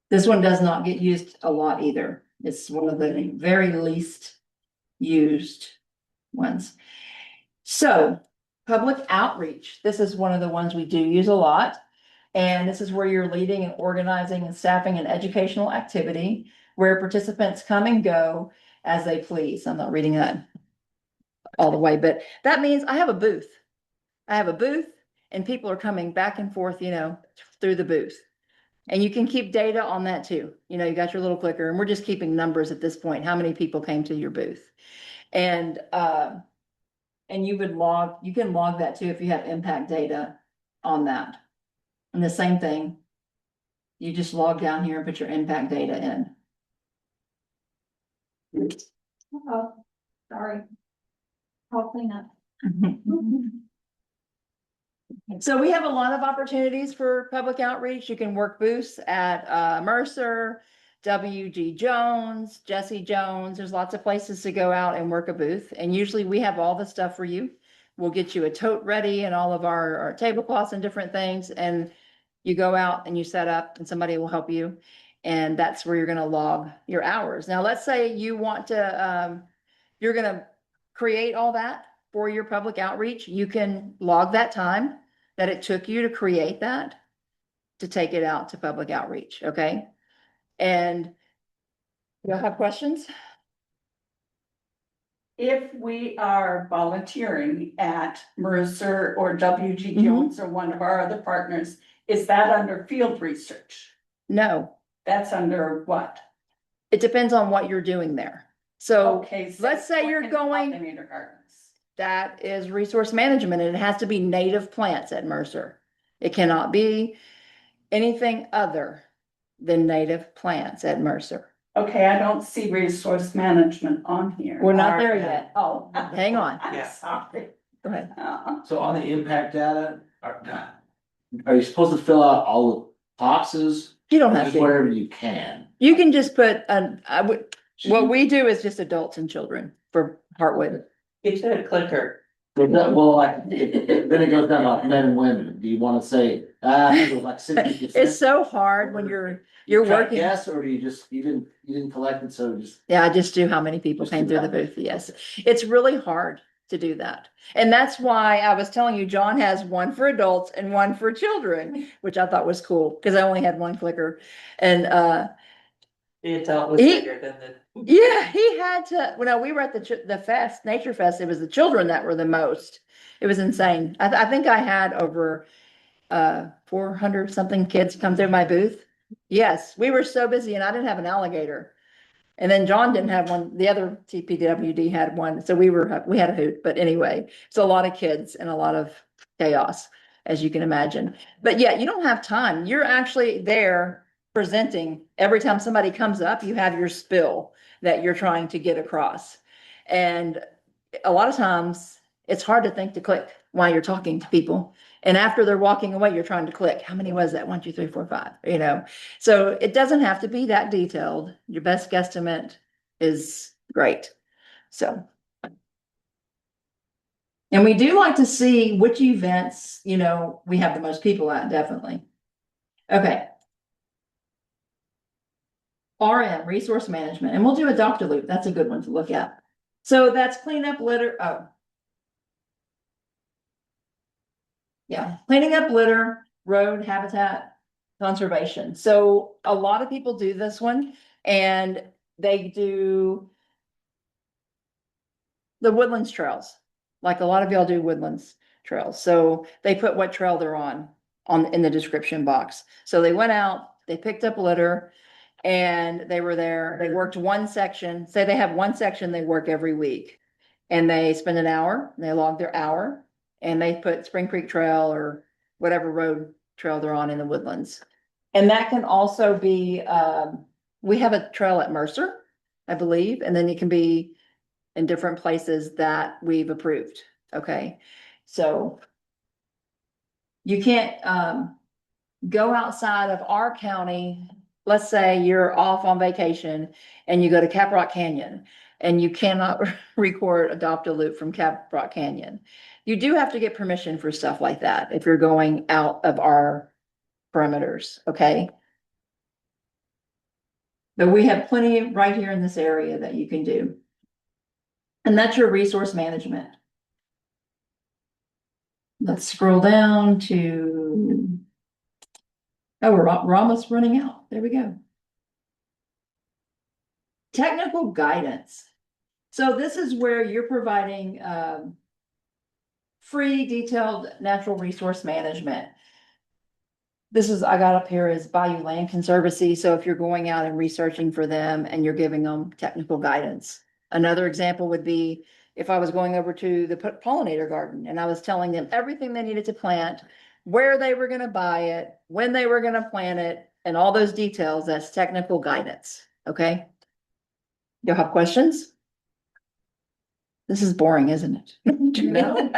This one does not get used a lot either. It's one of the very least used ones. So public outreach, this is one of the ones we do use a lot. And this is where you're leading and organizing and staffing an educational activity where participants come and go as they please. I'm not reading that all the way, but that means I have a booth. I have a booth and people are coming back and forth, through the booth. And you can keep data on that too. You got your little clicker and we're just keeping numbers at this point, how many people came to your booth. And you can log that too if you have impact data on that. And the same thing, you just log down here and put your impact data in. Oh, sorry. I'll clean up. So we have a lot of opportunities for public outreach. You can work booths at Mercer, W.G. Jones, Jesse Jones. There's lots of places to go out and work a booth. And usually we have all the stuff for you. We'll get you a tote ready and all of our tablecloths and different things. And you go out and you set up and somebody will help you. And that's where you're going to log your hours. Now, let's say you want to, you're going to create all that for your public outreach. You can log that time that it took you to create that to take it out to public outreach. Okay. And you'll have questions? If we are volunteering at Mercer or WG Mhm. Jones or one of our other partners, is that under field research? No, That's under what? it depends on what you're doing there. So Okay. So let's say you're what is going, pollinator gardens? that is resource management and it has to be native plants at Mercer. It cannot be anything other than native plants at Mercer. Okay, I don't see resource management on here. We're not there yet. Oh. Hang on. I'm sorry. Go ahead. So on the impact data, are you supposed to fill out all the boxes? You don't Or have just to. whatever you can? You can just put, what we do is just adults and children for Heartwood. Get you a clicker. Well, like, then it goes down like men and women. Do you wanna say, it was like 60%? It's so hard when you're working. Yes, or do you just, you didn't collect it, so just. Yeah, I just do how many people Just came do through the that. booth. Yes. It's really hard to do that. And that's why I was telling you, John has one for adults and one for children, which I thought was cool, because I only had one clicker. And, The adult was He- bigger than the. yeah, he had to, when we were at the fest, Nature Fest, it was the children that were the most. It was insane. I think I had over 400 something kids come through my booth. Yes, we were so busy and I didn't have an alligator. And then John didn't have one. The other TPWD had one. So we had a hoot, but anyway, it's a lot of kids and a lot of chaos, as you can imagine. But yeah, you don't have time. You're actually there presenting. Every time somebody comes up, you have your spill that you're trying to get across. And a lot of times it's hard to think to click while you're talking to people. And after they're walking away, you're trying to click. How many was that? 1, 2, 3, 4, 5, you know? So it doesn't have to be that detailed. Your best guesstimate is great. So. And we do like to see which events, we have the most people at, definitely. Okay. RM, resource management, and we'll do a Dr. Loop. That's a good one to look at. So that's cleanup litter. Oh. Yeah, cleaning up litter, road habitat conservation. So a lot of people do this one and they do the woodlands trails. Like a lot of y'all do woodlands trails. So they put what trail they're on in the description box. So they went out, they picked up litter and they were there. They worked one section. Say they have one section they work every week. And they spend an hour, they log their hour and they put Spring Creek Trail or whatever road trail they're on in the woodlands. And that can also be, we have a trail at Mercer, I believe, and then it can be in different places that we've approved, okay? So you can't go outside of our county. Let's say you're off on vacation and you go to Caprock Canyon and you cannot record Adopt a Loop from Caprock Canyon. You do have to get permission for stuff like that if you're going out of our perimeters, okay? But we have plenty right here in this area that you can do. And that's your resource management. Let's scroll down to, oh, we're almost running out. There we go. Technical guidance. So this is where you're providing free detailed natural resource management. This is, I got up here as Bayou Land Conservancy. So if you're going out and researching for them and you're giving them technical guidance. Another example would be if I was going over to the pollinator garden and I was telling them everything they needed to plant, where they were going to buy it, when they were going to plant it, and all those details, that's technical guidance. Okay. You'll have questions? This is boring, isn't it? No.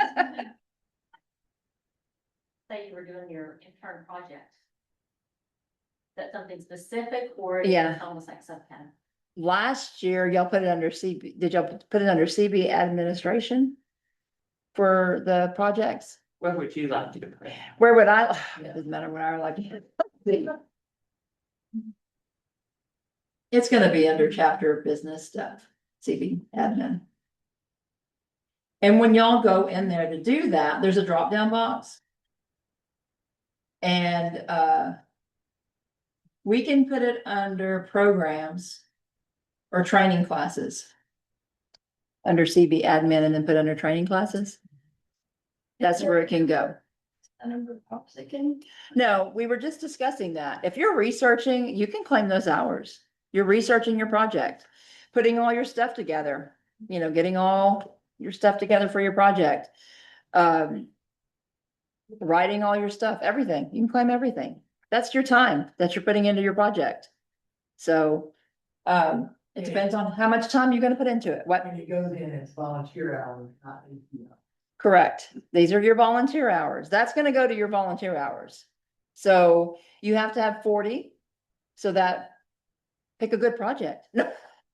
Say you were doing your intern project. Is that something specific or is Yeah. it almost like subhead? Last year, y'all put it under CB, did y'all put it under CB administration for the projects? Where would you like to go? Where would I, it doesn't matter what I would like to. It's gonna be under chapter of business stuff, CB admin. And when y'all go in there to do that, there's a drop down box. And we can put it under programs or training classes. Under CB admin and then put under training classes. That's where it can go. No, we were just discussing that. If you're researching, you can claim those hours. You're researching your project, putting all your stuff together, getting all your stuff together for your project. Writing all your stuff, everything. You can claim everything. That's your time that you're putting into your project. So, it depends on how much time you're gonna put into it. What? When you go in, it's volunteer hours, not, Correct. These are your volunteer hours. That's gonna go to your volunteer hours. So you have to have 40, so that, pick a good project. No.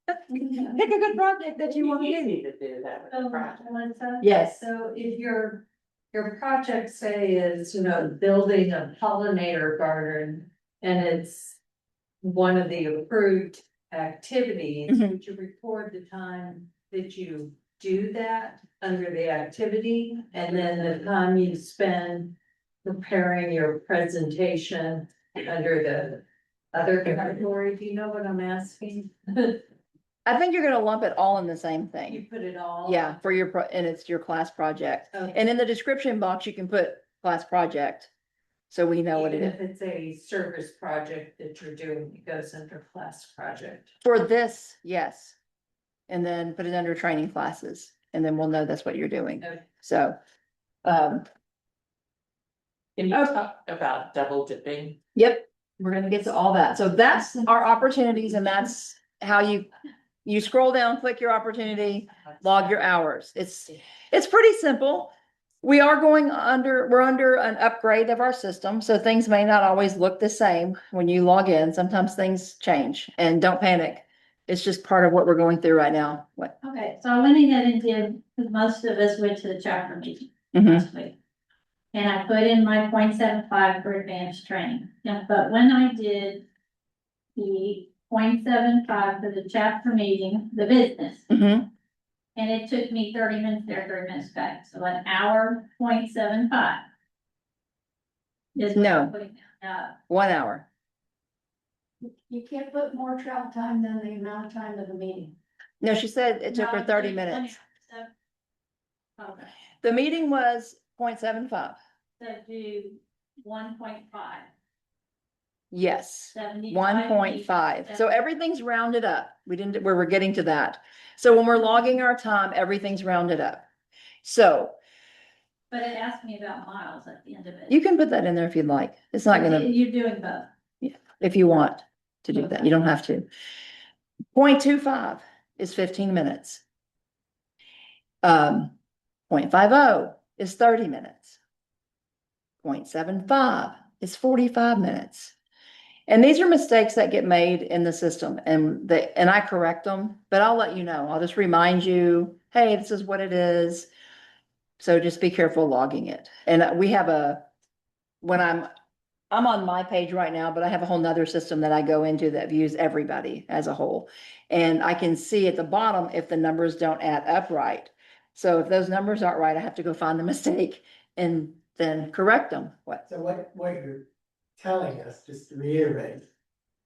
Pick a good project that you want to need do. to do that with So, the project. Melissa? Yes. So if your project say is, building a pollinator garden and it's one of the approved activities, Mhm. would you record the time that you do that under the activity, and then the time you spend preparing your presentation under the other category, do you know what I'm asking? I think you're gonna lump it all in the same You thing. put it all. Yeah, for your, and it's your class project. Okay. And in the description box, you can put class project. So we know what it Even is. if it's a service project that you're doing, it goes under class project. For this, yes. And then put it under training classes, and then we'll know that's what you're doing. Okay. So, um, Can you Oh. talk about double dipping? yep, we're gonna get to all that. So that's our opportunities, and that's how you scroll down, click your opportunity, log your hours. It's pretty simple. We're under an upgrade of our system, so things may not always look the same when you log in. Sometimes things change, and don't panic. It's just part of what we're going through right now. What? Okay, so I went ahead and did, because most of us went to the chapter meeting Mhm. last week. And I put in my 0.75 for advanced training. Yeah, but when I did the 0.75 for the chapter meeting, the business, Mhm. and it took me 30 minutes there, 30 minutes back, so an hour, 0.75. Is what I'm No. putting down. 1 hour. You can't put more travel time than the amount of time of the meeting. No, she said it took her No, 30 let me- minutes. Okay, The meeting was 0.75. so do 1.5. Yes. 75. 1.5. So everything's rounded up. We're getting to that. So when we're logging our time, everything's rounded up. So But it asked me about miles at the end of it. you can put that in there if you'd like. It's not gonna, You're doing both. if you want to do that, you don't have to. 0.25 is 15 minutes. 0.50 is 30 minutes. 0.75 is 45 minutes. And these are mistakes that get made in the system, and I correct them, but I'll let you know. I'll just remind you, hey, this is what it is. So just be careful logging it. And we have when I'm on my page right now, but I have a whole nother system that I go into that views everybody as a whole. And I can see at the bottom if the numbers don't add up right. So if those numbers aren't right, I have to go find the mistake and then correct them. What? So what you're telling us, just to reiterate,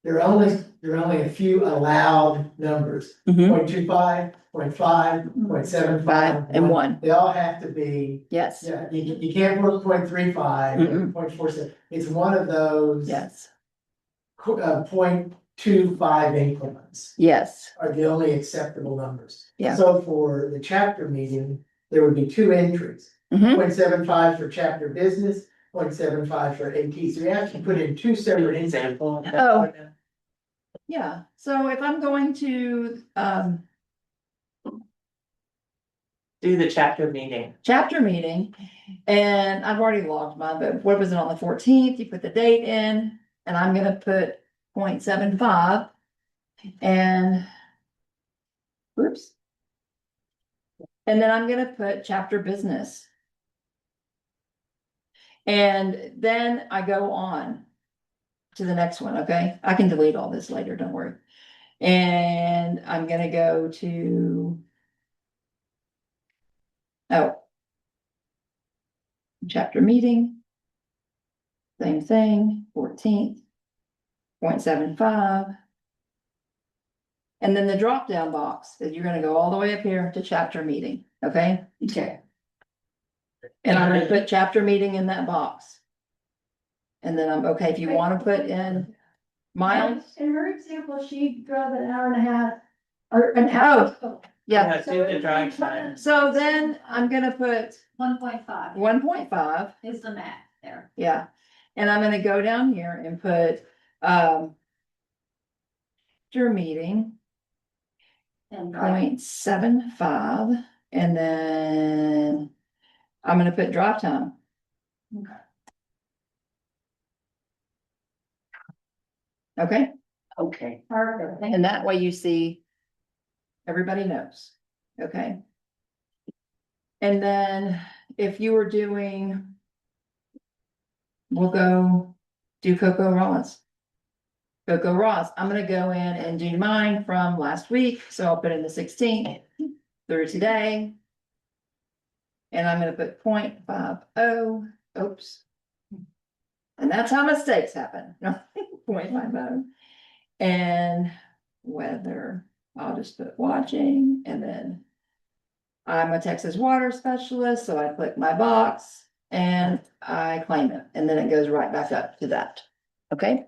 there are only a few allowed numbers, Mhm. 0.25, 0.5, 0.75. 5 and 1. They all have to be, Yes, yeah, you can't put 0.35 or 0.47. It's one of those. yes, 0.25 increments yes, are the only acceptable numbers. Yeah. So for the chapter meeting, there would be 2 entries. Mhm. 0.75 for chapter business, 0.75 for AT, so you have to put in 2 separate examples. Oh. Yeah, so if I'm going to, Do the chapter meeting. chapter meeting, and I've already logged mine, but what was it on the 14th? You put the date in, and I'm gonna put 0.75 and whoops. And then I'm gonna put chapter business. And then I go on to the next one, okay? I can delete all this later, don't worry. And I'm gonna go to chapter meeting. Same thing, 14th, 0.75. And then the drop down box, that you're gonna go all the way up here to chapter meeting, okay? Okay. And I'm gonna put chapter meeting in that box. And then I'm, okay, if you wanna put in miles, In her example, she drove an hour and a half, or an hour. yeah. Do the drive time. So then I'm gonna put 1.5 1.5, is the max there. yeah. And I'm gonna go down here and put, your meeting, And 0.75, and then I'm gonna put drop time. Okay, Okay. perfect. and that way you see, everybody knows, okay? And then if you were doing, we'll go do Coco Ross. Coco Ross, I'm gonna go in and do mine from last week, so I'll put in the 16th, through today. And I'm gonna put 0.50, oops. And that's how mistakes happen, 0.50. And weather, I'll just put watching, and then I'm a Texas water specialist, so I click my box and I claim it, and then it goes right back up to that. Okay?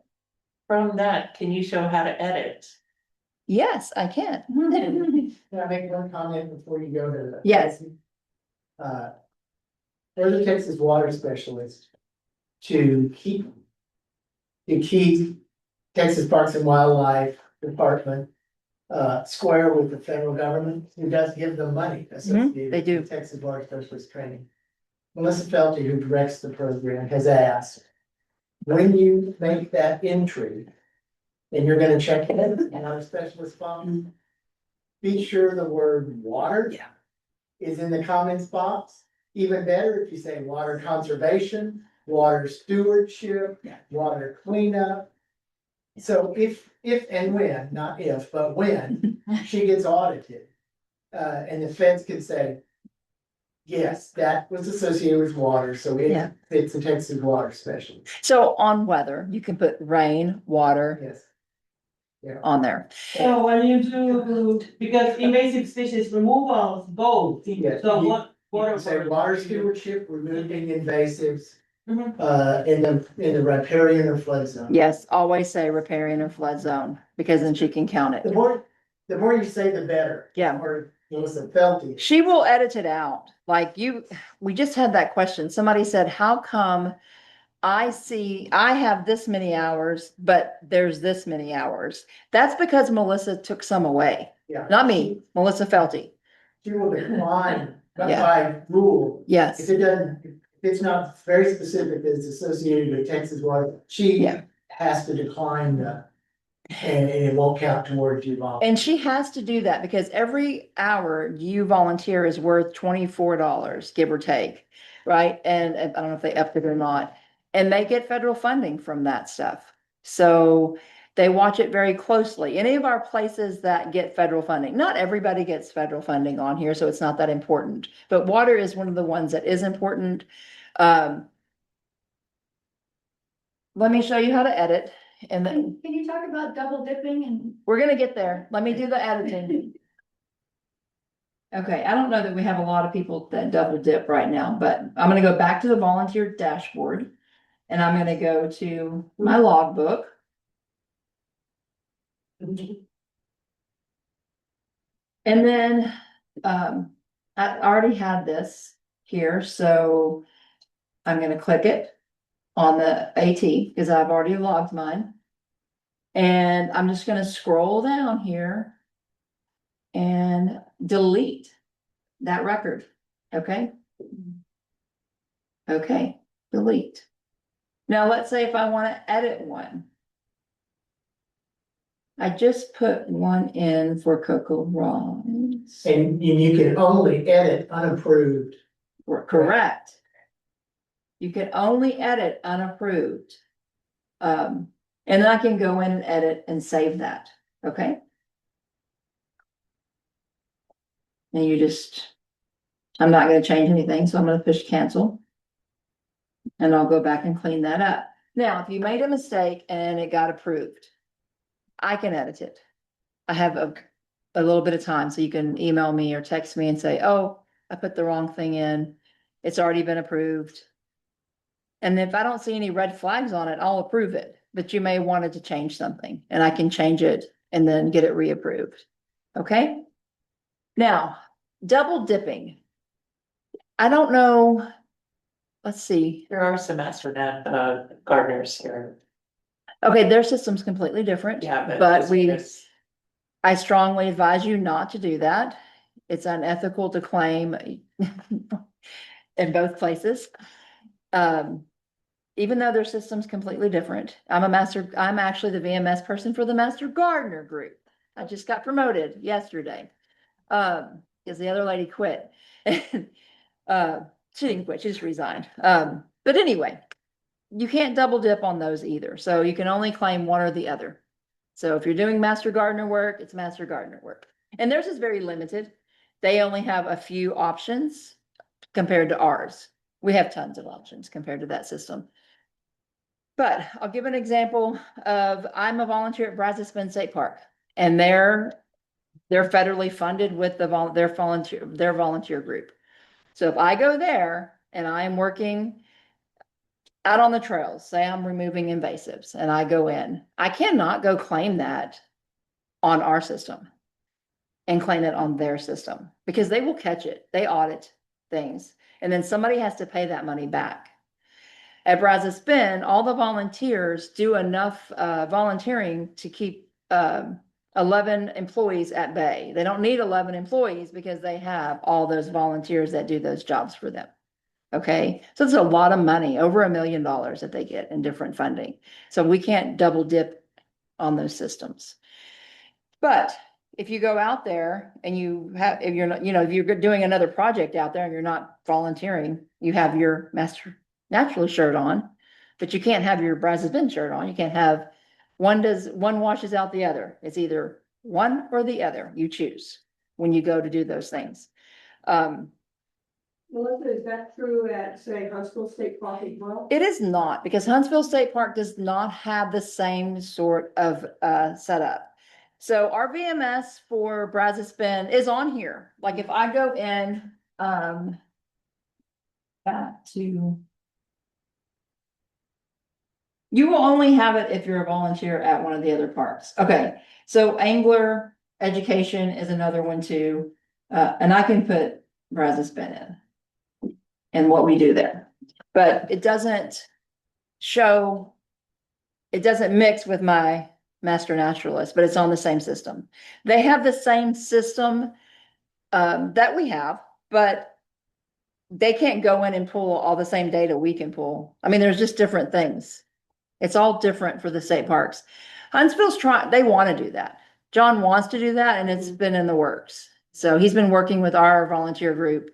From that, can you show how to edit? Yes, I can. Can I make one comment before you go to the? Yes. We're the Texas water specialist to keep Texas Parks and Wildlife Department square with the federal government, who does give them money associated they do. with Texas Water Specialist Training. Melissa Felty, who directs the program, has asked, when you make that entry, and you're gonna check in on our specialist fund, be sure the word water is in the comments box. Even better if you say water conservation, water stewardship, water cleanup. So if and when, not if, but when she gets audited, and the feds can say, yes, that was associated with water, so Yeah. it's a Texas water specialist. So on weather, you can put rain, water Yes. on there. So when you do, because invasive species removals, both, Yes. so You- what? You can say water stewardship, removing invasives, Mhm. in the riparian or flood zone. Yes, always say riparian or flood zone, because then she can count The it. more you say, the better. Yeah. Or Melissa Felty. She will edit it out. Like we just had that question. Somebody said, how come I have this many hours, but there's this many hours? That's because Melissa took some away. Yeah. Not me, Melissa Felty. She will decline, but Yeah. by rule, if Yes, it doesn't, if it's not very specific that it's associated with Texas water, she Yeah. has to decline and it won't count towards your vol. and she has to do that because every hour you volunteer is worth $24, give or take, right? And I don't know if they upped it or not. And they get federal funding from that stuff. So they watch it very closely. Any of our places that get federal funding, not everybody gets federal funding on here, so it's not that important. But water is one of the ones that is important. Let me show you how to edit, and then Can you talk about double dipping and? we're gonna get there. Let me do the editing. Okay, I don't know that we have a lot of people that double dip right now, but I'm gonna go back to the volunteer dashboard. And I'm gonna go to my logbook. And then, I already had this here, so I'm gonna click it on the AT, because I've already logged mine. And I'm just gonna scroll down here and delete that record, okay? Okay, delete. Now, let's say if I wanna edit one. I just put one in for Cocoa Rawns. And you can only edit unapproved. Correct. You can only edit unapproved. And then I can go in and edit and save that, okay? And I'm not gonna change anything, so I'm gonna push cancel. And I'll go back and clean that up. Now, if you made a mistake and it got approved, I can edit it. I have a little bit of time, so you can email me or text me and say, oh, I put the wrong thing in. It's already been approved. And if I don't see any red flags on it, I'll approve it, but you may want it to change something and I can change it and then get it reapproved. Okay? Now, double dipping. I don't know. Let's see. There are some astronaut gardeners here. Okay, their system's completely different. Yeah, But this- I strongly advise you not to do that. It's unethical to claim in both places. Even though their system's completely different. I'm actually the VMS person for the Master Gardener group. I just got promoted yesterday. Because the other lady quit. She didn't quit, she just resigned. But anyway, you can't double dip on those either. So you can only claim one or the other. So if you're doing Master Gardener work, it's Master Gardener work. And theirs is very limited. They only have a few options compared to ours. We have tons of options compared to that system. But I'll give an example of, I'm a volunteer at Brazos Bend State Park, and they're federally funded with their volunteer group. So if I go there and I'm working out on the trails, say I'm removing invasives and I go in, I cannot go claim that on our system and claim it on their system because they will catch it. They audit things and then somebody has to pay that money back. At Brazos Bend, all the volunteers do enough volunteering to keep 11 employees at bay. They don't need 11 employees because they have all those volunteers that do those jobs for them. Okay, so it's a lot of money, over $1 million that they get in different funding. So we can't double dip on those systems. But if you go out there and if you're not, if you're doing another project out there and you're not volunteering, you have your master naturalist shirt on, but you can't have your Brazos Bend shirt on. You can't have one washes out the other. It's either one or the other. You choose when you go to do those things. Melissa, is that true at, say, Huntsville State Park as well? It is not, because Huntsville State Park does not have the same sort of setup. So our VMS for Brazos Bend is on here. Like if I go in back to, you will only have it if you're a volunteer at one of the other parks. Okay, so angler education is another one too. And I can put Brazos Bend in and what we do there, but it doesn't mix with my master naturalist, but it's on the same system. They have the same system that we have, but they can't go in and pull all the same data we can pull. I mean, there's just different things. It's all different for the state parks. Huntsville's they want to do that. John wants to do that, and it's been in the works. So he's been working with our volunteer group,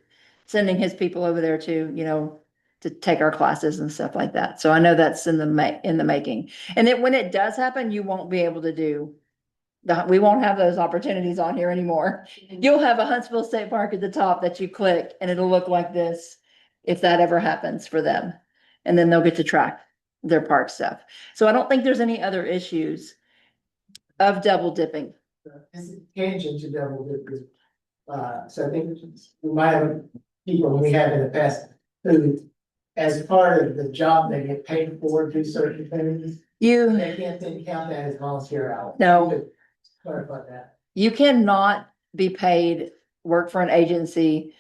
sending his people over there to take our classes and stuff like that. So I know that's in the making. And then when it does happen, you won't be able to do we won't have those opportunities on here anymore. You'll have a Huntsville State Park at the top that you click and it'll look like this if that ever happens for them. And then they'll get to track their park stuff. So I don't think there's any other issues of double dipping. It's a tangent to double dipping. So I think we might have people we have in the past who, as part of the job they get paid for, do certain things. They can't then count that as volunteer hours. No. Clarify that. You cannot be paid, work for an agency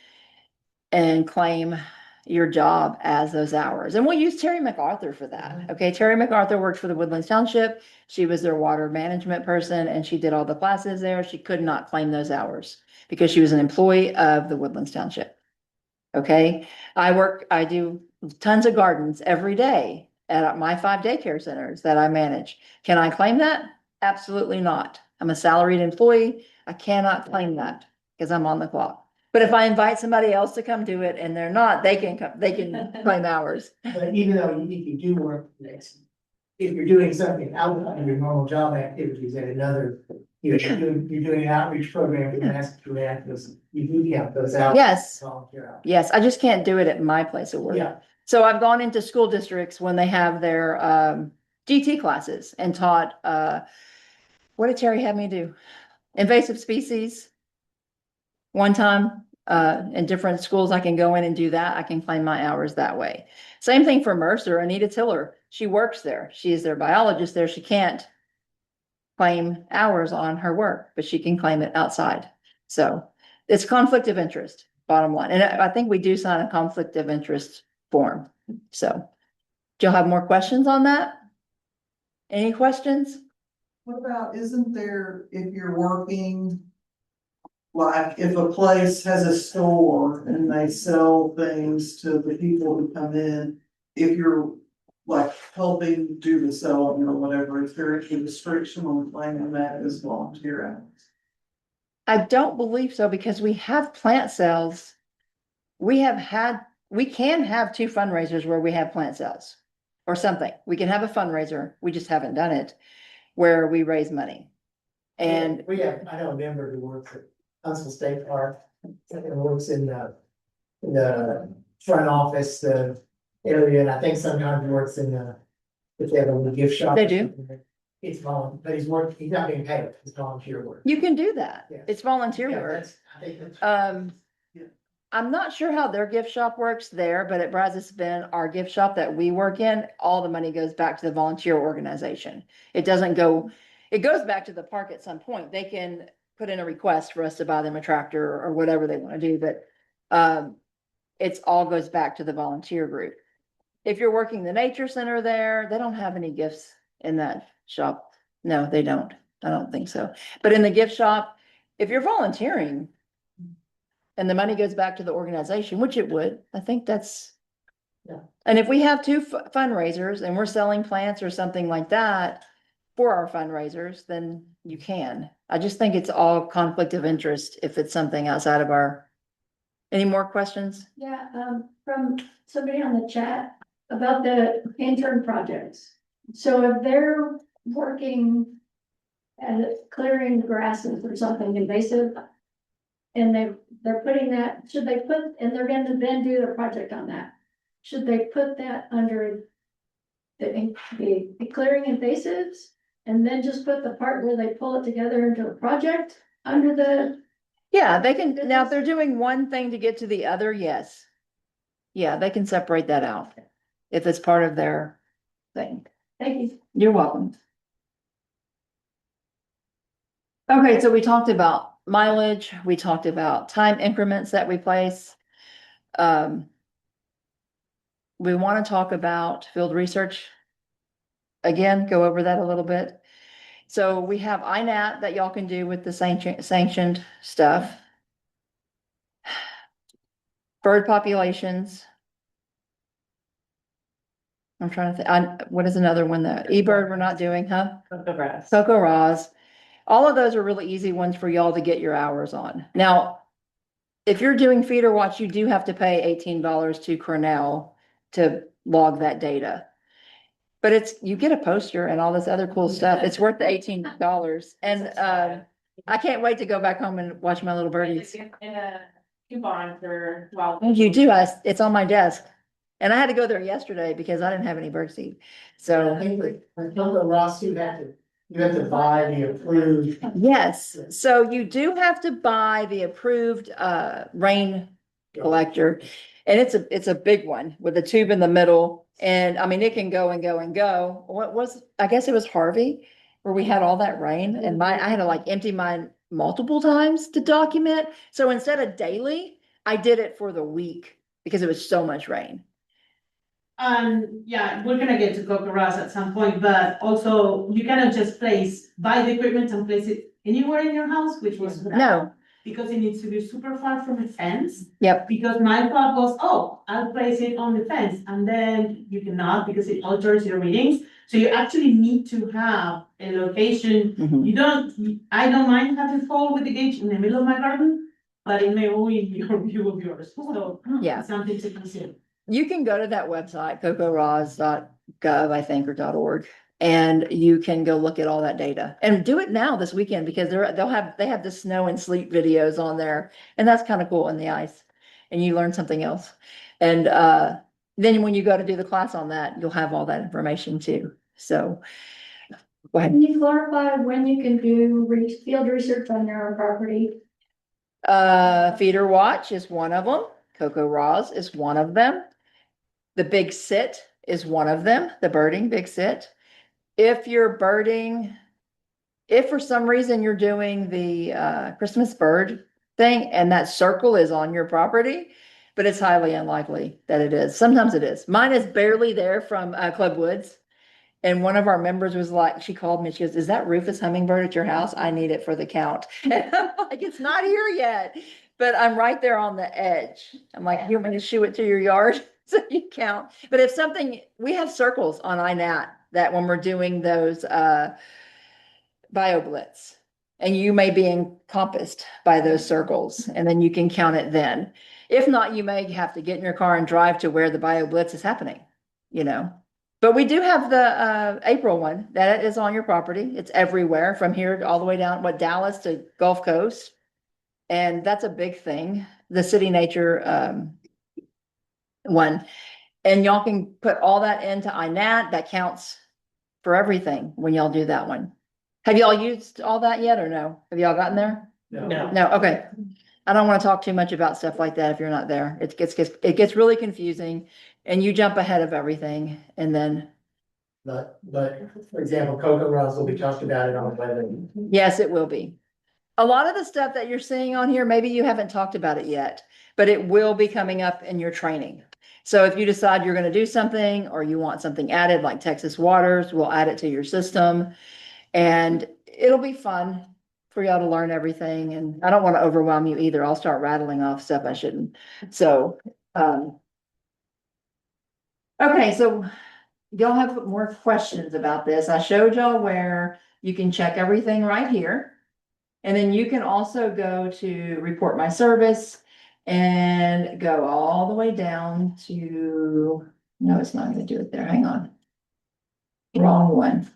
and claim your job as those hours. And we'll use Terry MacArthur for that. Okay, Terry MacArthur worked for the Woodlands Township. She was their water management person and she did all the classes there. She could not claim those hours because she was an employee of the Woodlands Township. Okay, I do tons of gardens every day at my 5 daycare centers that I manage. Can I claim that? Absolutely not. I'm a salaried employee. I cannot claim that because I'm on the clock. But if I invite somebody else to come do it and they're not, they can claim hours. But even though if you do work, if you're doing something outside of your normal job activities at another, you're doing an outreach program for Master Naturalists, you do count those out. Yes. Volunteer hours. Yes, I just can't do it at my place of work. Yeah. So I've gone into school districts when they have their GT classes and taught, what did Terry have me do? Invasive species. One time, in different schools, I can go in and do that. I can claim my hours that way. Same thing for Mercer, Anita Tiller. She works there. She is their biologist there. She can't claim hours on her work, but she can claim it outside. So it's conflict of interest, bottom line. And I think we do sign a conflict of interest form. So do y'all have more questions on that? Any questions? What about, isn't there, if you're working, like if a place has a store and they sell things to the people who come in, if you're like helping do the selling or whatever, is there any restriction on claiming that as volunteer hours? I don't believe so because we have plant sales. We can have 2 fundraisers where we have plant sales or something. We can have a fundraiser. We just haven't done it where we raise money. And I know a member who works at Huntsville State Park. And works in the front office, area, and I think sometimes works in if they have a gift shop. They do. It's but he's not being paid, it's volunteer work. You can do that. Yeah. It's volunteer Yeah, work. I think that's. Yeah. I'm not sure how their gift shop works there, but at Brazos Bend, our gift shop that we work in, all the money goes back to the volunteer organization. It doesn't go, it goes back to the park at some point. They can put in a request for us to buy them a tractor or whatever they want to do, but it's all goes back to the volunteer group. If you're working the nature center there, they don't have any gifts in that shop. No, they don't. I don't think so. But in the gift shop, if you're volunteering and the money goes back to the organization, which it would, I think that's. Yeah. And if we have two fundraisers and we're selling plants or something like that for our fundraisers, then you can. I just think it's all conflict of interest if it's something outside of our. Any more questions? Yeah, from somebody on the chat about the intern projects. So if they're working at clearing grasses or something invasive, and they're putting that, should they put, and they're gonna then do the project on that, should they put that under the clearing invasives? And then just put the part where they pull it together into a project under the. Yeah, they can, now if they're doing one thing to get to the other, yes. Yeah, they can separate that out if it's part of their thing. Thank you. You're welcome. Okay, so we talked about mileage, we talked about time increments that we place. We want to talk about field research. Again, go over that a little bit. So we have INAT that y'all can do with the sanctioned stuff. Bird populations. I'm trying to think, what is another one that, eBird we're not doing, huh? Cocoa Raz. All of those are really easy ones for y'all to get your hours on. Now, if you're doing feeder watch, you do have to pay $18 to Cornell to log that data. But you get a poster and all this other cool stuff. It's worth the $18. And I can't wait to go back home and watch my little birdies. In a coupon for, well. You do, it's on my desk. And I had to go there yesterday because I didn't have any birdseed. So. Until Ross, you have to buy the approved. Yes, so you do have to buy the approved rain collector. And it's a big one with a tube in the middle. And I mean, it can go and go and go. I guess it was Harvey where we had all that rain and I had to like empty mine multiple times to document. So instead of daily, I did it for the week because it was so much rain. Yeah, we're gonna get to Cocoa Raz at some point, but also you cannot just buy the equipment and place it anywhere in your house, which was. No. Because it needs to be super far from the fence. Yep. Because my thought was, oh, I'll place it on the fence, and then you cannot because it alters your readings. So you actually need to have a location. Mhm. I don't mind having fall with the gauge in the middle of my garden, but it may ruin your view of yours, so. Yeah. It's something to consider. You can go to that website, cocoraz.gov, I think, or .org, and you can go look at all that data and do it now this weekend because they have the snow and sleet videos on there, and that's kind of cool in the ice, and you learn something else. And then when you go to do the class on that, you'll have all that information too. So go ahead. Can you clarify when you can do field research on your own property? Feeder watch is one of them. Cocoa Raz is one of them. The big sit is one of them, the birding big sit. If you're birding, if for some reason you're doing the Christmas bird thing and that circle is on your property, but it's highly unlikely that it is. Sometimes it is. Mine is barely there from Club Woods. And one of our members was like, she called me, she goes, is that Rufus hummingbird at your house? I need it for the count. And I'm like, it's not here yet, but I'm right there on the edge. I'm like, you want me to shoo it to your yard? So you count. But if something, we have circles on INAT that when we're doing those BioBlitz, and you may be encompassed by those circles, and then you can count it then. If not, you may have to get in your car and drive to where the BioBlitz is happening, But we do have the April one that is on your property. It's everywhere from here all the way down, Dallas to Gulf Coast. And that's a big thing, the city nature, one. And y'all can put all that into INAT, that counts for everything when y'all do that one. Have y'all used all that yet or no? Have y'all gotten there? No. No, okay. I don't want to talk too much about stuff like that if you're not there. It gets really confusing and you jump ahead of everything and then. But for example, Cocoa Runs will be talked about it on weather. Yes, it will be. A lot of the stuff that you're seeing on here, maybe you haven't talked about it yet, but it will be coming up in your training. So if you decide you're going to do something or you want something added like Texas Waters, we'll add it to your system. And it'll be fun for y'all to learn everything. And I don't want to overwhelm you either. I'll start rattling off stuff I shouldn't. So, okay, so y'all have more questions about this. I showed y'all where you can check everything right here. And then you can also go to report my service and go all the way down to, no, it's not gonna do it there. Hang on. Wrong one.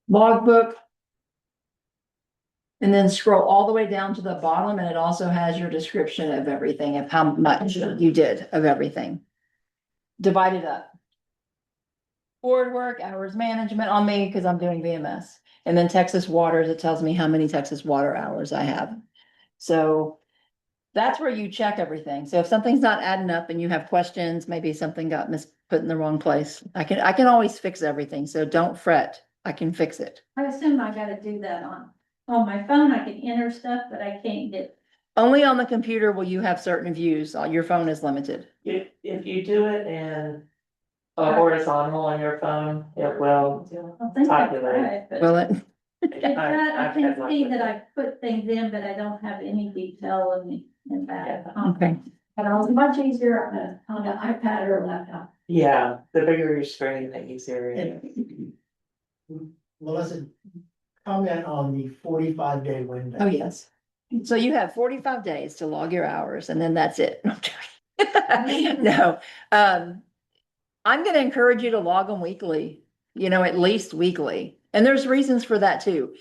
Logbook. And then scroll all the way down to the bottom and it also has your description of everything, of how much you did of everything. Divide it up. Board work, hours management on me because I'm doing VMS. And then Texas Waters, it tells me how many Texas Water hours I have. So that's where you check everything. So if something's not adding up and you have questions, maybe something got put in the wrong place. I can always fix everything. So don't fret. I can fix it. I assume I gotta do that on my phone. I can enter stuff, but I can't get. Only on the computer will you have certain views. Your phone is limited. If you do it in a horizontal on your phone, it will I think I populate. tried, but Will it? I can see that I put things in, but I don't have any detail in that. Okay. But it was much easier on an iPad or a laptop. Yeah, the bigger your screen, the easier it is. Melissa, comment on the 45-day window. Oh, yes. So you have 45 days to log your hours and then that's it. No, I'm going to encourage you to log them weekly, at least weekly. And there's reasons for that too.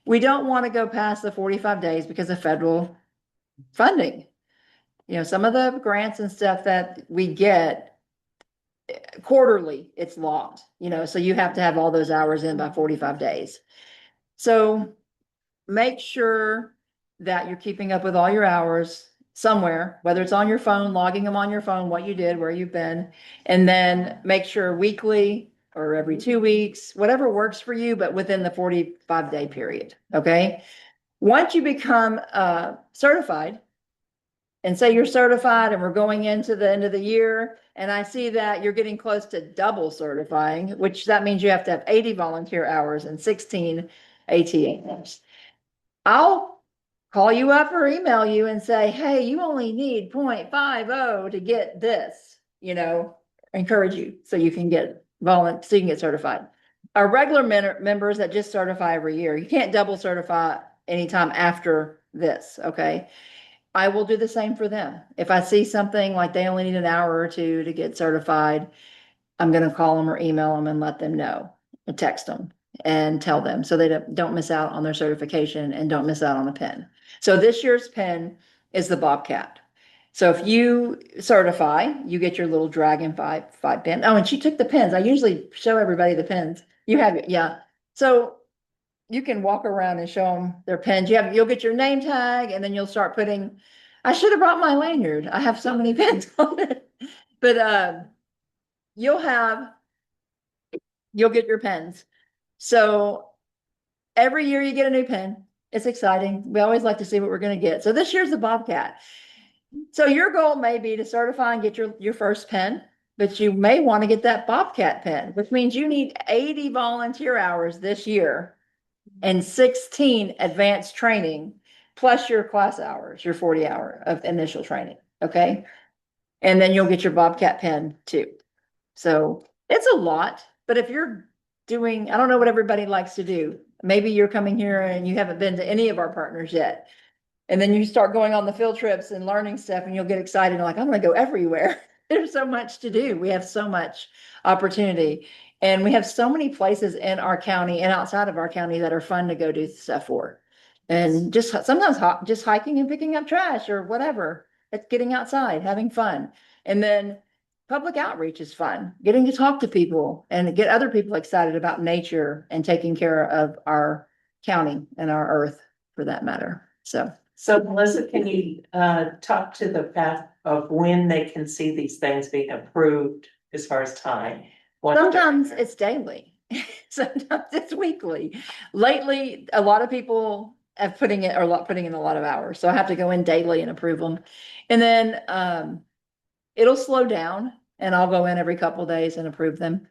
We don't want to go past the 45 days because of federal funding. Some of the grants and stuff that we get quarterly, it's logged, so you have to have all those hours in by 45 days. So make sure that you're keeping up with all your hours somewhere, whether it's on your phone, logging them on your phone, what you did, where you've been, and then make sure weekly or every 2 weeks, whatever works for you, but within the 45-day period. Okay. Once you become certified, and say you're certified and we're going into the end of the year, and I see that you're getting close to double certifying, which that means you have to have 80 volunteer hours and 16 ATA hours. I'll call you up or email you and say, hey, you only need 0.50 to get this, encourage you so you can get certified. Our regular members that just certify every year, you can't double certify anytime after this, okay? I will do the same for them. If I see something like they only need an hour or two to get certified, I'm going to call them or email them and let them know and text them and tell them so they don't miss out on their certification and don't miss out on a pin. So this year's pin is the Bobcat. So if you certify, you get your little Dragon 5 pin. Oh, and she took the pins. I usually show everybody the pins. You have it. Yeah. So you can walk around and show them their pins. You'll get your name tag and then you'll start putting, I should have brought my lanyard. I have so many pins on it, but, you'll get your pins. So every year you get a new pin. It's exciting. We always like to see what we're going to get. So this year's the Bobcat. So your goal may be to certify and get your first pin, but you may want to get that Bobcat pin, which means you need 80 volunteer hours this year and 16 advanced training, plus your class hours, your 40 hour of initial training. Okay. And then you'll get your Bobcat pin too. So it's a lot, but if you're doing, I don't know what everybody likes to do. Maybe you're coming here and you haven't been to any of our partners yet. And then you start going on the field trips and learning stuff and you'll get excited and like, I'm going to go everywhere. There's so much to do. We have so much opportunity and we have so many places in our county and outside of our county that are fun to go do stuff for. And just sometimes just hiking and picking up trash or whatever. It's getting outside, having fun. And then public outreach is fun, getting to talk to people and get other people excited about nature and taking care of our county and our earth for that matter. So So Melissa, can you talk to the path of when they can see these things being approved as far as time? sometimes it's daily, sometimes it's weekly. Lately, a lot of people have putting in a lot of hours, so I have to go in daily and approve them. And then it'll slow down and I'll go in every couple days and approve them.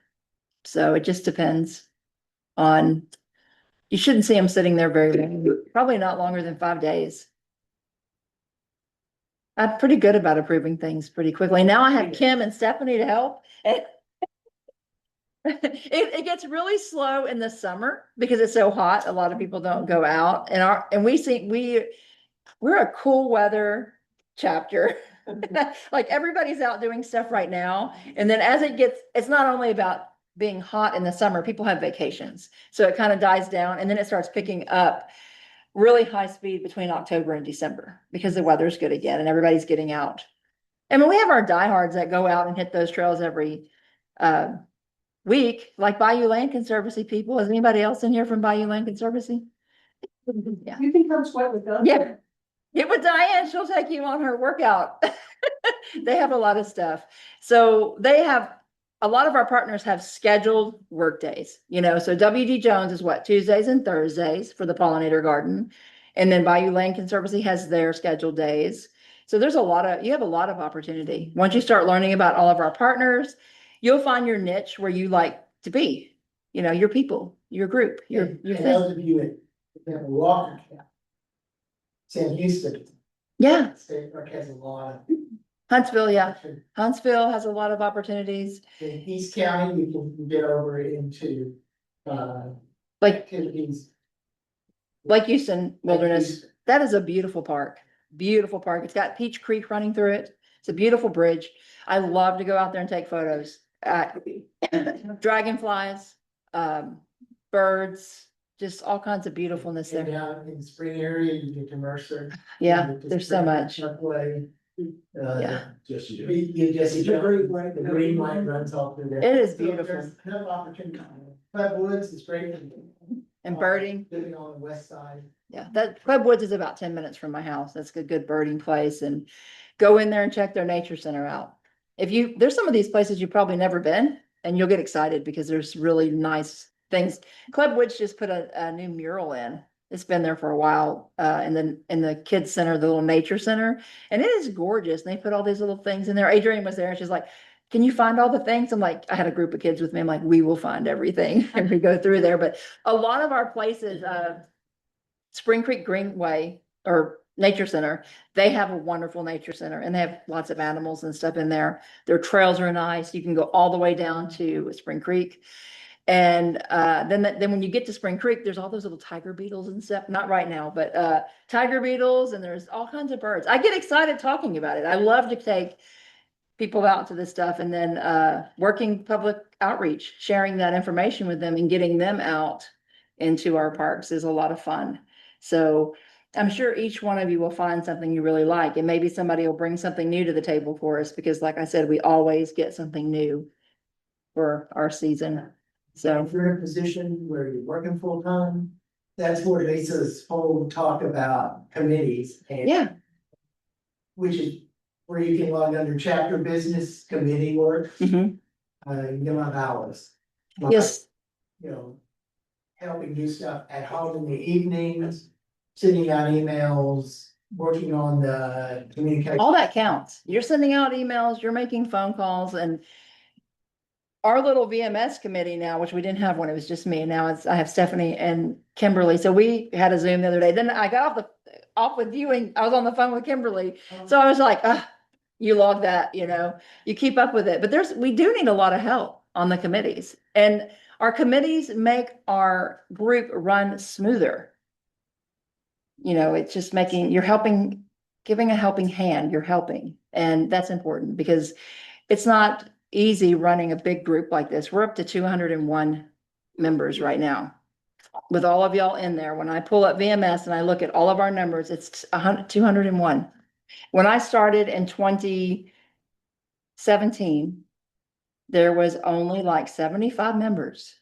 So it just depends on, you shouldn't see them sitting there very long, probably not longer than 5 days. I'm pretty good about approving things pretty quickly. Now I have Kim and Stephanie to help. It gets really slow in the summer because it's so hot. A lot of people don't go out and we're a cool weather chapter. Like everybody's out doing stuff right now. And then as it's not only about being hot in the summer, people have vacations. So it kind of dies down and then it starts picking up really high speed between October and December because the weather's good again and everybody's getting out. I mean, we have our diehards that go out and hit those trails every week, like Bayou Land Conservancy people. Is anybody else in here from Bayou Land Conservancy? Yeah. You can come sweat with us. Yeah. Get with Diane, she'll take you on her workout. They have a lot of stuff. So a lot of our partners have scheduled work days, so WD Jones is what, Tuesdays and Thursdays for the pollinator garden. And then Bayou Land Conservancy has their scheduled days. So you have a lot of opportunity. Once you start learning about all of our partners, you'll find your niche where you like to be, your people, your group, your And thing. those of you that walk in San Houston. Yeah, State Park has a lot of. Huntsville, yeah. Huntsville has a lot of opportunities. In East County, you can get over into, Like activities. Houston Wilderness, Houston. that is a beautiful park. Beautiful park. It's got Peach Creek running through it. It's a beautiful bridge. I love to go out there and take photos. Dragonflies, birds, just all kinds of beautifulness And there. down in the spring area, you get to Mercer. Yeah, You get to there's so Spring much. Parkway. Yeah. The green line runs all through there. It is So beautiful. there's enough opportunity. Club Woods is great. And birding. Living on the west side. Yeah, that Club Woods is about 10 minutes from my house. That's a good birding place and go in there and check their nature center out. There's some of these places you've probably never been and you'll get excited because there's really nice things. Club Woods just put a new mural in. It's been there for a while, in the kids center, the little nature center, and it is gorgeous. And they put all these little things in there. Adrienne was there and she's like, can you find all the things? I'm like, I had a group of kids with me. I'm like, we will find everything and we go through there. But a lot of our places, Spring Creek Greenway or Nature Center, they have a wonderful nature center and they have lots of animals and stuff in there. Their trails are nice. You can go all the way down to Spring Creek. And then when you get to Spring Creek, there's all those little tiger beetles and stuff. Not right now, but tiger beetles, and there's all kinds of birds. I get excited talking about it. I love to take people out to this stuff and then working public outreach, sharing that information with them and getting them out into our parks is a lot of fun. So I'm sure each one of you will find something you really like, and maybe somebody will bring something new to the table for us, because like I said, we always get something new for our season. So if you're in a position where you're working full time, that's where Lisa's whole talk about committees. And yeah, which is where you can log under chapter business committee work. mhm. You get on hours. Like, Yes, helping do stuff at home in the evenings, sending out emails, working on the communication. all that counts. You're sending out emails, you're making phone calls, and our little VMS committee now, which we didn't have when it was just me, and now I have Stephanie and Kimberly. So we had a Zoom the other day. Then I got off with you and I was on the phone with Kimberly. So I was like, you log that, you keep up with it. But we do need a lot of help on the committees, and our committees make our group run smoother. It's just you're helping, giving a helping hand, you're helping. And that's important because it's not easy running a big group like this. We're up to 201 members right now. with all of y'all in there, when I pull up VMS and I look at all of our numbers, it's 201. When I started in 2017, there was only like 75 members.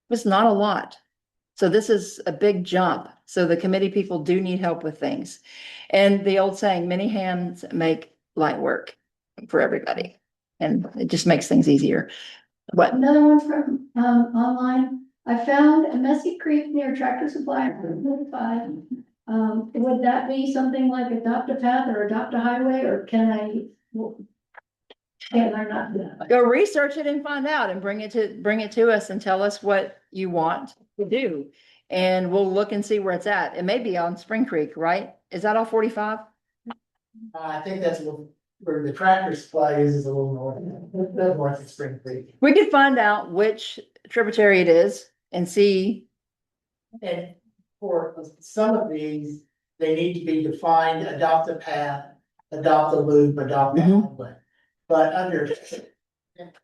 It was not a lot. So this is a big jump. So the committee people do need help with things. And the old saying, many hands make light work for everybody. And it just makes things easier. But Another one from, online, I found a messy creek near Tractor Supply, notified. Would that be something like adopt a path or adopt a highway, or can I not do that? go research it and find out and bring it to us and tell us what you want to do. And we'll look and see where it's at. It may be on Spring Creek, right? Is that all 45? I think that's where the Tractor Supply is a little north of Spring Creek. We could find out which tributary it is and see. And for some of these, they need to be defined, adopt a path, adopt a loop, adopt a highway. But under,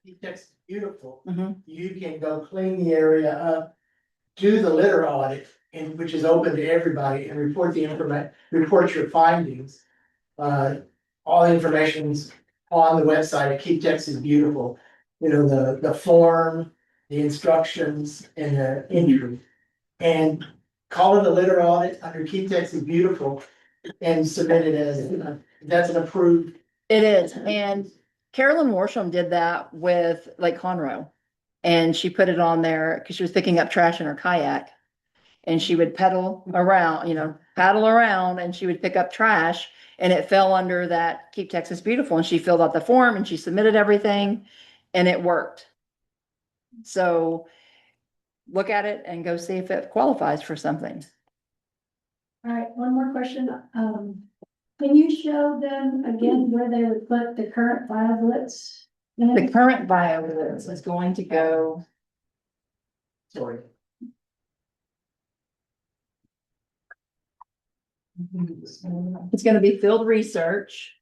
it's beautiful, you can go clean the area up, do the litter audit, and which is open to everybody, and report the information, report your findings. All the information's on the website, Keep Texas Beautiful, you know, the form, the instructions, and the entry. And call it a litter audit under Keep Texas Beautiful and submit it as, that's an approved. It is, and Carolyn Worsham did that with Lake Conroe. And she put it on there because she was picking up trash in her kayak. And she would paddle around and she would pick up trash and it fell under that Keep Texas Beautiful. And she filled out the form and she submitted everything and it worked. So look at it and go see if it qualifies for something. All right, one more question. Can you show them again where they would put the current violets? The current violets is going to go. Sorry. It's gonna be field research.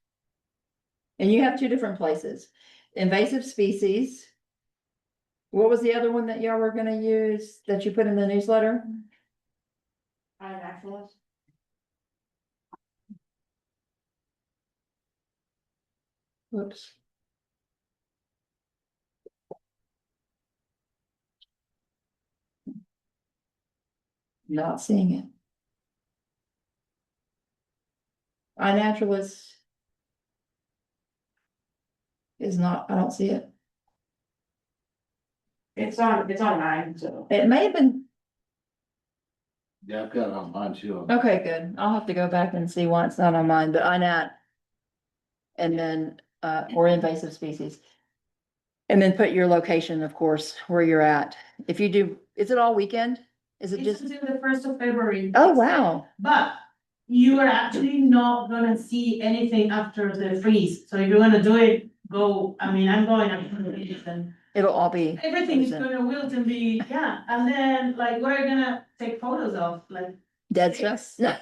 And you have two different places, invasive species. What was the other one that y'all were gonna use that you put in the newsletter? Naturalists. Whoops. Not seeing it. Naturalists is not, I don't see it. It's on mine, so. It may have been, Yeah, I've got it on mine too. okay, good. I'll have to go back and see why it's not on mine, but INAT. And then, or invasive species. And then put your location, of course, where you're at. If you do, is it all weekend? Is it It's just, until the 1st of February. oh, wow. But you are actually not gonna see anything after the freeze. So if you're gonna do it, I'm going after the freeze and It'll all be. everything is frozen. gonna wilt and be, yeah. And then like, what are you gonna take photos of? Like, Dead stuff? No,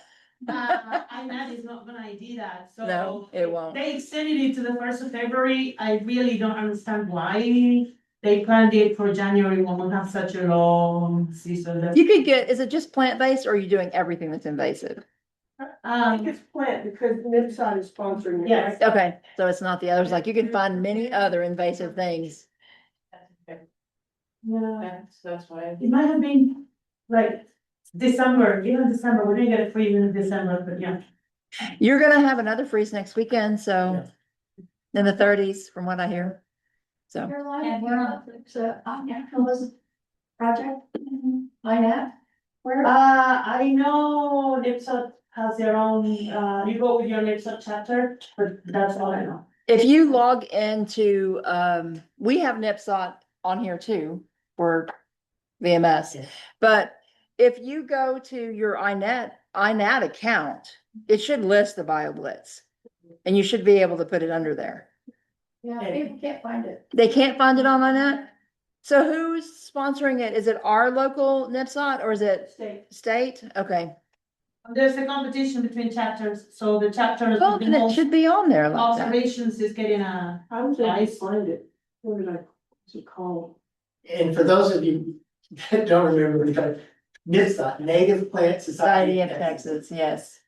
INAT is not gonna ID that, so. no, it won't. They extended it to the 1st of February. I really don't understand why they planned it for January when we have such a long season. You could get, is it just plant-based or are you doing everything that's invasive? It's plant because Midside is sponsoring it. Yes. right? Okay, so it's not the others, like you can find many other invasive things. Yeah, That's why. it might have been like December, December, we didn't get a freeze in December, but yeah. You're gonna have another freeze next weekend, so in the 30s, from what I hear. So, Carolina, it's a naturalist project, INAT. Where? I know NIPSA has their own, you go with your NIPSA chapter, but that's all I know. if you log into, we have NIPSOT on here too for VMS. But if you go to your INAT account, it should list the BioBlitz. And you should be able to put it under there. Yeah, people can't find it. They can't find it on INAT? So who's sponsoring it? Is it our local NIPSOT or is it state? Okay. There's a competition between chapters, so the chapters. Well, with the then it most should be on there like that. observations is getting a. I was able to find it. Where did I, what's it called? And for those of you that don't remember, but NIPSA, Native Plant Society of Texas, yes.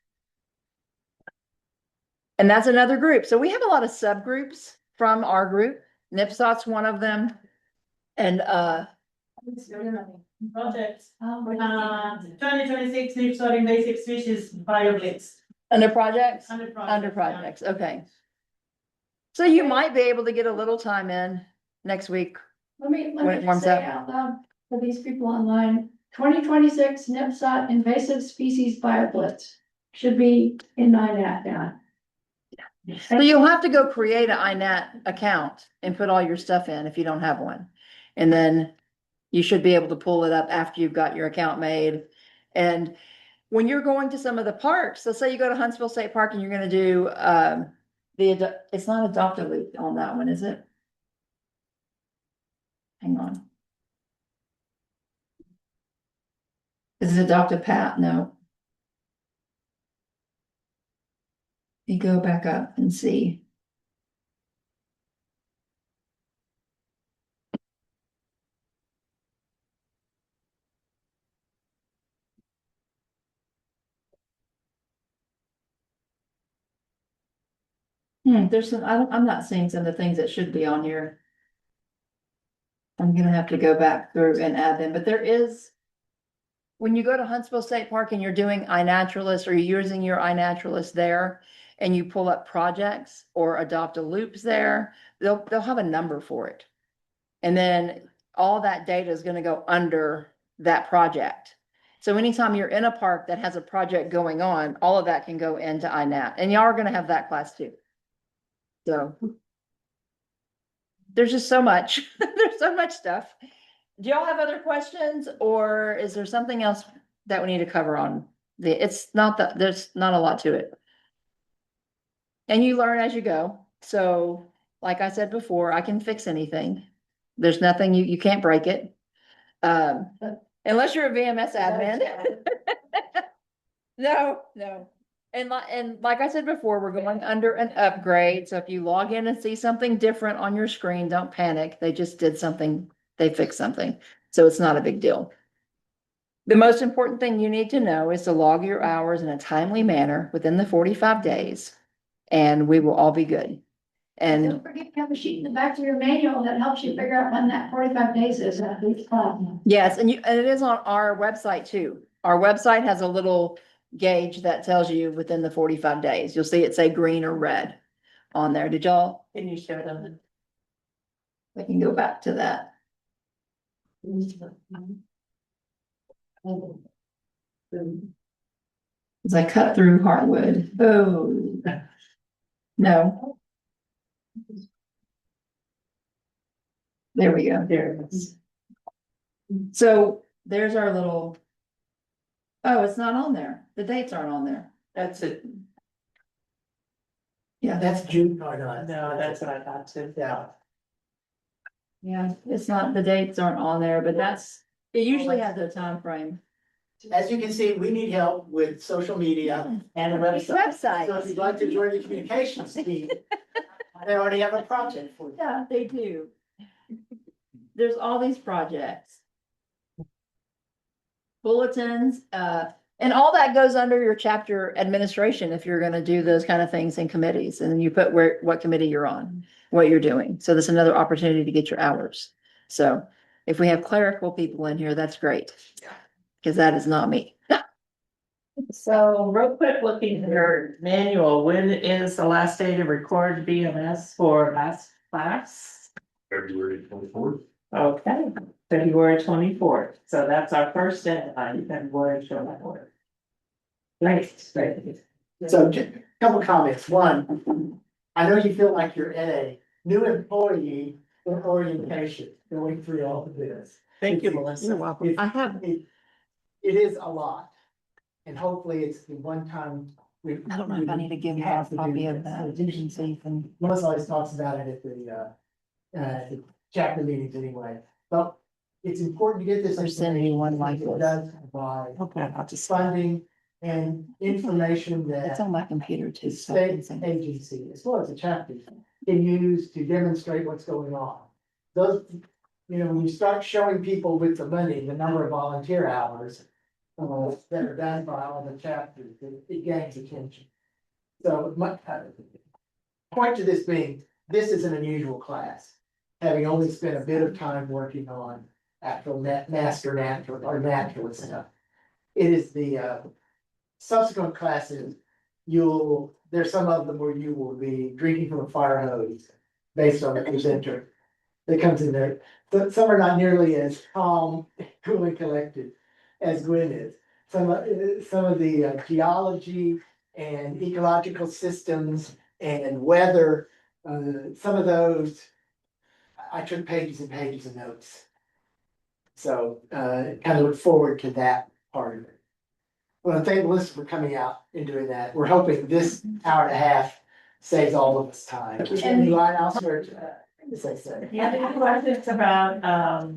And that's another group. So we have a lot of subgroups from our group. NIPSOT's one of them. And, Projects. 2026 Leaf Sorting Basic Species BioBlitz. under projects? Under Under projects, okay. So you might be able to get a little time in next week. Let me When it just warms say up. out loud for these people online, 2026 NIPSOT invasive species bioblitz should be in INAT now. So you'll have to go create an INAT account and put all your stuff in if you don't have one. And then you should be able to pull it up after you've got your account made. And when you're going to some of the parks, let's say you go to Huntsville State Park and you're gonna do, it's not Adopt a Loop on that one, is it? Hang on. Is it Adopt a Pat? No. You go back up and see. There's some, I'm not seeing some of the things that should be on here. I'm gonna have to go back through and add them, but there is. When you go to Huntsville State Park and you're doing iNaturalist or you're using your iNaturalist there. And you pull up projects or adopt a loops there, they'll have a number for it. And then all that data is gonna go under that project. So anytime you're in a park that has a project going on, all of that can go into iNat, and y'all are gonna have that class too. So. There's just so much, there's so much stuff. Do y'all have other questions, or is there something else that we need to cover on it's not that, there's not a lot to it. And you learn as you go. So, like I said before, I can fix anything. There's nothing, you can't break it. Unless you're a VMS admin. No. And like I said before, we're going under an upgrade. So if you log in and see something different on your screen, don't panic. They just did something, they fixed something. So it's not a big deal. The most important thing you need to know is to log your hours in a timely manner within the 45 days. And we will all be good. And Don't forget to have a sheet in the back of your manual that helps you figure out when that 45 days is at each time. yes, and it is on our website too. Our website has a little gauge that tells you within the 45 days. You'll see it say green or red on there. Did y'all? Can you show them? We can go back to that. As I cut through Heartwood. Oh. No. There we go. There it is. So there's our little. Oh, it's not on there. The dates aren't on there. That's it. Yeah, That's June. No, That's what I thought too. Yeah. yeah, it's not, the dates aren't on there, but it usually has a time frame. As you can see, we need help with social media and a website. So if you'd like to join the communications team, they already have a project for you. Yeah, they do. There's all these projects. Bulletins, and all that goes under your chapter administration if you're gonna do those kind of things in committees, and then you put what committee you're on, what you're doing. So that's another opportunity to get your hours. So if we have clerical people in here, that's great. Cause that is not me. So real quick, looking at your manual, when is the last day to record BMS for last class? February 24th. Okay, February 24th. So that's our first deadline, February 24th. Great. So just a couple comments. One, I know you feel like you're in a new employee orientation going through all of this. Thank you, Melissa. You're welcome. I have, It is a lot. And hopefully it's the one time we. I don't know if I need to give you a copy of that. So you can. Melissa always talks about it at the chapter meetings anyway, but it's important to get this. Or send me one like It this. does provide Okay, I'll just. funding and information It's that on my computer too. the so I can state send it. agency, as well as the chapter, can use to demonstrate what's going on. Those, when you start showing people with the money, the number of volunteer hours, that are done by all the chapters, it gains attention. So my, point to this being, this is an unusual class, having only spent a bit of time working on actual master natural or naturalist stuff. It is the subsequent classes, there's some of them where you will be drinking from a fire hose based on the presenter that comes in there. So some are not nearly as calm, cool and collected as Gwen is. Some of the geology and ecological systems and weather, some of those, I took pages and pages of notes. So kind of look forward to that part of it. Well, thank Melissa for coming out and doing that. We're hoping this hour and a half saves all of us time. And Ryan, I'll swear to that. If you have any questions about,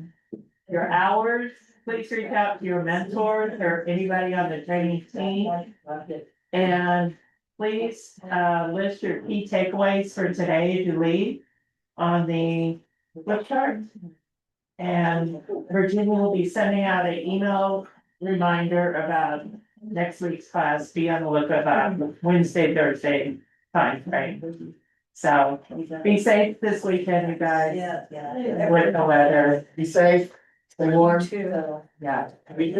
your hours, please reach out to your mentors or anybody on the training team. And please, list your key takeaways for today as you leave on the flip chart. And Virginia will be sending out an email reminder about next week's class. Be on the lookout about Wednesday, Thursday time frame. So be safe this weekend, you guys. Yeah. With the weather. Be safe, stay warm. Too. Yeah. We